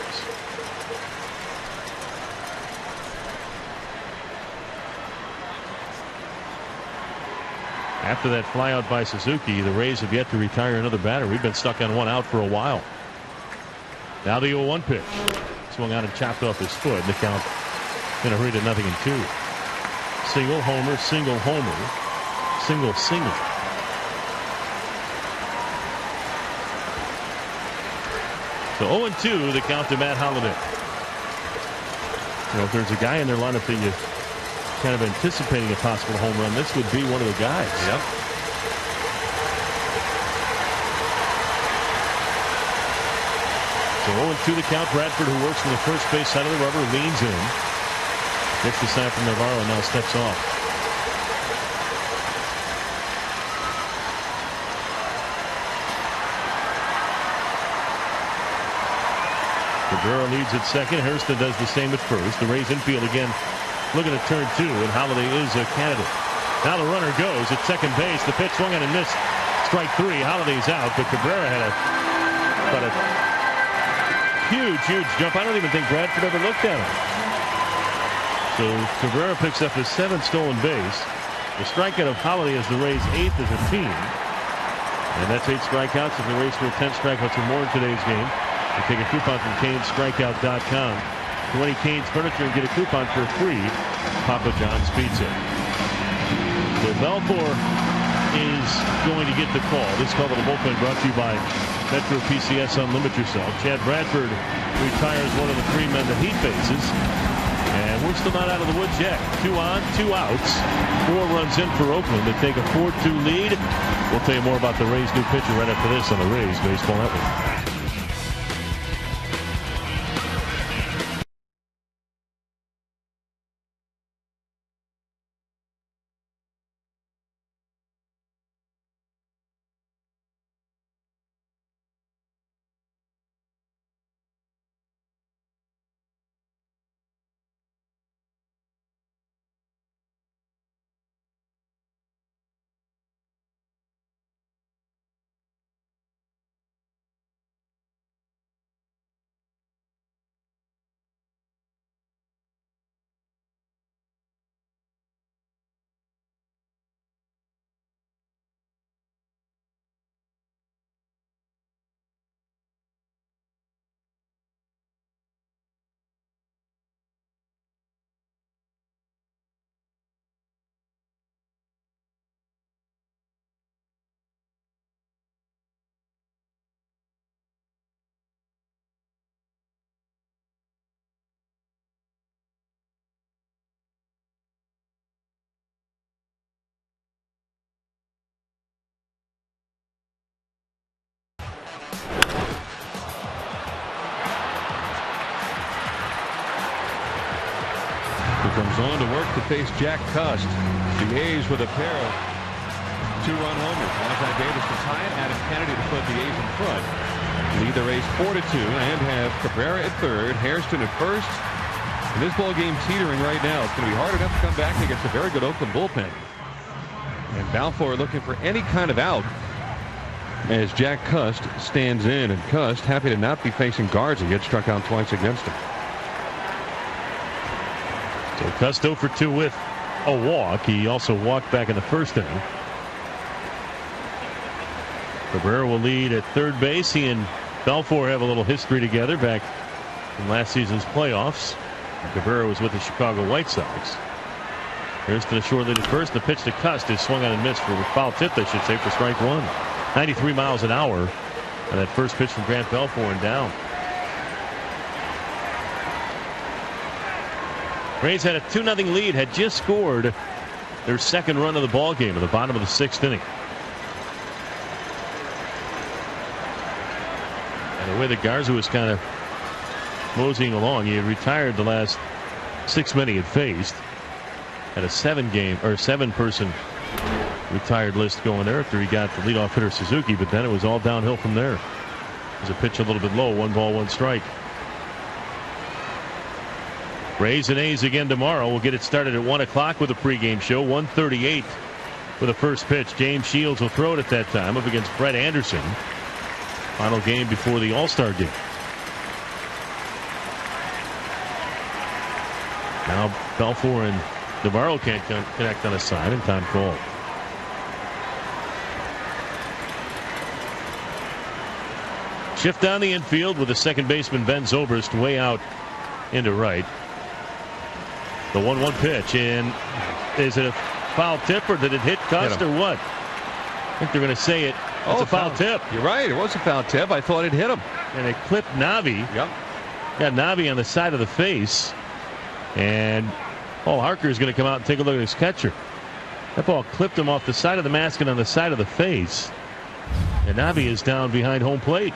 After that flyout by Suzuki, the Rays have yet to retire another batter. We've been stuck on 1 out for a while. Now the 0-1 pitch. Swung out and chopped off his foot. And the count in a hurry to 0-2. Single, homer, single, homer. Single, single. So 0-2, the count to Matt Holliday. You know, if there's a guy in their lineup that you kind of anticipating a possible home run, this would be one of the guys. Yep. So 0-2 the count. Bradford, who works from the first base side of the rubber, leans in. Gets the sign from Navarro and now steps off. Cabrera leads at second. Hairston does the same at first. The Rays infield again looking at turn two, and Holiday is a candidate. Now the runner goes at second base. The pitch swung and missed. Strike three. Holiday's out, but Cabrera had a huge jump. I don't even think Bradford ever looked at him. So Cabrera picks up his 7th stolen base. The strikeout of Holiday is the Rays' 8th as a team. And that's 8 strikeouts. If the Rays score 10 strikeouts or more in today's game, you take a coupon from CanesStrikeout.com. 20 Canes Furniture and get a coupon for a free Papa John's Pizza. So Belfour is going to get the call. This call to the bullpen brought to you by Metro PCS Unlimit Yourself. Chad Bradford retires one of the 3 men that he faces. And we're still not out of the woods yet. 2 on, 2 outs. 4 runs in for Oakland. They take a 4-2 lead. We'll tell you more about the Rays' new pitcher right after this on the Rays Baseball Network. Comes on to work to face Jack Cust. The A's with a pair of 2-run homers. Ozzie Davis to tie it. Adam Kennedy to put the A's in front. Lead the Rays 4-2 and have Cabrera at third, Hairston at first. And this ball game teetering right now. It's going to be hard enough to come back against a very good Oakland bullpen. And Balfour looking for any kind of out as Jack Cust stands in. And Cust happy to not be facing Garza. He had struck out twice against him. So Cust 0 for 2 with a walk. He also walked back in the first inning. Cabrera will lead at third base. He and Belfour have a little history together back in last season's playoffs. Cabrera was with the Chicago White Sox. Here's to the short lead at first. The pitch to Cust is swung on and missed for a foul tip, I should say, for strike 1. 93 miles an hour. And that first pitch from Grant Belfour and down. Rays had a 2-0 lead, had just scored their 2nd run of the ball game in the bottom of the 6th inning. And the way that Garza was kind of moseying along, he had retired the last 6 men he had faced. Had a 7-person retired list going there after he got the leadoff hitter Suzuki, but then it was all downhill from there. It was a pitch a little bit low, 1 ball, 1 strike. Rays and A's again tomorrow. We'll get it started at 1 o'clock with a pregame show. 1:38 for the first pitch. James Shields will throw it at that time up against Brett Anderson. Final game before the All-Star game. Now Belfour and Navarro can't connect on a side, and time called. Shift down the infield with the second baseman Ben Zobrist way out into right. The 1-1 pitch, and is it a foul tip or did it hit Cust or what? I think they're going to say it's a foul tip. You're right, it was a foul tip. I thought it hit him. And it clipped Navi. Yep. Got Navi on the side of the face. And Paul Harker is going to come out and take a look at his catcher. That ball clipped him off the side of the mask and on the side of the face. And Navi is down behind home plate.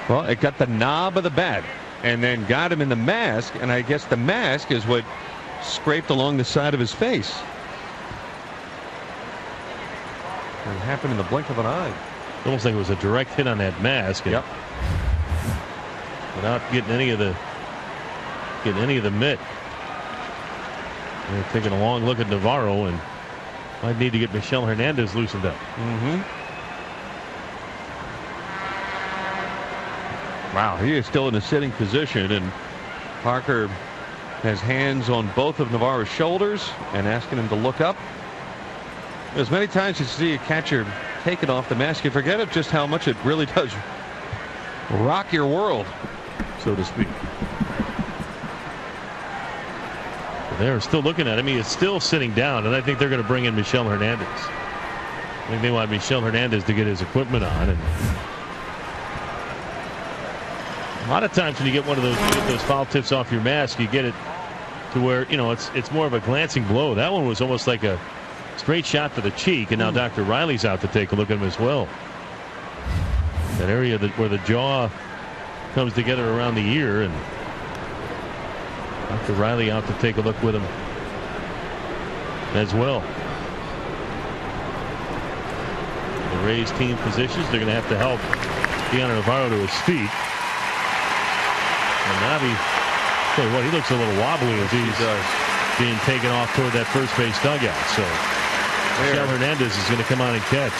Well, it got the knob of the bat and then got him in the mask, and I guess the mask is what scraped along the side of his face. It happened in the blink of an eye. Almost like it was a direct hit on that mask. Yep. Without getting any of the mitt. They're taking a long look at Navarro and might need to get Michel Hernandez loosened up. Wow, he is still in a sitting position, and Parker has hands on both of Navarro's shoulders and asking him to look up. As many times as you see a catcher take it off the mask, you forget it just how much it really does rock your world, so to speak. They're still looking at him. He is still sitting down, and I think they're going to bring in Michel Hernandez. I think they want Michel Hernandez to get his equipment on. And a lot of times when you get one of those foul tips off your mask, you get it to where, you know, it's more of a glancing blow. That one was almost like a straight shot to the cheek, and now Dr. Riley's out to take a look at him as well. That area where the jaw comes together around the ear, and Dr. Riley out to take a look with him as well. The Rays team positions, they're going to have to help Deanna Navarro to his feet. And Navi, tell you what, he looks a little wobbly as he's being taken off toward that first base dugout. So Michel Hernandez is going to come on and catch.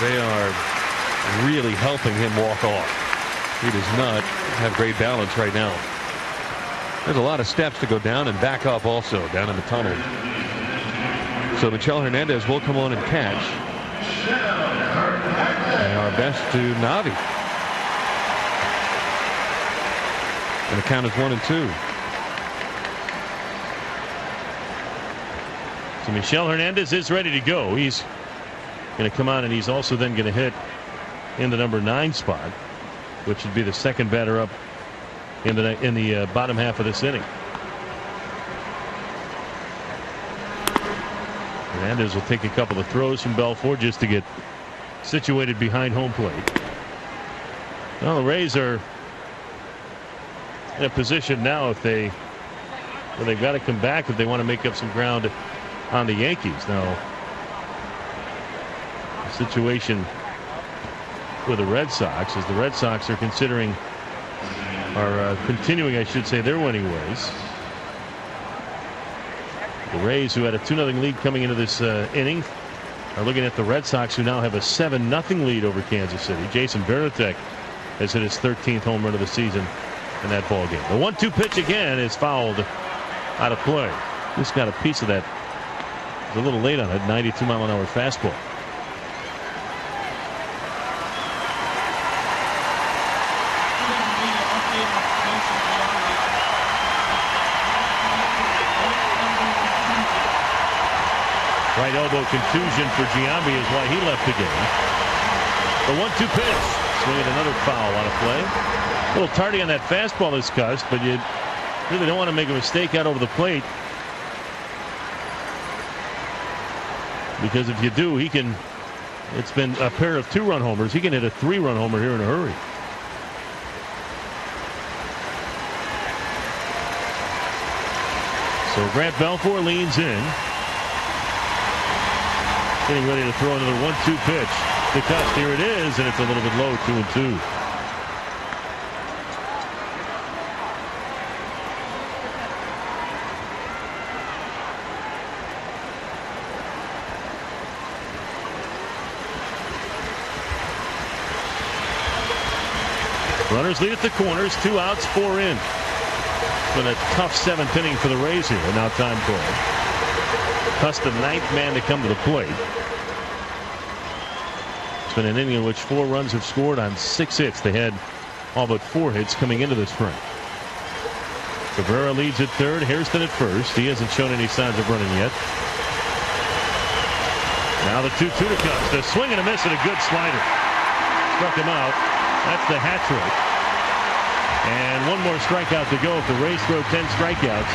They are really helping him walk off. He does not have great balance right now. There's a lot of steps to go down and back up also down in the tunnel. So Michel Hernandez will come on and catch. And our best to Navi. And the count is 1-2. So Michel Hernandez is ready to go. He's going to come on, and he's also then going to hit in the number 9 spot, which would be the second batter up in the bottom half of this inning. Hernandez will take a couple of throws from Belfort just to get situated behind home plate. Well, the Rays are in a position now if they've got to come back if they want to make up some ground on the Yankees. Now, the situation with the Red Sox is the Red Sox are continuing, I should say, their winning ways. The Rays, who had a 2-0 lead coming into this inning, are looking at the Red Sox, who now have a 7-0 lead over Kansas City. Jason Varitek has hit his 13th home run of the season in that ball game. The 1-2 pitch again is fouled out of play. Just got a piece of that. It's a little late on it. 92-mile-an-hour fastball. Right elbow contusion for Giambi is why he left the game. The 1-2 pitch. Swinging another foul on a play. A little tardy on that fastball discussed, but you really don't want to make a mistake out over the plate. Because if you do, he can, it's been a pair of 2-run homers. He can hit a 3-run homer here in a hurry. So Grant Belfort leans in. Getting ready to throw another 1-2 pitch. DeCust, here it is, and it's a little bit low, 2-2. Runners lead at the corners, 2 outs, 4 in. It's been a tough 7th inning for the Rays here. Now time called. Cuss, the 9th man to come to the plate. It's been an inning in which 4 runs have scored on 6 hits. They had all but 4 hits coming into this frame. Cabrera leads at third. Hairston at first. He hasn't shown any signs of running yet. Now the 2-2 to Cuss. The swing and a miss and a good slider. Struck him out. That's the hat trick. And one more strikeout to go. If the Rays throw 10 strikeouts.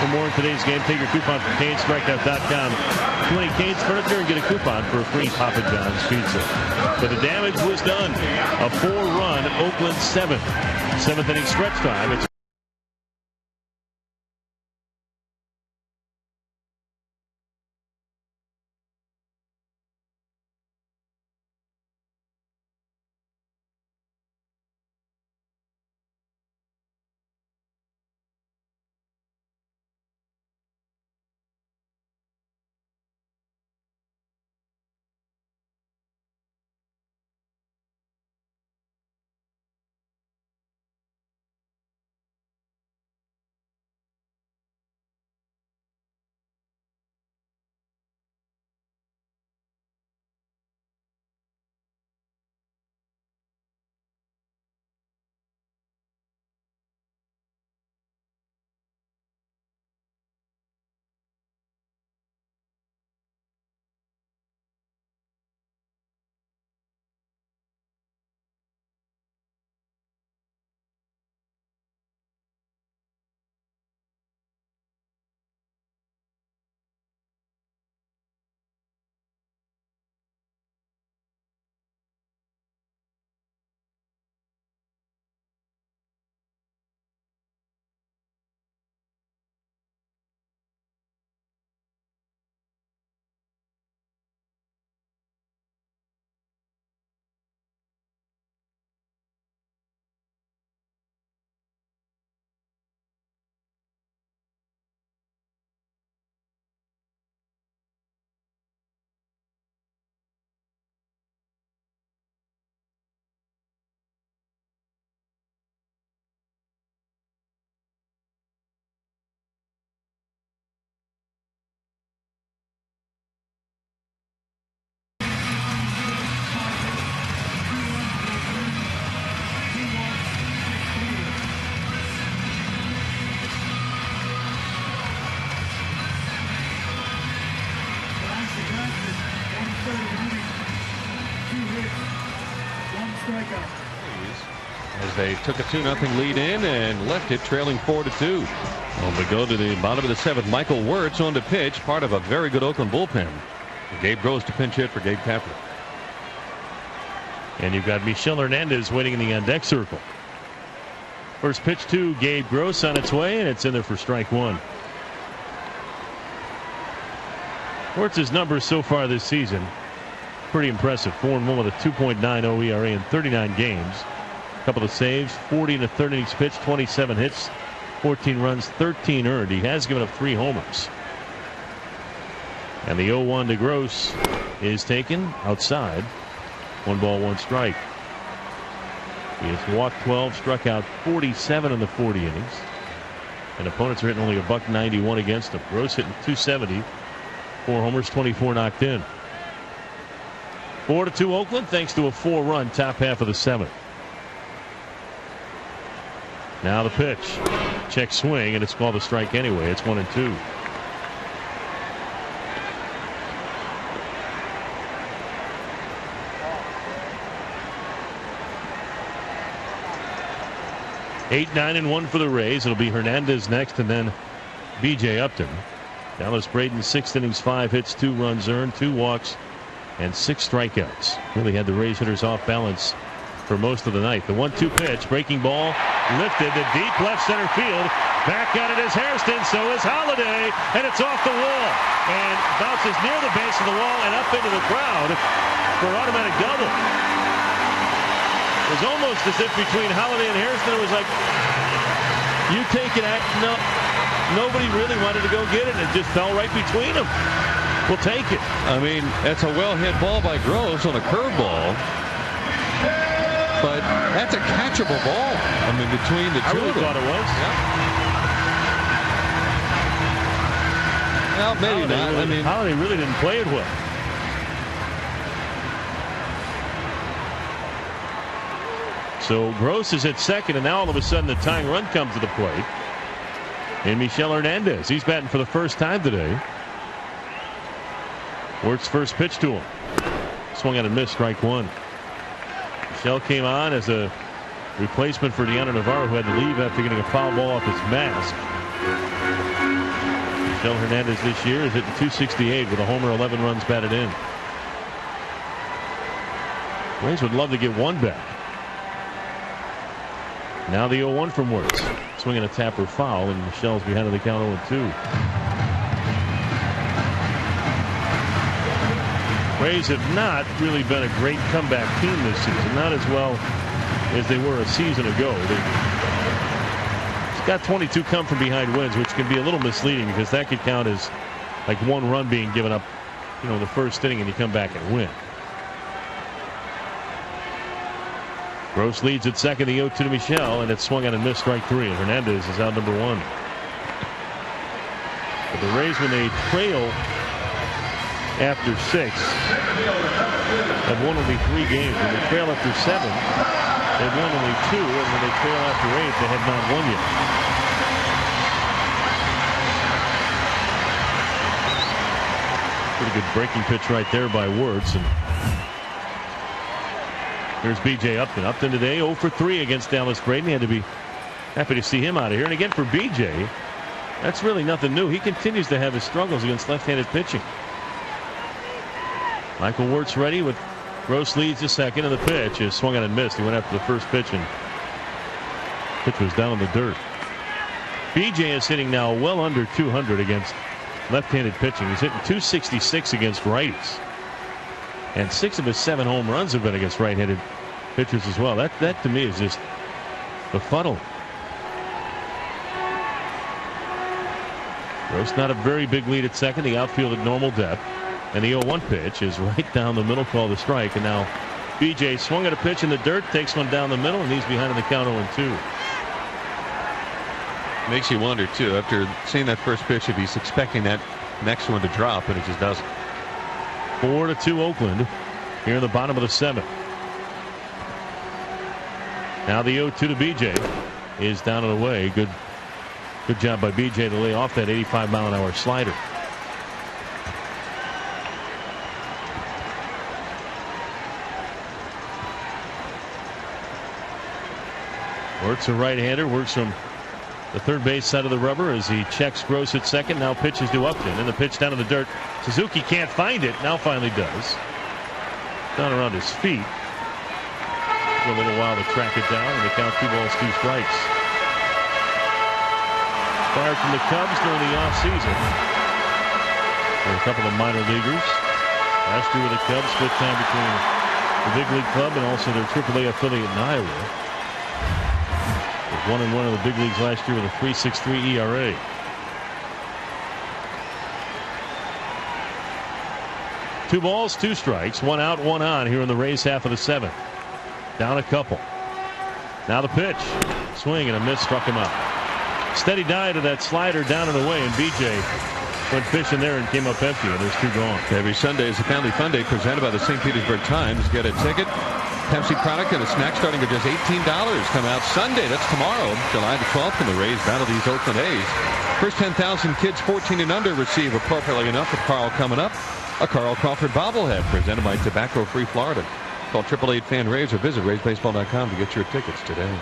For more in today's game, take your coupon from CaneStrikeout.com. 20 Cane's Furniture and get a coupon for a free Papa John's pizza. But the damage was done. A 4-run Oakland 7th inning stretch time. It's as they took a 2-0 lead in and left it trailing 4-2. Well, we go to the bottom of the 7th. Michael Wirtz on to pitch, part of a very good Oakland bullpen. Gabe Gross to pinch hit for Gabe Kapler. And you've got Michel Hernandez waiting in the on-deck circle. First pitch to Gabe Gross on its way, and it's in there for strike one. Wirtz's numbers so far this season, pretty impressive. 4-1 with a 2.90 ERA in 39 games. A couple of saves, 40 in the third innings pitched, 27 hits, 14 runs, 13 earned. He has given up 3 homers. And the 0-1 to Gross is taken outside. 1 ball, 1 strike. He has walked 12, struck out 47 in the 40 innings. And opponents are hitting only $191 against him. Gross hitting .270, 4 homers, 24 knocked in. 4-2 Oakland thanks to a 4-run top half of the 7th. Now the pitch. Check swing, and it's called a strike anyway. It's 1-2. Eight, 9, and 1 for the Rays. It'll be Hernandez next, and then B.J. Upton. Dallas Braden, 6 innings, 5 hits, 2 runs earned, 2 walks, and 6 strikeouts. Really had the Rays hitters off balance for most of the night. The 1-2 pitch, breaking ball, lifted to deep left center field. Back at it is Hairston, so is Holiday, and it's off the wall and bounces near the base of the wall and up into the crowd for an automatic double. It was almost as if between Holiday and Hairston it was like, you take it. No, nobody really wanted to go get it. It just fell right between them. We'll take it. I mean, that's a well-hit ball by Gross on a curveball. But that's a catchable ball. I mean, between the two of them. I really thought it was. Yeah. Well, maybe Holiday not. I mean, Holiday really didn't play it well. So Gross is at second, and now all of a sudden the tying run comes to the plate. And Michel Hernandez, he's batting for the first time today. Wirtz's first pitch to him. Swung out and missed, strike one. Michel came on as a replacement for Deanna Navarro, who had to leave after getting a foul ball off his mask. Michelle Hernandez this year is hitting .268 with a homer, 11 runs batted in. Rays would love to get one back. Now the 0-1 from Wirtz. Swinging a tapper foul, and Michelle's behind on the count 0-2. Rays have not really been a great comeback team this season. Not as well as they were a season ago. It's got 22 come from behind wins, which can be a little misleading because that could count as like one run being given up, in the first inning, and you come back and win. Gross leads at second, the 0-2 to Michelle, and it's swung on and missed, strike three, and Hernandez is out number one. But the Rays, when they trail after 6, have won only 3 games. When they trail after 7, they've won only 2, and when they trail after 8, they have not won yet. Pretty good breaking pitch right there by Wirtz. And here's B.J. Upton. Upton today 0 for 3 against Dallas Braden. He had to be happy to see him out of here. And again for B.J., that's really nothing new. He continues to have his struggles against left-handed pitching. Michael Wirtz ready with Gross leads the second, and the pitch is swung on and missed. He went after the first pitch, and pitch was down in the dirt. B.J. is hitting now well under 200 against left-handed pitching. He's hitting .266 against righties. And 6 of his 7 home runs have been against right-handed pitchers as well. That to me is just befuddling. Gross not a very big lead at second. The outfield at normal depth. And the 0-1 pitch is right down the middle, called a strike. And now B.J. swung at a pitch in the dirt, takes one down the middle, and he's behind on the count 0-2. Makes you wonder, too, after seeing that first pitch, if he's expecting that next one to drop, and it just doesn't. 4-2 Oakland here in the bottom of the 7th. Now the 0-2 to B.J. is down and away. Good job by B.J. to lay off that 85-mile-an-hour slider. Wirtz, a right-hander, works from the third base side of the rubber as he checks Gross at second. Now pitches to Upton, and the pitch down in the dirt. Suzuki can't find it. Now finally does. Down around his feet. For a little while to track it down, and they count 2 balls, 2 strikes. Fired from the Cubs during the offseason. For a couple of minor leaguers. Last year with the Cubs, split time between the big league club and also their AAA affiliate in Iowa. 1-1 in the big leagues last year with a 3.63 ERA. Two balls, 2 strikes, 1 out, 1 on here in the Rays half of the 7th. Down a couple. Now the pitch. Swing and a miss, struck him out. Steady dive to that slider down and away, and B.J. went fishing there and came up empty, and there's 2 gone. Every Sunday is a Family Fun Day presented by the St. Petersburg Times. Get a ticket, Pepsi product, and a snack starting at just $18. Come out Sunday, that's tomorrow, July the 12th, and the Rays battle these Oakland A's. First 10,000 kids 14 and under receive, appropriately enough, with Carl coming up, a Carl Crawford bobblehead presented by Tobacco Free Florida. Call 888-FAN-RAYS or visit RaysBaseball.com to get your tickets today.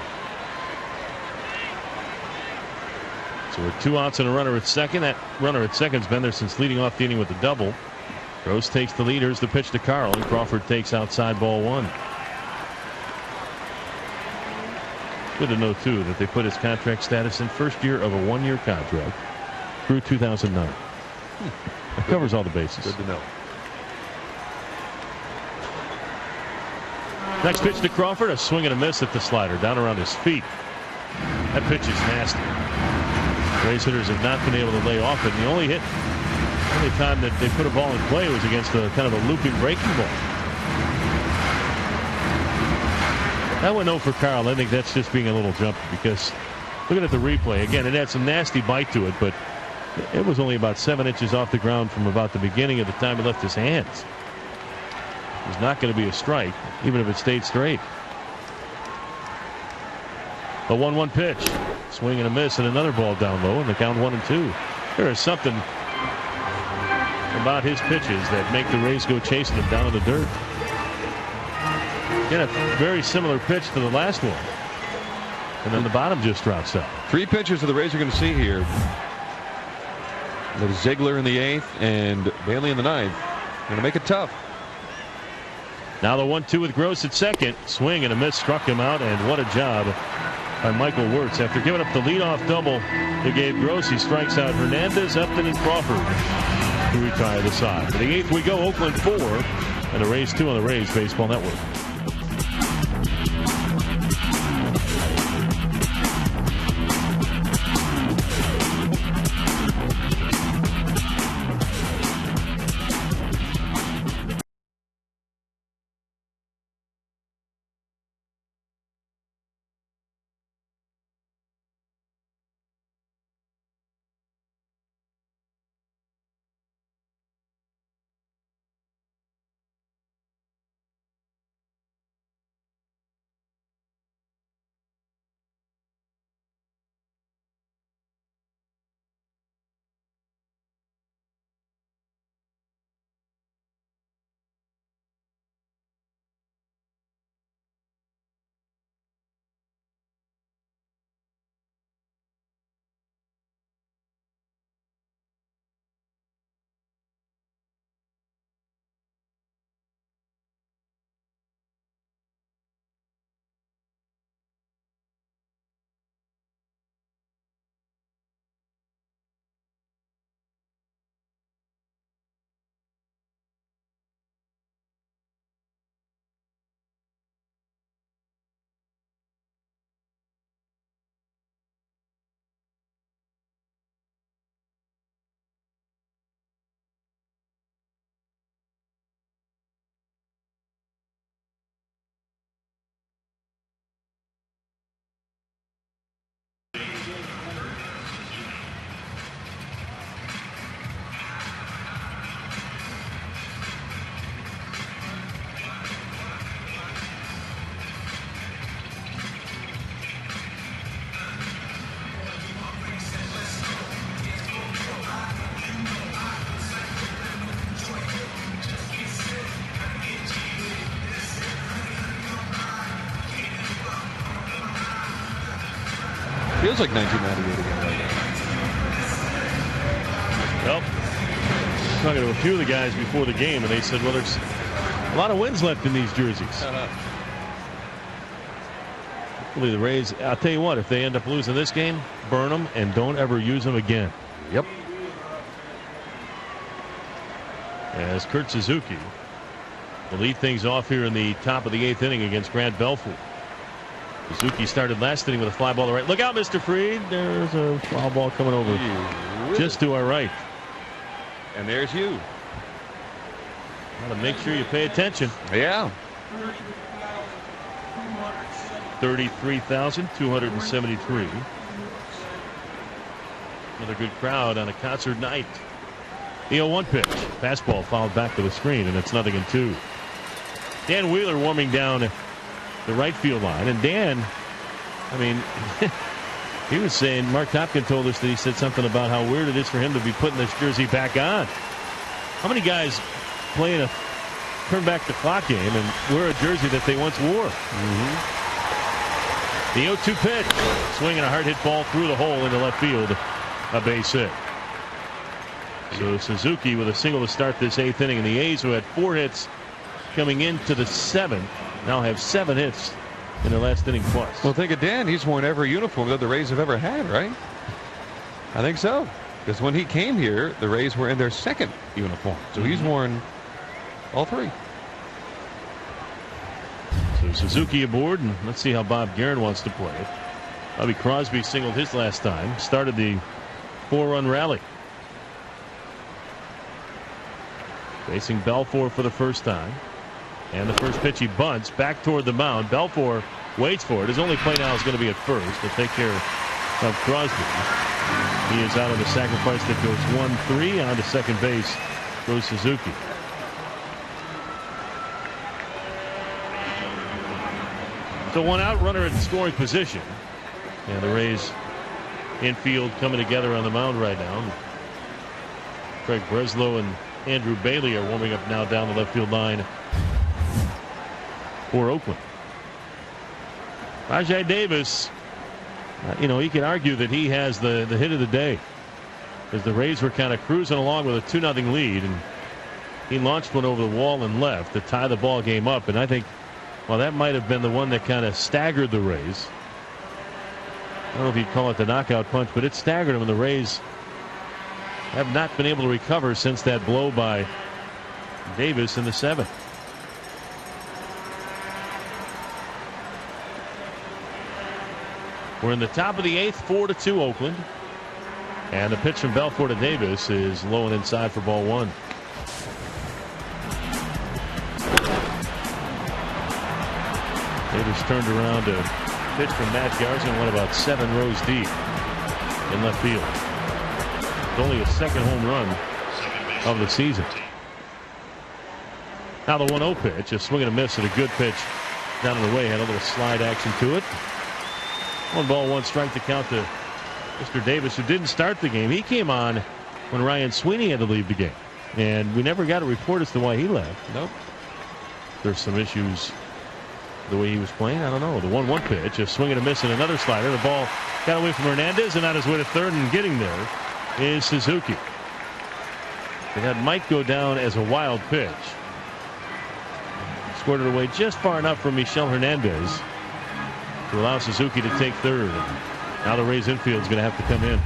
So with 2 outs and a runner at second. That runner at second's been there since leading off the inning with a double. Gross takes the lead. Here's the pitch to Carl, and Crawford takes outside, ball 1. Good to know, too, that they put his contract status in first year of a 1-year contract through 2009. That covers all the bases. Good to know. Next pitch to Crawford, a swing and a miss at the slider, down around his feet. That pitch is nasty. Rays hitters have not been able to lay off it. And the only time that they put a ball in play was against a kind of a looping breaking ball. That went 0 for Carl. I think that's just being a little jumpy because looking at the replay, again, it had some nasty bite to it, but it was only about 7 inches off the ground from about the beginning of the time he left his hands. It was not going to be a strike, even if it stayed straight. A 1-1 pitch. Swing and a miss, and another ball down low, and the count 1-2. There is something about his pitches that make the Rays go chasing him down in the dirt. Again, a very similar pitch to the last one. and then the bottom just drops out. 3 pitchers of the Rays are going to see here. There's Ziegler in the 8th and Bailey in the 9th. Going to make it tough. Now the 1-2 with Gross at second. Swing and a miss struck him out, and what a job by Michael Wirtz. After giving up the leadoff double to Gabe Gross, he strikes out Hernandez, Upton, and Crawford to retire the side. To the 8th we go. Oakland 4 and the Rays 2 on the Rays Baseball Network. Feels like 1998 again right now. Well, talking to a few of the guys before the game, and they said, well, there's a lot of wins left in these jerseys. Hopefully the Rays, I'll tell you what, if they end up losing this game, burn them and don't ever use them again. Yep. As Kurt Suzuki will lead things off here in the top of the 8th inning against Grant Belfour. Suzuki started last inning with a fly ball to right. Look out, Mr. Fried. There's a foul ball coming over just to our right. And there's you. Got to make sure you pay attention. Yeah. 33,273. Another good crowd on a concert night. The 0-1 pitch. Fastball fouled back to the screen, and it's 0-2. Dan Wheeler warming down the right field line. And Dan, I mean, he was saying, Mark Topkin told us that he said something about how weird it is for him to be putting this jersey back on. How many guys play in a turn back the clock game and wear a jersey that they once wore? The 0-2 pitch. Swinging a hard hit ball through the hole into left field. A base hit. So Suzuki with a single to start this 8th inning, and the A's, who had 4 hits coming into the 7th, now have 7 hits in their last inning plus. Well, think of Dan. He's worn every uniform that the Rays have ever had, right? I think so. Because when he came here, the Rays were in their 2nd uniform. So he's worn all 3. So Suzuki aboard, and let's see how Bob Guerin wants to play it. Bobby Crosby singled his last time. Started the 4-run rally. Facing Belfour for the first time. And the first pitch, he bunts back toward the mound. Belfour waits for it. His only play now is going to be at first. He'll take care of Crosby. He is out on the sacrifice that goes 1-3. On to second base goes Suzuki. So 1 out, runner at scoring position. And the Rays infield coming together on the mound right now. Craig Breslow and Andrew Bailey are warming up now down the left field line for Oakland. Rajai Davis You can argue that he has the hit of the day, as the Rays were kind of cruising along with a 2-0 lead, and he launched one over the wall and left to tie the ball game up. And I think, well, that might have been the one that kind of staggered the Rays. I don't know if you'd call it the knockout punch, but it staggered them, and the Rays have not been able to recover since that blow by Davis in the 7th. We're in the top of the 8th, 4-2 Oakland. And the pitch from Belfort to Davis is low and inside for ball 1. Davis turned around to pitch from Matt Garza and went about 7 rows deep in left field. It's only his second home run of the season. Now the 1-0 pitch, a swing and a miss, and a good pitch down and away. Had a little slide action to it. 1 ball, 1 strike to count to Mr. Davis, who didn't start the game. He came on when Ryan Sweeney had to leave the game, and we never got a report as to why he left. Nope. There's some issues the way he was playing. I don't know. The 1-1 pitch, a swing and a miss, and another slider. The ball got away from Hernandez, and on his way to third and getting there is Suzuki. They had Mike go down as a wild pitch. Squirted away just far enough from Michel Hernandez to allow Suzuki to take third. Now the Rays infield is going to have to come in.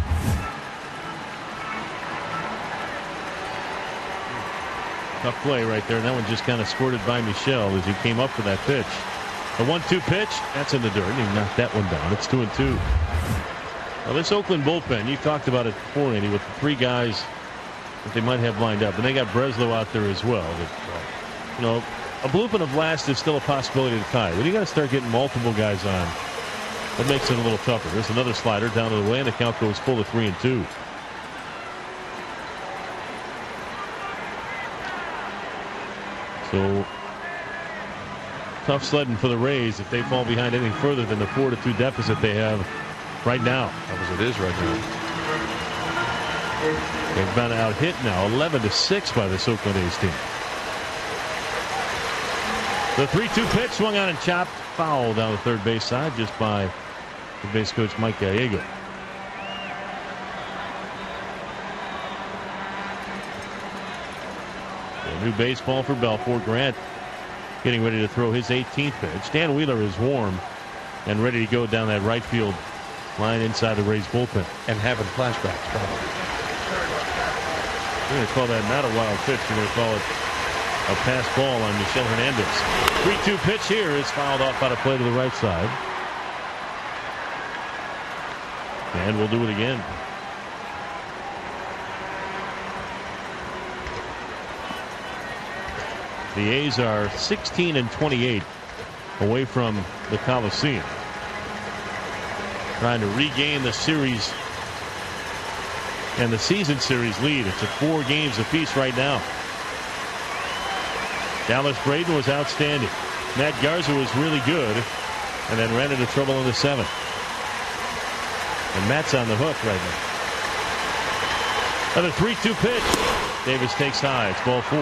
Tough play right there. And that one just kind of squirted by Michel as he came up for that pitch. The 1-2 pitch, that's in the dirt. He knocked that one down. It's 2-2. Well, this Oakland bullpen, you talked about it before, Andy, with the 3 guys that they might have lined up. And they got Breslow out there as well. But, a bloop and a blast is still a possibility to tie. But you got to start getting multiple guys on. That makes it a little tougher. There's another slider down to the way, and the count goes full to 3-2. So tough sledding for the Rays if they fall behind anything further than the 4-2 deficit they have right now. As it is right now. They've been out hit now 11-6 by this Oakland A's team. The 3-2 pitch swung on and chopped, foul down the third base side just by the base coach Mike Gallego. A new baseball for Belfort. Grant getting ready to throw his 18th pitch. Dan Wheeler is warm and ready to go down that right field line inside the Rays bullpen. And having flashbacks, probably. We're going to call that not a wild pitch. We're going to call it a pass ball on Michel Hernandez. 3-2 pitch here is fouled off out of play to the right side. And we'll do it again. The A's are 16-28 away from the Coliseum. Trying to regain the series and the season series lead. It's at 4 games apiece right now. Dallas Braden was outstanding. Matt Garza was really good and then ran into trouble in the 7th. And Matt's on the hook right now. Another 3-2 pitch. Davis takes high. It's ball 4.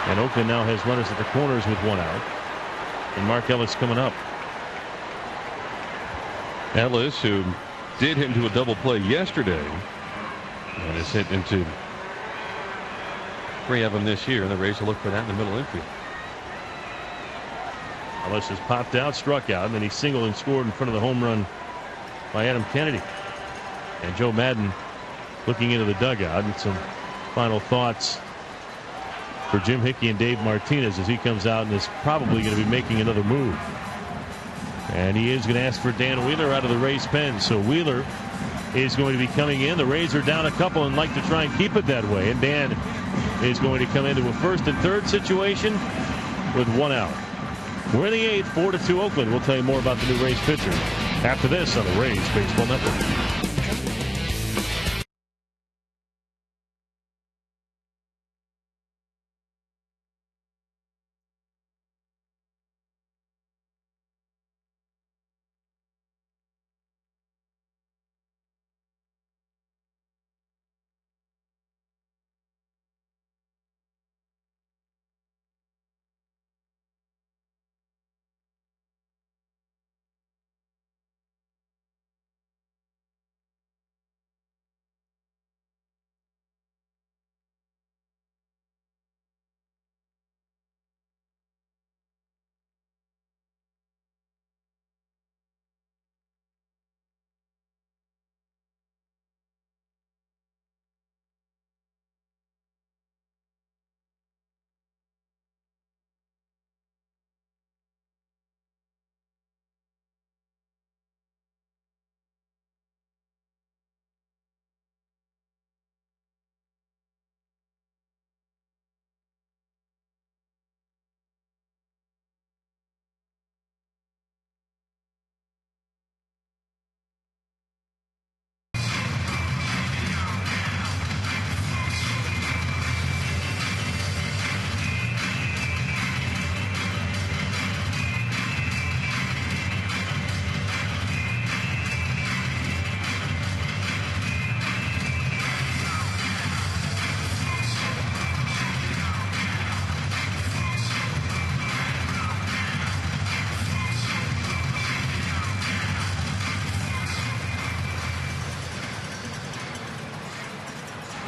And Oakland now has runners at the corners with 1 out. And Mark Ellis coming up. Ellis, who did hit into a double play yesterday, and has hit into 3 of them this year, and the Rays will look for that in the middle infield. Ellis has popped out, struck out, and then he singled and scored in front of the home run by Adam Kennedy. And Joe Madden looking into the dugout, and some final thoughts for Jim Hickey and Dave Martinez as he comes out and is probably going to be making another move. And he is going to ask for Dan Wheeler out of the Rays pen. So Wheeler is going to be coming in. The Rays are down a couple and like to try and keep it that way. And Dan is going to come into a first and third situation with 1 out. We're in the 8th, 4-2 Oakland. We'll tell you more about the new Rays pitcher after this on the Rays Baseball Network.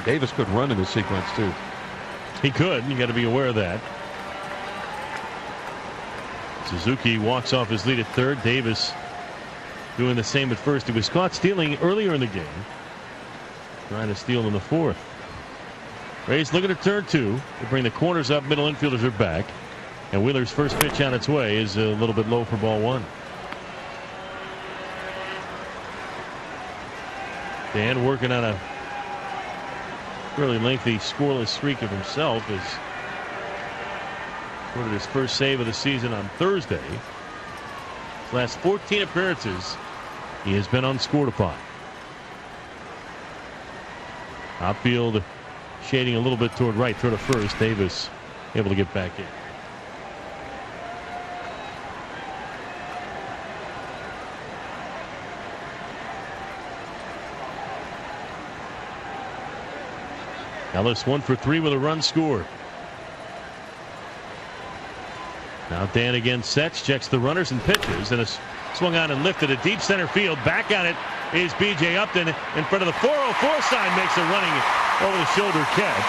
Davis could run in this sequence too. He could. You got to be aware of that. Suzuki walks off his lead at third. Davis doing the same at first. He was caught stealing earlier in the game. Trying to steal in the fourth. Rays looking at turn two. They bring the corners up. Middle infielders are back. And Wheeler's first pitch on its way is a little bit low for ball one. Dan working on a really lengthy scoreless streak of himself. Has recorded his first save of the season on Thursday. His last 14 appearances, he has been unscored upon. Outfield shading a little bit toward right, toward a first. Davis able to get back in. Ellis 1 for 3 with a run scored. Now Dan again sets, checks the runners and pitches, and is swung on and lifted at deep center field. Back on it is B.J. Upton in front of the 404 sign, makes a running over the shoulder catch.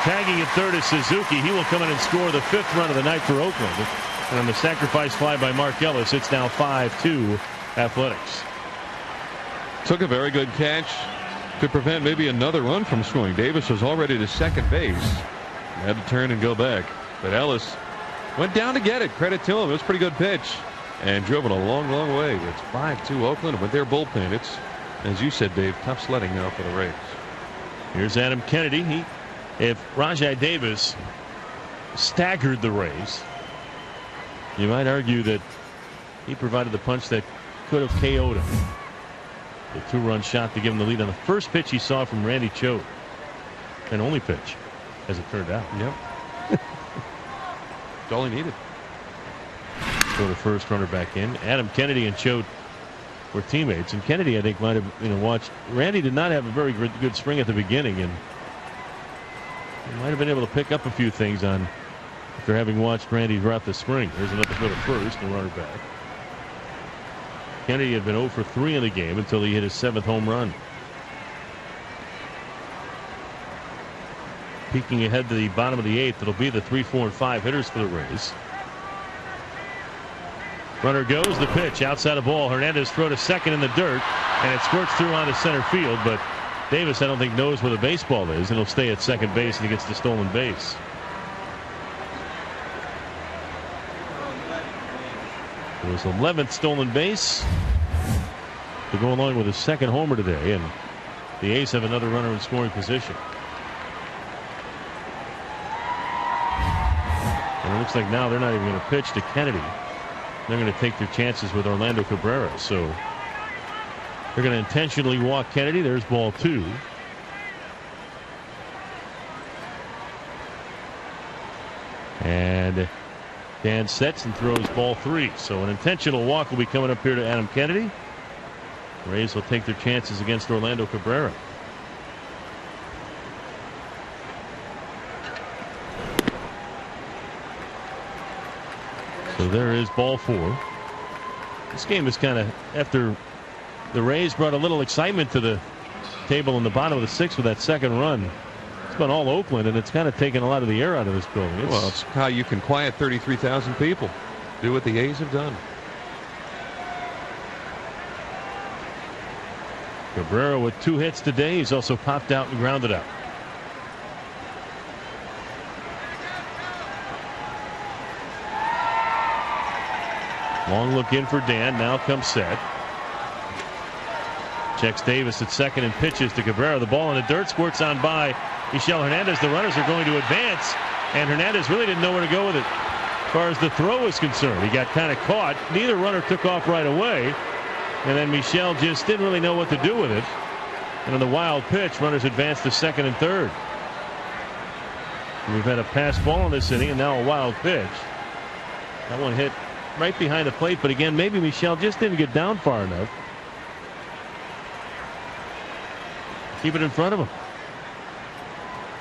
Tagging at third is Suzuki. He will come in and score the 5th run of the night for Oakland. And on the sacrifice fly by Mark Ellis, it's now 5-2 Athletics. Took a very good catch. Could prevent maybe another run from scoring. Davis was already to second base. Had to turn and go back. But Ellis went down to get it. Credit to him. It was a pretty good pitch. And drove it a long, long way. It's 5-2 Oakland with their bullpen. It's, as you said, Dave, tough sledding now for the Rays. Here's Adam Kennedy. If Rajai Davis staggered the Rays, you might argue that he provided the punch that could have KO'd him. The 2-run shot to give him the lead on the first pitch he saw from Randy Choate. And only pitch, as it turned out. Yep. That's all he needed. So the first runner back in. Adam Kennedy and Choate were teammates. And Kennedy, I think, might have watched. Randy did not have a very good spring at the beginning. And he might have been able to pick up a few things on after having watched Randy throughout the spring. There's another go to first and runner back. Kennedy had been 0 for 3 in the game until he hit his 7th home run. Peeking ahead to the bottom of the 8th, it'll be the 3, 4, and 5 hitters for the Rays. Runner goes, the pitch outside the ball. Hernandez throw to second in the dirt, and it squirts through onto center field. But Davis, I don't think, knows where the baseball is, and he'll stay at second base, and he gets the stolen base. It was 11th stolen base to go along with his second homer today, and the A's have another runner in scoring position. And it looks like now they're not even going to pitch to Kennedy. They're going to take their chances with Orlando Cabrera. So they're going to intentionally walk Kennedy. There's ball 2. And Dan sets and throws ball 3. So an intentional walk will be coming up here to Adam Kennedy. The Rays will take their chances against Orlando Cabrera. So there is ball 4. This game is kind of, after the Rays brought a little excitement to the table in the bottom of the 6th with that second run. It's been all Oakland, and it's kind of taken a lot of the air out of this building. Well, it's how you can quiet 33,000 people. Do what the A's have done. Cabrera with 2 hits today. He's also popped out and grounded out. Long look in for Dan. Now comes set. Checks Davis at second and pitches to Cabrera. The ball in the dirt, squirts on by Michel Hernandez. The runners are going to advance, and Hernandez really didn't know where to go with it as far as the throw is concerned. He got kind of caught. Neither runner took off right away, and then Michel just didn't really know what to do with it. And on the wild pitch, runners advance to second and third. We've had a pass ball in this inning, and now a wild pitch. That one hit right behind the plate, but again, maybe Michel just didn't get down far enough. Keep it in front of him.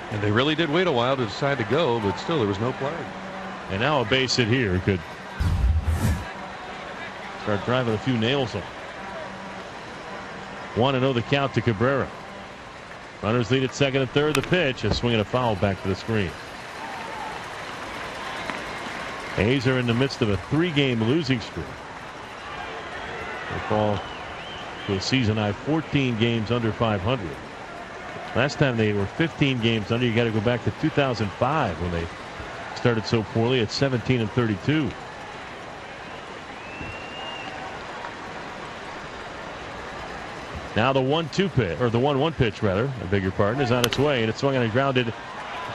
And they really did wait a while to decide to go, but still there was no play. And now a base hit here could start driving a few nails on. 1-0 the count to Cabrera. Runners lead at second and third. The pitch, a swing and a foul back to the screen. A's are in the midst of a 3-game losing streak. They fall to a season high 14 games under 500. Last time they were 15 games under. You got to go back to 2005 when they started so poorly at 17 and 32. Now the 1-2 pitch, or the 1-1 pitch rather, I beg your pardon, is on its way, and it's swung and grounded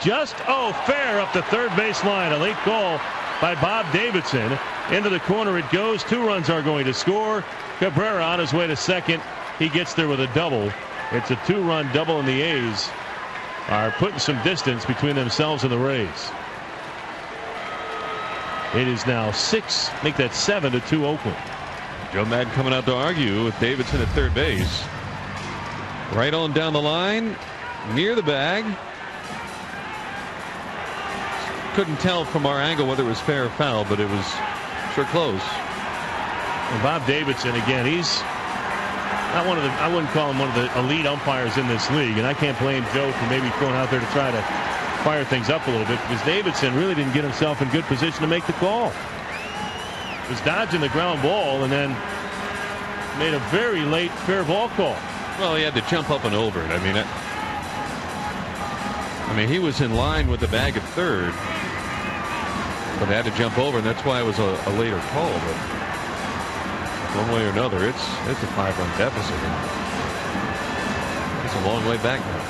just fair up the third base line. A late call by Bob Davidson. Into the corner it goes. 2 runs are going to score. Cabrera on his way to second. He gets there with a double. It's a 2-run double, and the A's are putting some distance between themselves and the Rays. It is now 6, make that 7-2 Oakland. Joe Madden coming out to argue with Davidson at third base. Right on down the line, near the bag. Couldn't tell from our angle whether it was fair or foul, but it was sure close. And Bob Davidson, again, he's not one of the, I wouldn't call him one of the elite umpires in this league, and I can't blame Joe for maybe going out there to try to fire things up a little bit, because Davidson really didn't get himself in good position to make the call. He was dodging the ground ball and then made a very late fair ball call. Well, he had to jump up and over it. I mean, he was in line with the bag at third, but they had to jump over, and that's why it was a later call. But one way or another, it's a 5-run deficit. It's a long way back now.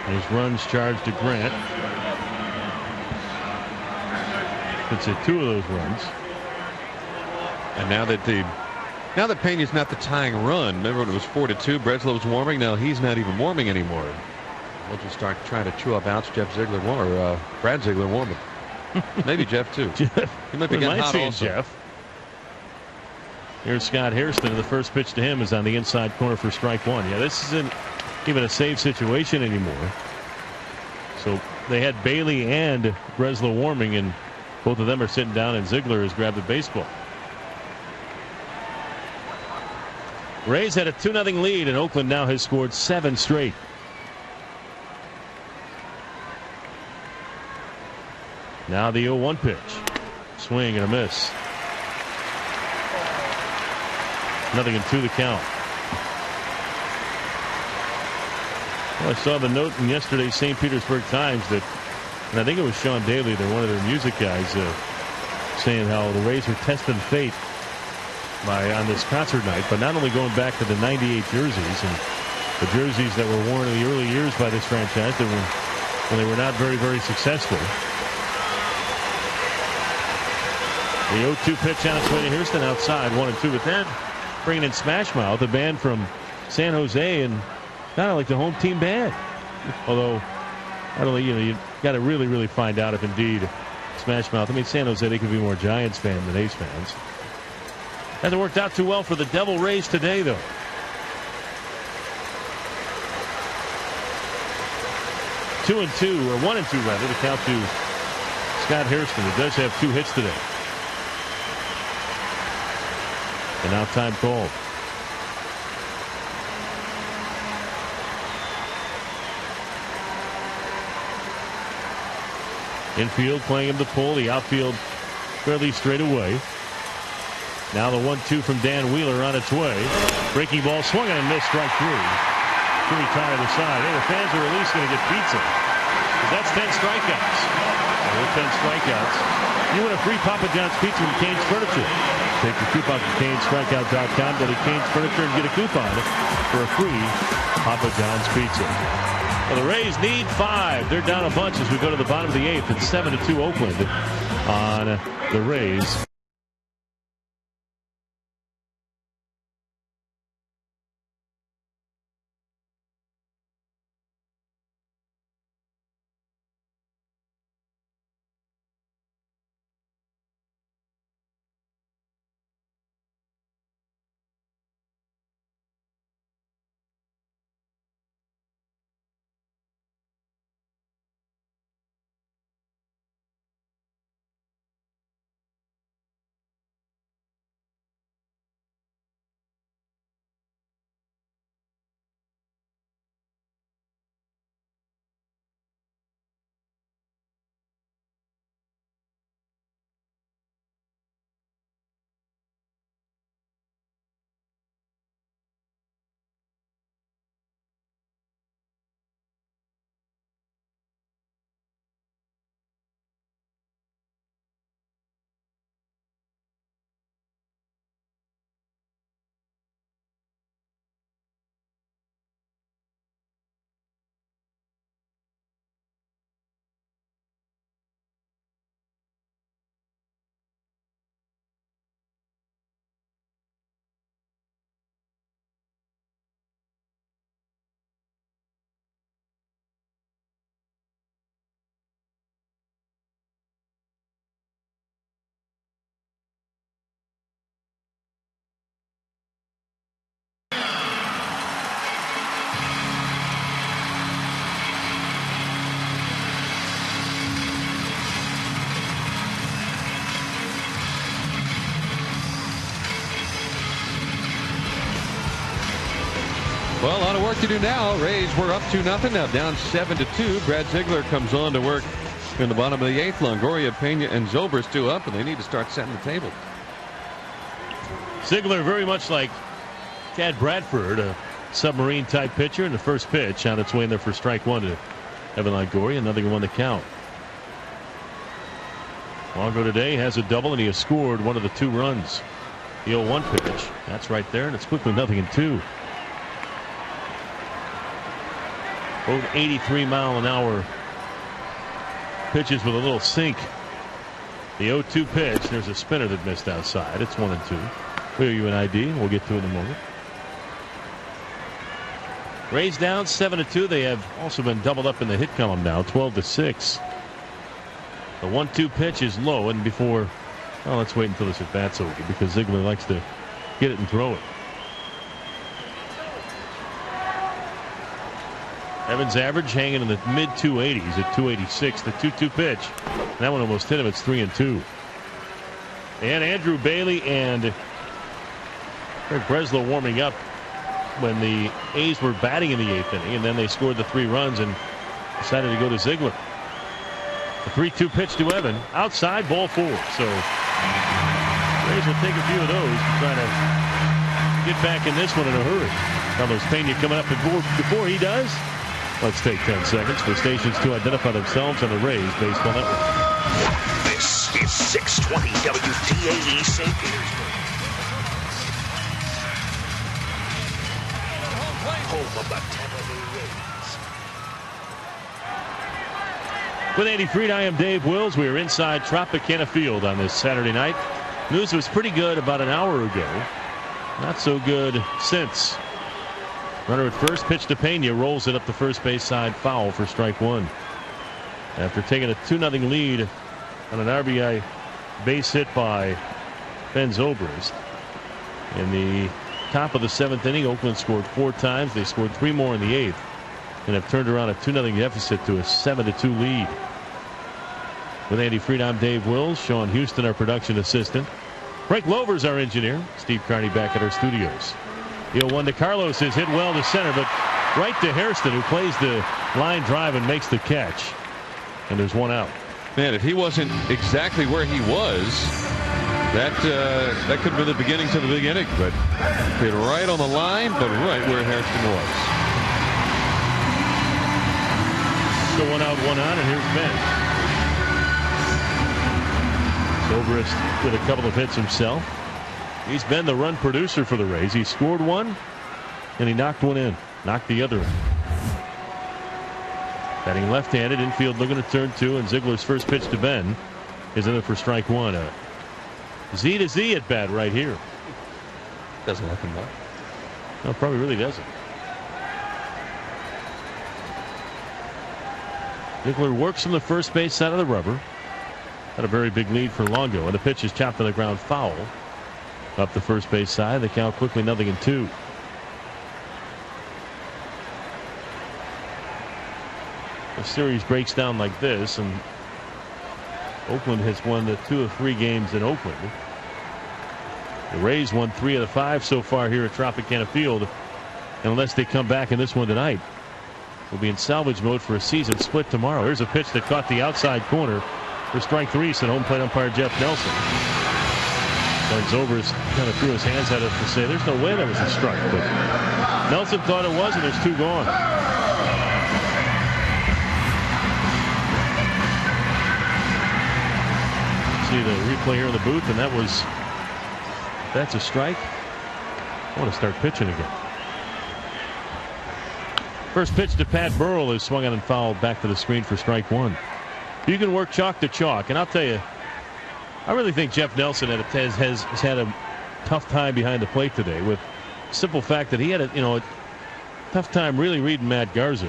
His runs charged to Grant. It's at 2 of those runs. And now that Pena's not the tying run, remember when it was 4-2, Breslow's warming. Now he's not even warming anymore. We'll just start trying to chew up outs Jeff Ziegler or Brad Ziegler warming. Maybe Jeff too. He might be getting hot also. Jeff. Here's Scott Hairston, and the first pitch to him is on the inside corner for strike 1. Yeah, this isn't even a save situation anymore. So they had Bailey and Breslow warming, and both of them are sitting down, and Ziegler has grabbed the baseball. Rays had a 2-0 lead, and Oakland now has scored 7 straight. Now the 0-1 pitch. Swing and a miss. 0-2 the count. Well, I saw the note in yesterday's St. Petersburg Times that, and I think it was Sean Daly, they're one of their music guys, saying how the Rays are testing fate on this concert night, but not only going back to the '98 jerseys and the jerseys that were worn in the early years by this franchise when they were not very, very successful. The 0-2 pitch on its way to Houston outside, 1-2. But then bringing in Smash Mouth, a band from San Jose, and kind of like the home team band. Although, I don't know, you got to really, really find out if indeed Smash Mouth. I mean, San Jose, they could be more Giants fans than A's fans. Hasn't worked out too well for the Devil Rays today, though. Two and two, or 1-2 rather, to count to Scott Hairston, who does have 2 hits today. And now time called. Infield playing him to pull. The outfield fairly straight away. Now the 1-2 from Dan Wheeler on its way. Breaking ball swung and missed, strike 3. Pretty tired the side. Hey, the fans are at least going to get pizza. That's 10 strikeouts. With 10 strikeouts, you win a free Papa John's pizza from Cane's Furniture. Take your coupon from Cane'sStrikeout.com. Go to Cane's Furniture and get a coupon for a free Papa John's pizza. Well, the Rays need 5. They're down a bunch as we go to the bottom of the 8th. It's 7-2 Oakland on the Rays. work to do now. Rays were up 2-0, now down 7-2. Brad Ziegler comes on to work in the bottom of the 8th. Longoria, Pena, and Zobrist 2 up, and they need to start setting the table. Ziegler very much like Chad Bradford, a submarine-type pitcher, in the first pitch on its way in there for strike one to Evan Longoria. Another one to count. Longo today has a double, and he has scored one of the 2 runs. The 0-1 pitch. That's right there, and it's quickly 0-2. Both 83-mile-an-hour pitches with a little sink. The 0-2 pitch, there's a spinner that missed outside. It's 1-2. We'll give you an ID. We'll get to it in a moment. Rays down 7-2. They have also been doubled up in the hit column now, 12-6. The 1-2 pitch is low, and before, well, let's wait until this at bat's over because Ziegler likes to get it and throw it. Evans' average hanging in the mid 280s at 286. The 2-2 pitch. That one almost hit him. It's 3-2. And Andrew Bailey and Craig Breslow warming up when the A's were batting in the 8th inning, and then they scored the 3 runs and decided to go to Ziegler. The 3-2 pitch to Evan. Outside, ball 4. So Rays will take a few of those to try to get back in this one in a hurry. Carlos Pena coming up before he does. Let's take 10 seconds for stations to identify themselves on the Rays Baseball Network. This is 620 WDAE St. Petersburg. Home of the Tampa Bay Rays. With Andy Freed, I am Dave Wills. We are inside Tropicana Field on this Saturday night. News was pretty good about an hour ago. Not so good since. Runner at first, pitch to Pena, rolls it up the first base side, foul for strike 1. After taking a 2-0 lead on an RBI base hit by Ben Zobrist. In the top of the 7th inning, Oakland scored 4 times. They scored 3 more in the 8th and have turned around a 2-0 deficit to a 7-2 lead. With Andy Freed, I'm Dave Wills. Sean Houston, our production assistant. Frank Lover's our engineer. Steve Carney back at our studios. The 0-1 to Carlos is hit well to center, but right to Hairston, who plays the line drive and makes the catch. And there's 1 out. Man, if he wasn't exactly where he was, that could have been the beginning to the big inning, but hit right on the line, but right where Hairston was. So 1 out, 1 on, and here's Ben. Zobrist with a couple of hits himself. He's been the run producer for the Rays. He scored 1, and he knocked 1 in. Knocked the other in. Batting left-handed, infield looking to turn 2, and Ziegler's first pitch to Ben is in it for strike 1. A Z to Z at bat right here. Doesn't look him well. No, probably really doesn't. Ziegler works from the first base side of the rubber. Had a very big lead for Longo, and the pitch is chopped on the ground foul. Up the first base side, the count quickly 0-2. The series breaks down like this, and Oakland has won the 2 of 3 games in Oakland. The Rays won 3 of the 5 so far here at Tropicana Field. And unless they come back in this one tonight, we'll be in salvage mode for a season split tomorrow. Here's a pitch that caught the outside corner for strike 3, said home plate umpire Jeff Nelson. And Zobrist kind of threw his hands at us to say there's no way that was a strike, but Nelson thought it was, and there's 2 gone. See the replay here in the booth, and that's a strike. I want to start pitching again. First pitch to Pat Burrell is swung on and fouled back to the screen for strike 1. You can work chalk to chalk, and I'll tell you, I really think Jeff Nelson has had a tough time behind the plate today, with the simple fact that he had a tough time really reading Matt Garza,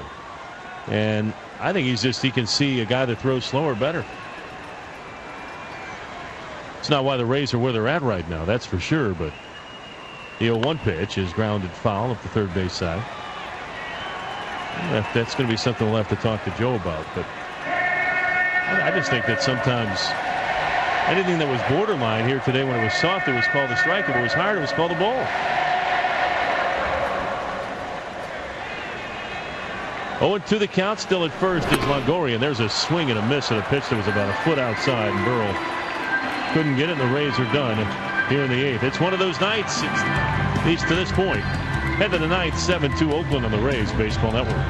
and I think he can see a guy that throws slower better. It's not why the Rays are where they're at right now, that's for sure, but the 0-1 pitch is grounded foul up the third base side. That's going to be something we'll have to talk to Joe about, but I just think that sometimes anything that was borderline here today, when it was soft, it was called a strike. If it was hard, it was called a ball. 0-2 the count. Still at first is Longoria, and there's a swing and a miss at a pitch that was about a foot outside, and Burrell couldn't get it, and the Rays are done here in the 8th. It's one of those nights, at least to this point. Head to the 9th, 7-2 Oakland on the Rays Baseball Network.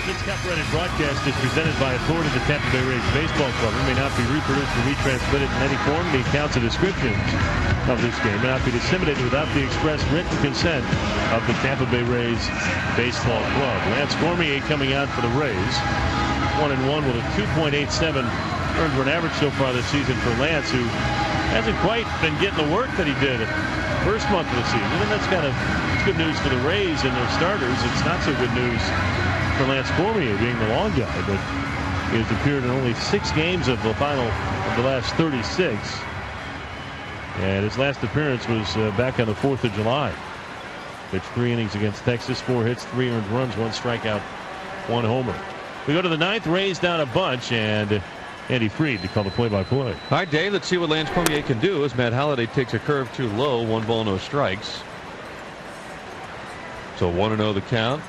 This copyrighted broadcast is presented by authority of the Tampa Bay Rays Baseball Club. It may not be reproduced or retransmitted in any form. The accounts and descriptions of this game may not be disseminated without the express written consent of the Tampa Bay Rays Baseball Club. Lance Cormier coming out for the Rays. 1-1 with a 2.87 earned run average so far this season for Lance, who hasn't quite been getting the work that he did first month of the season. And that's kind of good news for the Rays and their starters. It's not so good news for Lance Cormier being the long guy, but he has appeared in only 6 games of the last 36. And his last appearance was back on the 4th of July. Pitched 3 innings against Texas, 4 hits, 3 earned runs, 1 strikeout, 1 homer. We go to the 9th, Rays down a bunch, and Andy Freed to call the play-by-play. All right, Dave, let's see what Lance Cormier can do as Matt Holliday takes a curve too low, 1 ball, no strikes. So 1-0 the count.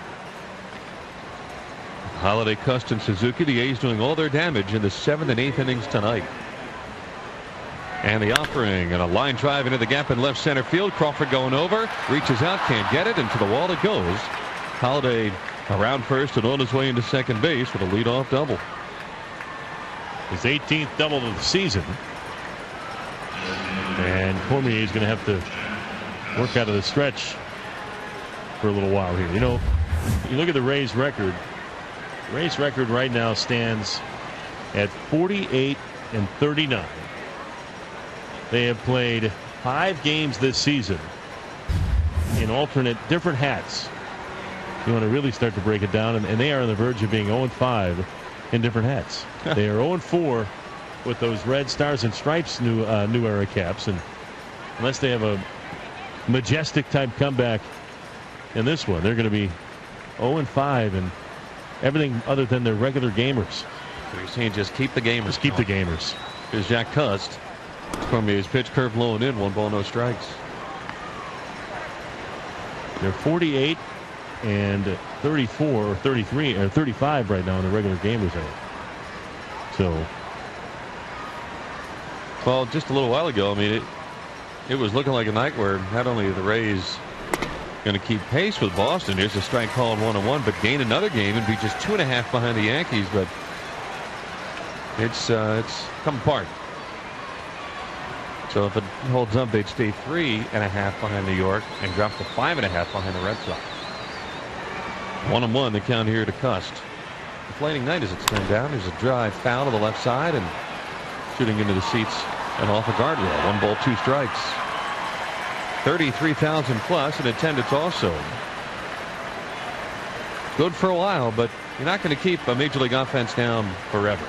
Holliday, Cust, and Suzuki, the A's doing all their damage in the 7th and 8th innings tonight. And the offering, and a line drive into the gap in left center field. Crawford going over, reaches out, can't get it, and to the wall it goes. Holliday around first and on his way into second base with a leadoff double. His 18th double of the season. And Cormier is going to have to work out of the stretch for a little while here. You know, you look at the Rays record. Rays record right now stands at 48-39. They have played 5 games this season in alternate different hats. You want to really start to break it down, and they are on the verge of being 0-5 in different hats. They are 0-4 with those red stars and stripes new era caps, and unless they have a majestic type comeback in this one, they're going to be 0-5 and everything other than their regular gamers. So you're saying just keep the gamers. Just keep the gamers. Here's Jack Cust. Cormier's pitch curve low and in, 1 ball, no strikes. They're 48 and 34 or 33 or 35 right now in the regular gamers. So, well, just a little while ago, I mean, it was looking like a night where not only are the Rays going to keep pace with Boston. Here's a strike called 1-1, but gain another game and be just 2.5 behind the Yankees. But it's come apart. So if it holds up, they'd stay 3.5 behind New York and drop to 5.5 behind the Red Sox. 1-1 the count here to Cust. Deflating night as it's turned down. There's a drive foul to the left side and shooting into the seats and off a guardrail. 1 ball, 2 strikes. 33,000 plus in attendance also. Good for a while, but you're not going to keep a Major League offense down forever.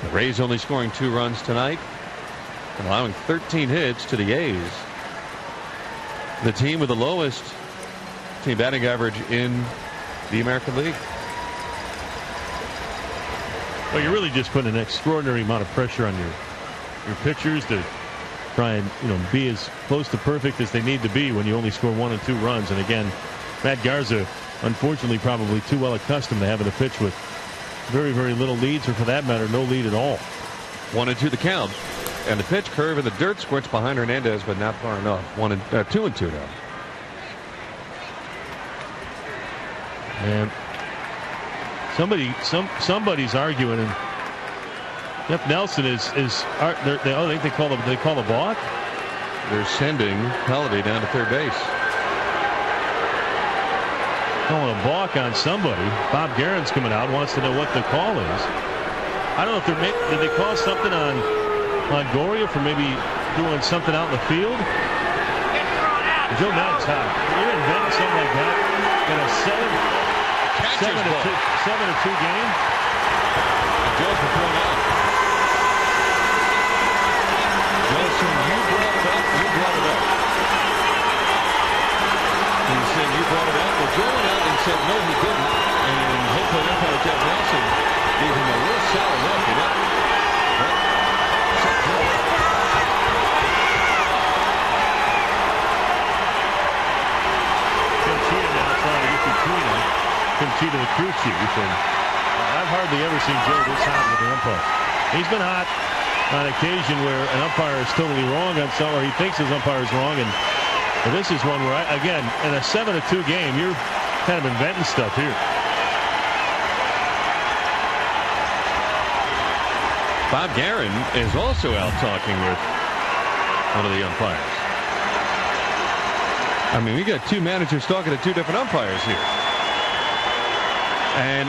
The Rays only scoring 2 runs tonight, allowing 13 hits to the A's. The team with the lowest team batting average in the American League. Well, you're really just putting an extraordinary amount of pressure on your pitchers to try and be as close to perfect as they need to be when you only score 1 and 2 runs. And again, Matt Garza, unfortunately, probably too well accustomed to having to pitch with very, very little leads, or for that matter, no lead at all. 1-2 the count, and the pitch curve in the dirt squirts behind Hernandez, but not far enough. 2-2 now. And somebody's arguing, and Jeff Nelson is I think they call a balk. They're sending Holiday down to third base. Calling a balk on somebody. Bob Guerin's coming out, wants to know what the call is. I don't know if did they call something on Longoria for maybe doing something out in the field? Joe Maddon's hot. You're inventing something like that in a 7-2 game. Joe's been thrown out. Johnson, you brought it up. He said you brought it up. Well, Joe went out and said no, he didn't. And hopefully umpire Jeff Nelson gave him a real sour look. And that Conchita now trying to get between him. Conchita the crew chief. And I've hardly ever seen Joe this hot with an umpire. He's been hot on occasion where an umpire is totally wrong on some, or he thinks his umpire is wrong. And this is one where, again, in a 7-2 game, you're kind of inventing stuff here. Bob Guerin is also out talking with one of the umpires. I mean, we got 2 managers talking to 2 different umpires here. And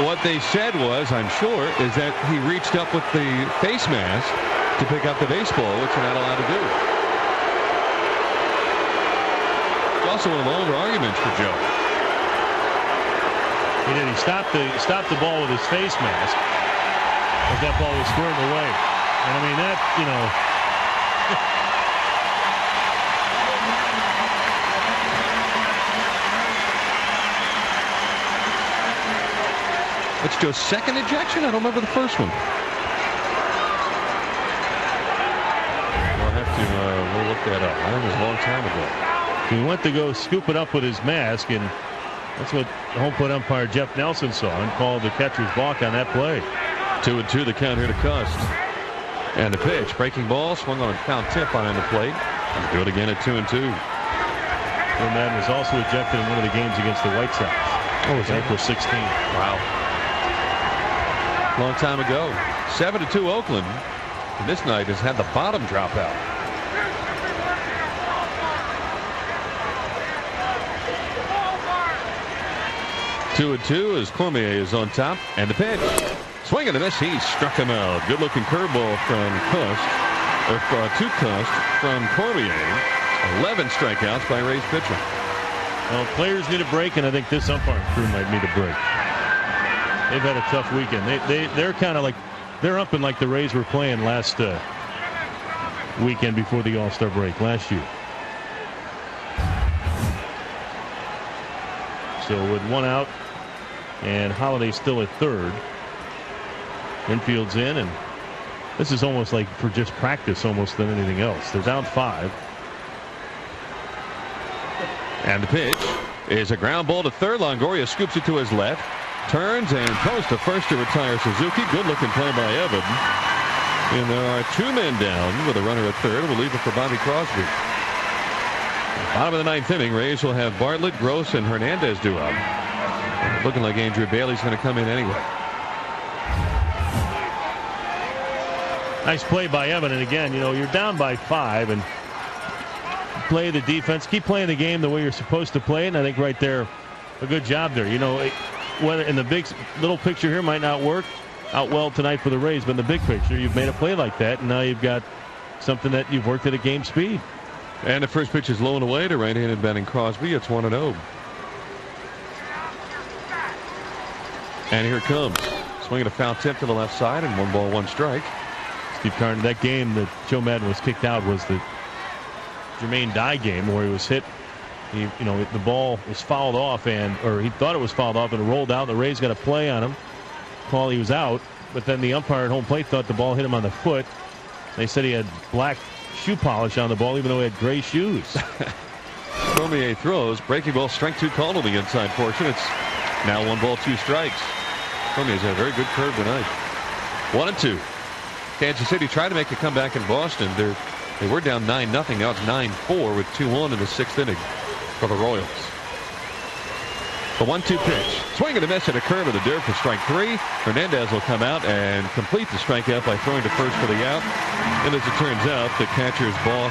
what they said was, I'm sure, is that he reached up with the face mask to pick up the baseball, which you're not allowed to do. It's also one of the older arguments for Joe. He did. He stopped the ball with his face mask as that ball was squirting away. And I mean, that, It's Joe's second ejection? I don't remember the first one. We'll have to we'll look that up. I think it was a long time ago. He went to go scoop it up with his mask, and that's what home plate umpire Jeff Nelson saw and called the catcher's balk on that play. 2-2 the count here to Cust. And the pitch, breaking ball, swung on a foul tip behind the plate. And do it again at 2-2. Joe Maddon was also ejected in one of the games against the White Sox. Oh, was that April 16th? Wow. Long time ago. 7-2 Oakland. And this night has had the bottom drop out. Two and 2 as Cormier is on top, and the pitch. Swing and a miss. He struck him out. Good looking curveball from Cust, or to Cust from Cormier. 11 strikeouts by Rays pitcher. Well, players need a break, and I think this umpiring crew might need a break. They've had a tough weekend. They're kind of like they're upping like the Rays were playing last weekend before the All-Star break last year. So with 1 out and Holiday still at third, infield's in, and this is almost like for just practice almost than anything else. They're down 5. And the pitch is a ground ball to third. Longoria scoops it to his left, turns and throws to first to retire Suzuki. Good looking play by Evan. And there are 2 men down with a runner at third. We'll leave it for Bobby Crosby. Bottom of the 9th inning, Rays will have Bartlett, Gross, and Hernandez due up. Looking like Andrew Bailey's going to come in anyway. Nice play by Evan, and again, you're down by 5, and play the defense, keep playing the game the way you're supposed to play, and I think right there, a good job there. Whether in the big little picture here might not work out well tonight for the Rays, but in the big picture, you've made a play like that, and now you've got something that you've worked at a game speed. And the first pitch is low and away to right-handed batting Crosby. It's 1-0. And here it comes. Swinging a foul tip to the left side, and 1 ball, 1 strike. Steve Carter, that game that Joe Madden was kicked out was the Jermaine Dye game where he was hit. The ball was fouled off, or he thought it was fouled off, and it rolled out. The Rays got a play on him. Call he was out, but then the umpire at home plate thought the ball hit him on the foot. They said he had black shoe polish on the ball, even though he had gray shoes. Cormier throws. Breaking ball, strike 2 called on the inside portion. It's now 1 ball, 2 strikes. Cormier's had a very good curve tonight. 1-2. Kansas City tried to make a comeback in Boston. They were down 9-0. Now it's 9-4 with 2-1 in the 6th inning for the Royals. The 1-2 pitch. Swing and a miss at a curve of the dirt for strike 3. Hernandez will come out and complete the strikeout by throwing to first for the out. And as it turns out, the catcher's ball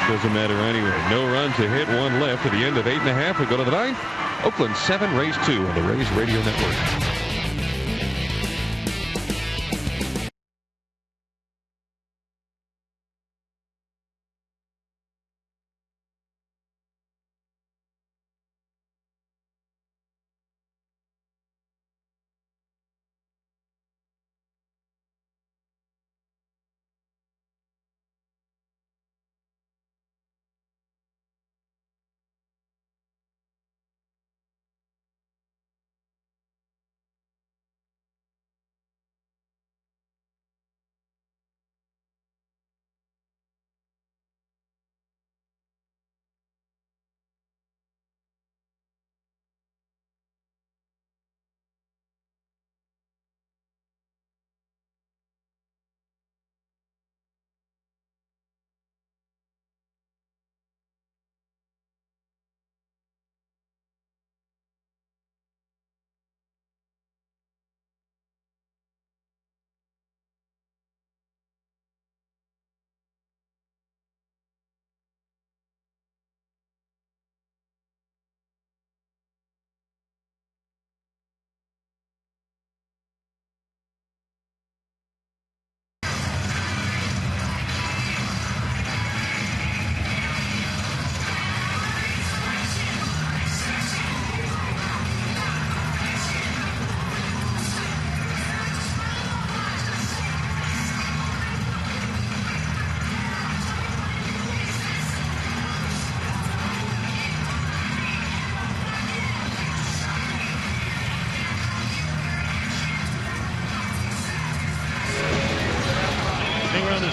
doesn't matter anyway. No run to hit, 1 left at the end of 8.5. We go to the 9th. Oakland 7, Rays 2 on the Rays Radio Network.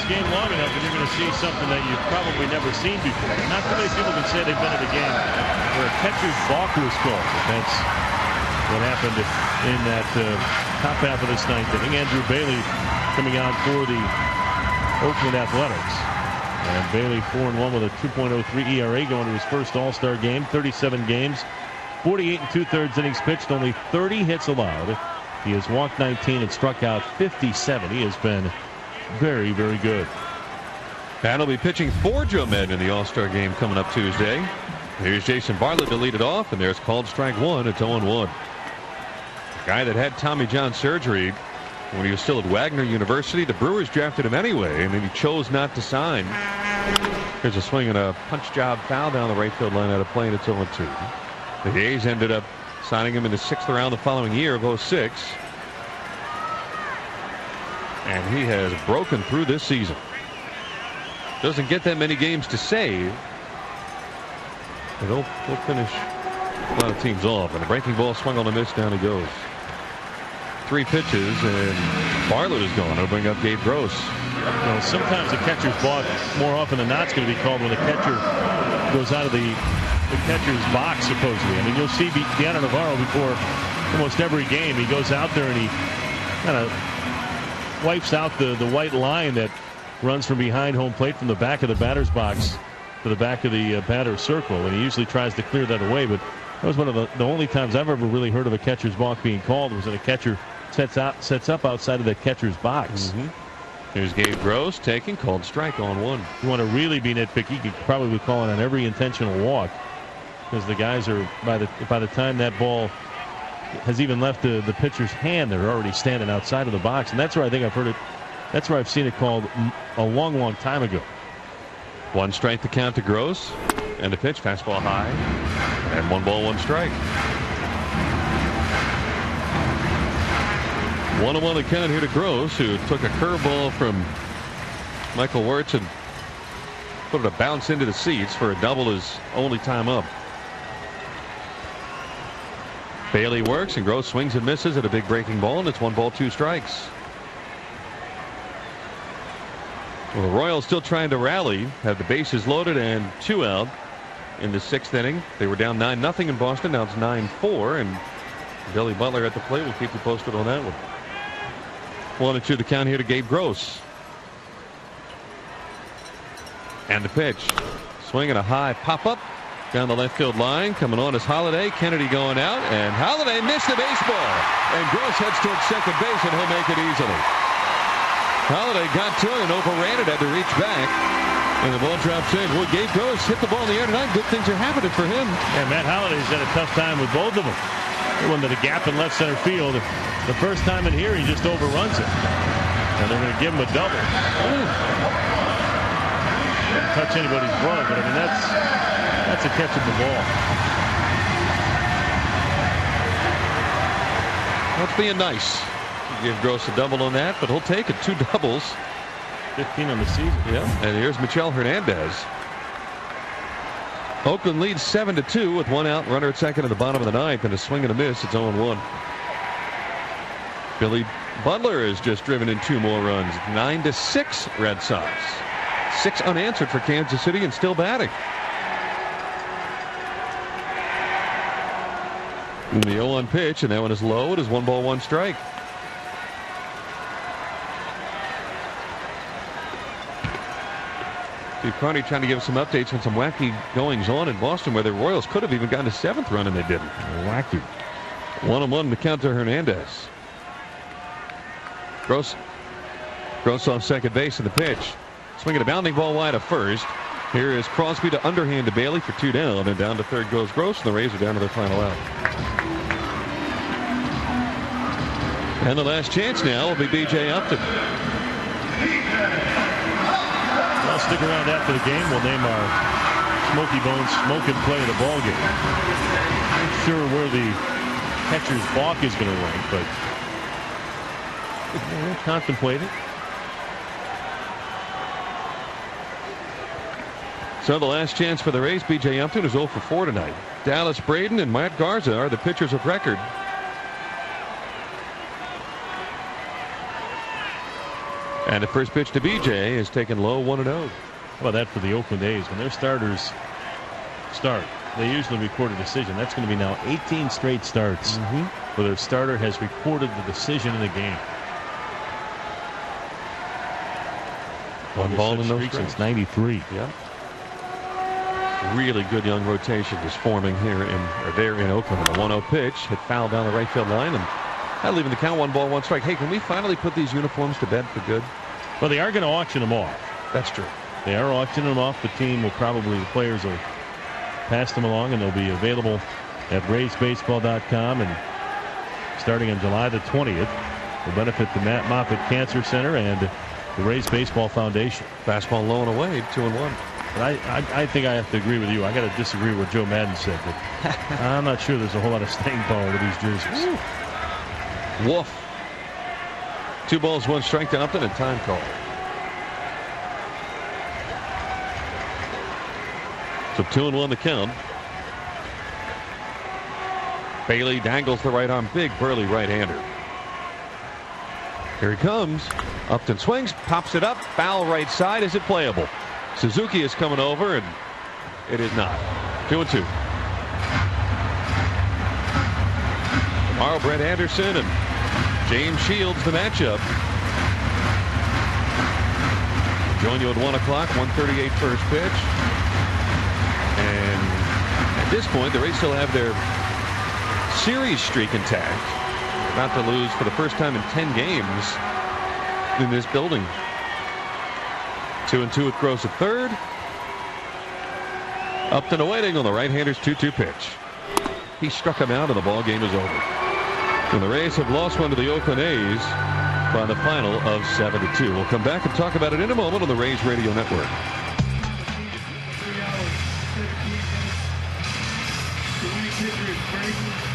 Game long enough and you're going to see something that you've probably never seen before. Not too many people can say they've been at a game where a catcher's balk was called. That's what happened in that top half of this 9th inning. Andrew Bailey coming out for the Oakland Athletics. And Bailey 4-1 with a 2.03 ERA going to his first All-Star game. 37 games, 48 2/3 innings pitched, only 30 hits allowed. He has walked 19 and struck out 57. He has been very, very good. And will be pitching for Joe Madden in the All-Star game coming up Tuesday. Here's Jason Bartlett to lead it off, and there's called strike 1. It's 0-1. The guy that had Tommy John surgery when he was still at Wagner University. The Brewers drafted him anyway, and then he chose not to sign. Here's a swing and a punch job foul down the right field line out of play, and it's 0-2. The A's ended up signing him in the 6th round the following year of 06. And he has broken through this season. Doesn't get that many games to save. But he'll finish a lot of teams off. And a breaking ball swung on a miss. Down he goes. 3 pitches, and Bartlett is gone. It'll bring up Gabe Gross. Well, sometimes the catcher's balk, more often than not, is going to be called when the catcher goes out of the catcher's box, supposedly. I mean, you'll see Deanna Navarro before almost every game. He goes out there and he kind of wipes out the white line that runs from behind home plate from the back of the batter's box to the back of the batter's circle, and he usually tries to clear that away. But that was one of the only times I've ever really heard of a catcher's balk being called, was when a catcher sets up outside of the catcher's box. Here's Gabe Gross taking, called strike on 1. If you want to really be nitpicky, you could probably call it on every intentional walk, because the guys are, by the time that ball has even left the pitcher's hand, they're already standing outside of the box. And that's where I think I've heard it. That's where I've seen it called a long, long time ago. 1 strike to count to Gross, and the pitch, fastball high, and 1 ball, 1 strike. 1-1 the count here to Gross, who took a curveball from Michael Wirtz and put it a bounce into the seats for a double his only time up. Bailey works and Gross swings and misses at a big breaking ball, and it's 1 ball 2 strikes. Well, the Royals still trying to rally, have the bases loaded and 2 out in the 6th inning. They were down 9-0 in Boston. Now it's 9-4, and Billy Butler at the plate. We'll keep you posted on that one. 1-2 the count here to Gabe Gross. And the pitch. Swinging a high pop-up down the left field line. Coming on is Holliday. Kennedy going out, and Holliday missed the baseball. And Gross heads towards second base, and he'll make it easily. Holliday got to it and overran it, had to reach back. And the ball drops in. Well, Gabe Gross hit the ball in the air tonight. Good things are happening for him. Yeah, Matt Holliday's had a tough time with both of them. One to the gap in left center field. The first time in here, he just overruns it. And they're going to give him a double. Didn't touch anybody's glove, but I mean, that's a catchable ball. That's being nice. Give Gross a double on that, but he'll take it. 2 doubles. 15 on the season. Yeah, and here's Michel Hernandez. Oakland leads 7-2 with 1 out, runner at second at the bottom of the 9th, and a swing and a miss. It's 0-1. Billy Butler has just driven in 2 more runs. 9-6 Red Sox. 6 unanswered for Kansas City and still batting. And the 0-1 pitch, and that one is low. It is 1 ball 1 strike. Steve Carney trying to give us some updates on some wacky goings on in Boston, where the Royals could have even gotten a 7th run and they didn't. Wacky. 1-1 to count to Hernandez. Gross off second base in the pitch. Swinging a bounding ball wide of first. Here is Crosby to underhand to Bailey for 2 down, and down to third goes Gross, and the Rays are down to their final out. And the last chance now will be B.J. Upton. Well, stick around after the game. We'll name our Smoky Bones smoke and play of the ball game. I'm not sure where the catcher's balk is going to rank, but we'll contemplate it. So the last chance for the Rays, B.J. Upton is 0 for 4 tonight. Dallas Braden and Matt Garza are the pitchers of record. And the first pitch to B.J. is taken low, 1-0. How about that for the Oakland A's? When their starters start, they usually record a decision. That's going to be now 18 straight starts where their starter has recorded the decision in the game. 1 ball in those since 93. Yeah. Really good young rotation is forming here in Oakland. A 1-0 pitch hit foul down the right field line, and that'll leave the count 1 ball 1 strike. Hey, can we finally put these uniforms to bed for good? Well, they are going to auction them off. That's true. They are auctioning them off. The team will probably, the players will pass them along, and they'll be available at RaysBaseball.com. And starting on July the 20th, will benefit the Matt Moffitt Cancer Center and the Rays Baseball Foundation. Fastball low and away, 2-1. But I think I have to agree with you. I got to disagree with what Joe Madden said. But I'm not sure there's a whole lot of staying power to these jerseys. Woof. 2 balls 1 strike to Upton and time call. So 2-1 the count. Bailey dangles the right arm, big burly right-hander. Here he comes. Upton swings, pops it up, foul right side. Is it playable? Suzuki is coming over, and it is not. 2-2. Tomorrow, Brett Anderson and James Shields, the matchup. Join you at 1 o'clock, 1:38 first pitch. And at this point, the Rays still have their series streak intact. About to lose for the first time in 10 games in this building. 2-2 with Gross at third. Upton awaiting on the right-hander's 2-2 pitch. He struck him out, and the ball game is over. And the Rays have lost one to the Oakland A's by the final of 7-2. We'll come back and talk about it in a moment on the Rays Radio Network. The Rays hitter is breaking.